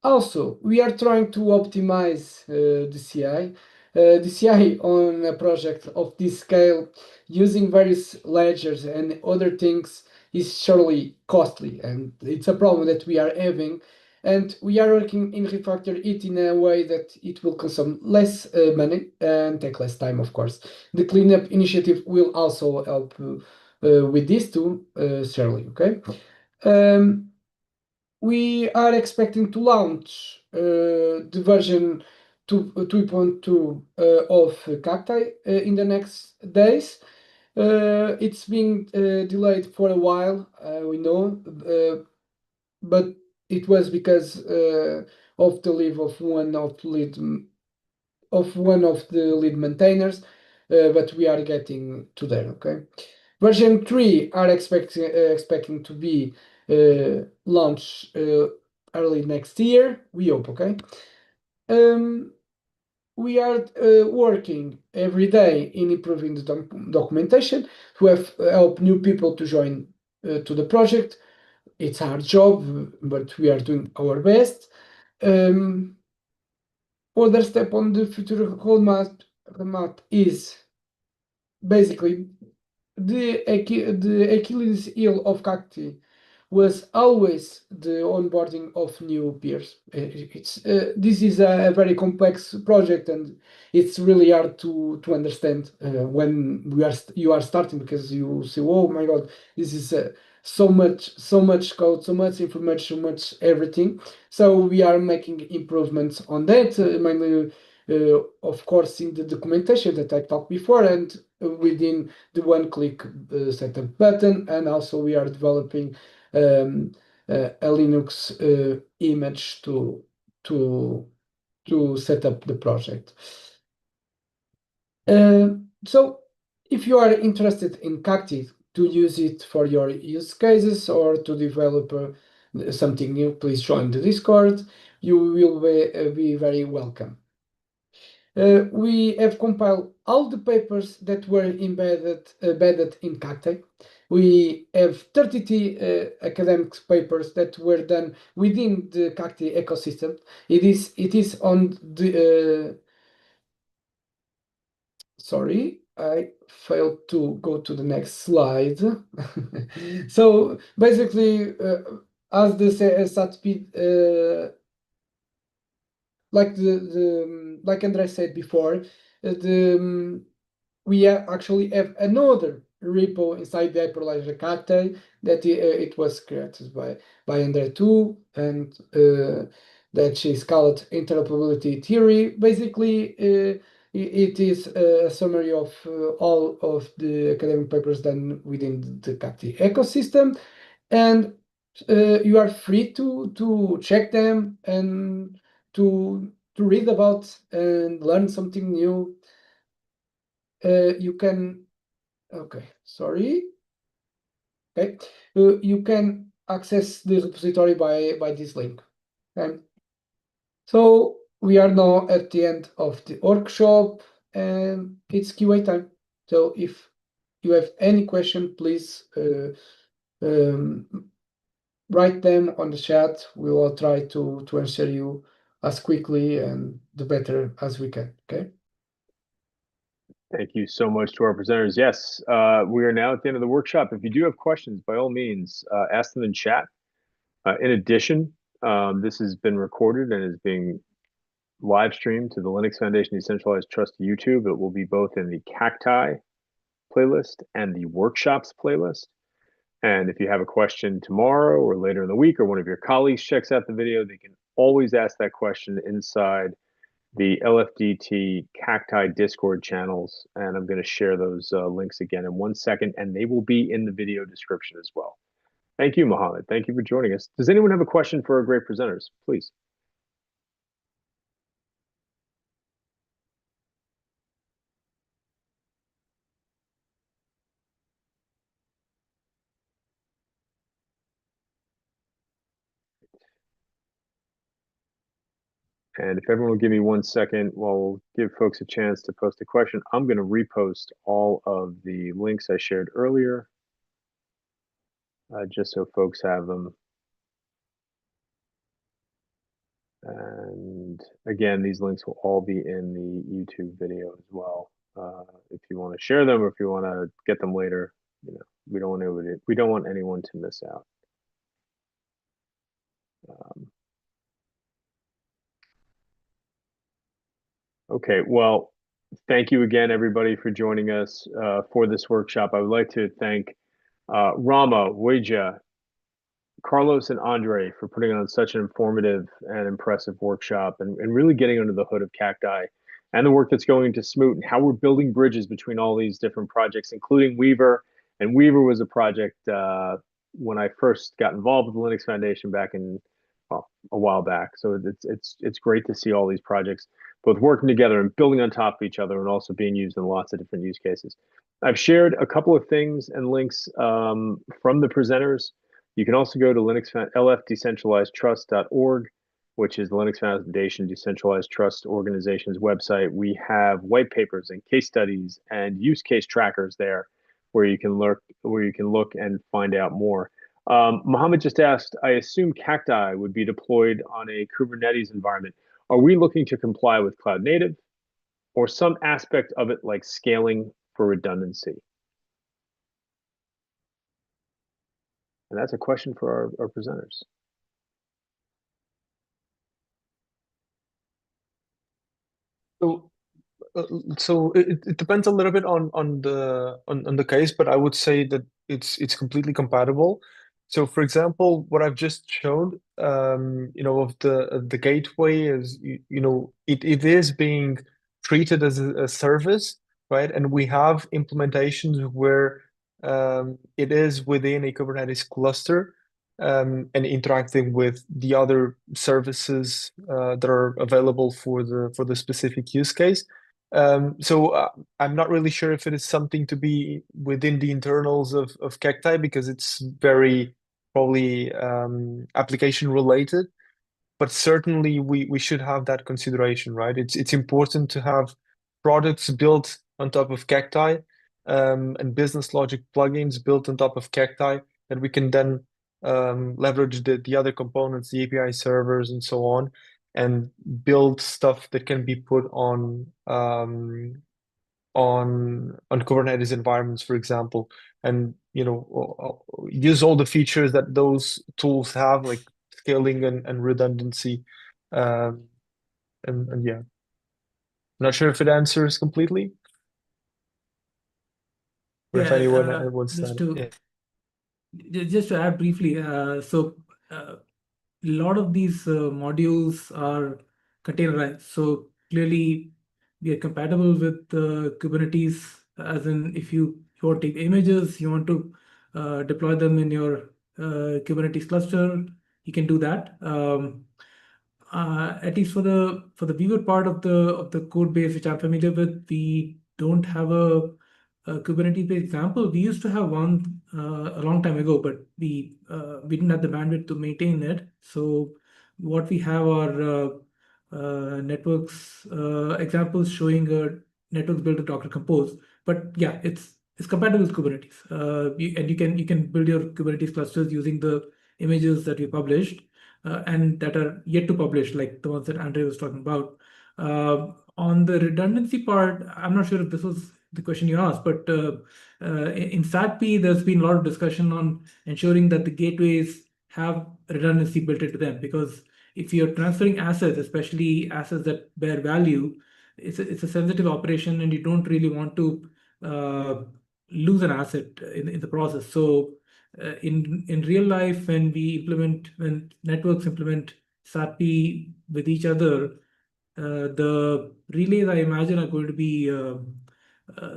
Also, we are trying to optimize the CI. The CI on a project of this scale using various ledgers and other things is surely costly, and it's a problem that we are having, and we are working in refactor it in a way that it will consume less money and take less time, of course. The cleanup initiative will also help with this too, surely, okay? We are expecting to launch the version 2.2 of Cacti in the next days. It's been delayed for a while, we know, but it was because of the leave of one of the lead maintainers, but we are getting to there, okay? Version 3 are expecting to be launched early next year, we hope, okay? We are working every day in improving the documentation to help new people to join to the project. It's our job, but we are doing our best. Other step on the future roadmap is basically the Achilles heel of Cacti was always the onboarding of new peers. This is a very complex project, and it's really hard to understand when you are starting, because you say, "Oh my God, this is so much code, so much information, so much everything." So we are making improvements on that, mainly, of course, in the documentation that I talked before, and within the one-click setup button, and also we are developing a Linux image to set up the project. So if you are interested in Cacti to use it for your use cases or to develop something new, please join the Discord. You will be very welcome. We have compiled all the papers that were embedded in Cacti. We have 33 academic papers that were done within the Cacti ecosystem. It is on the sorry, I failed to go to the next slide. So basically, as the SATP, like André said before, we actually have another repo inside the Hyperledger Cacti that it was created by André too, and that is called Interoperability Theory. Basically, it is a summary of all of the academic papers done within the Cacti ecosystem, and you are free to check them and to read about and learn something new, you can. Okay, sorry. Okay, you can access the repository by this link. Okay. So we are now at the end of the workshop, and it's QA time. So if you have any question, please write them on the chat. We will try to answer you as quickly and the better as we can. Okay. Thank you so much to our presenters. Yes, we are now at the end of the workshop. If you do have questions, by all means, ask them in chat. In addition, this has been recorded and is being live streamed to the Linux Foundation Decentralized Trust YouTube. It will be both in the Cacti playlist and the workshops playlist. And if you have a question tomorrow or later in the week, or one of your colleagues checks out the video, they can always ask that question inside the LFDT Cacti Discord channels. And I'm going to share those links again in 1 second, and they will be in the video description as well. Thank you, Mohammed. Thank you for joining us. Does anyone have a question for our great presenters? Please. And if everyone will give me 1 second, we'll give folks a chance to post a question. I'm going to repost all of the links I shared earlier, just so folks have them. And again, these links will all be in the YouTube video as well. If you want to share them, or if you want to get them later, we don't want anyone to miss out. Okay, well, thank you again, everybody, for joining us for this workshop. I would like to thank Rama, Weija, Carlos, and Andre for putting on such an informative and impressive workshop, and really getting under the hood of Cacti and the work that's going into Smoot, and how we're building bridges between all these different projects, including Weaver. And Weaver was a project when I first got involved with the Linux Foundation back in, well, a while back. So it's great to see all these projects both working together and building on top of each other, and also being used in lots of different use cases. I've shared a couple of things and links from the presenters. You can also go to lfdecentralizedtrust.org, which is the Linux Foundation Decentralized Trust Organization's website. We have white papers and case studies and use case trackers there, where you can look and find out more. Mohammed just asked, I assume Cacti would be deployed on a Kubernetes environment. Are we looking to comply with cloud native, or some aspect of it like scaling for redundancy? And that's a question for our presenters. So it depends a little bit on the case, but I would say that it's completely compatible. So, for example, what I've just shown, of the gateway is, it is being treated as a service, right? And we have implementations where it is within a Kubernetes cluster, and interacting with the other services that are available for the specific use case. So I'm not really sure if it is something to be within the internals of Cacti, because it's very probably application related. But certainly we should have that consideration, right? It's important to have products built on top of Cacti, and business logic plugins built on top of Cacti, that we can then leverage the other components, the API servers, and so on, and build stuff that can be put on Kubernetes environments, for example, and use all the features that those tools have, like scaling and redundancy, and yeah. Not sure if it answers completely, or if anyone wants that. Just to add briefly, so a lot of these modules are containerized. So clearly, we are compatible with Kubernetes, as in if you want to take images, you want to deploy them in your Kubernetes cluster, you can do that. at least for the Weaver part of the code base, which I'm familiar with, we don't have a Kubernetes-based example. We used to have one a long time ago, but we didn't have the bandwidth to maintain it. So what we have are networks examples showing networks built with Docker Compose. But yeah, it's compatible with Kubernetes. And you can build your Kubernetes clusters using the images that we published and that are yet to publish, like the ones that Andre was talking about. On the redundancy part, I'm not sure if this was the question you asked, but in SATP, there's been a lot of discussion on ensuring that the gateways have redundancy built into them, because if you're transferring assets, especially assets that bear value, it's a sensitive operation, and you don't really want to lose an asset in the process. So in real life, when networks implement SATP with each other, the relays, I imagine, are going to be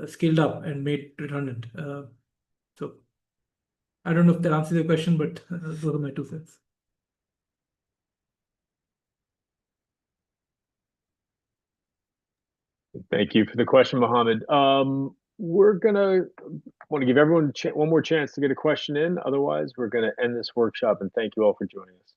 scaled up and made redundant. So I don't know if that answers your question, but those are my 2 cents. Thank you for the question, Mohammed. We're gonna want to give everyone one more chance to get a question in. Otherwise, we're gonna end this workshop, and thank you all for joining us.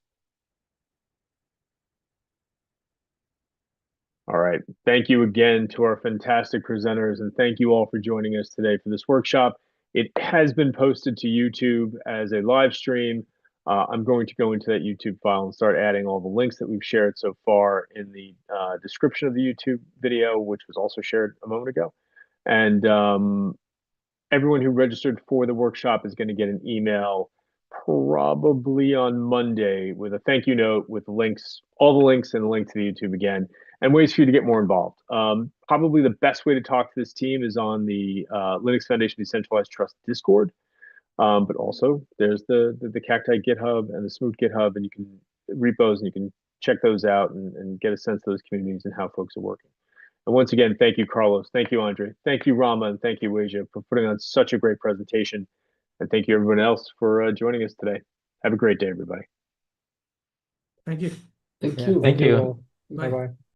All right. Thank you again to our fantastic presenters, and thank you all for joining us today for this workshop. It has been posted to YouTube as a live stream. I'm going to go into that YouTube file and start adding all the links that we've shared so far in the description of the YouTube video, which was also shared a moment ago. And everyone who registered for the workshop is going to get an email probably on Monday with a thank you note with links, all the links, and a link to the YouTube again, and ways for you to get more involved. Probably the best way to talk to this team is on the Linux Foundation Decentralized Trust Discord. But also there's the Cacti GitHub and the Smoot GitHub, and you can repos, and you can check those out and get a sense of those communities and how folks are working. And once again, thank you, Carlos. Thank you, Andre. Thank you, Rama, and thank you, Weijia, for putting on such a great presentation. And thank you, everyone else, for joining us today. Have a great day, everybody. Thank you. Thank Yeah, you. thank you. all. Bye. Bye-bye.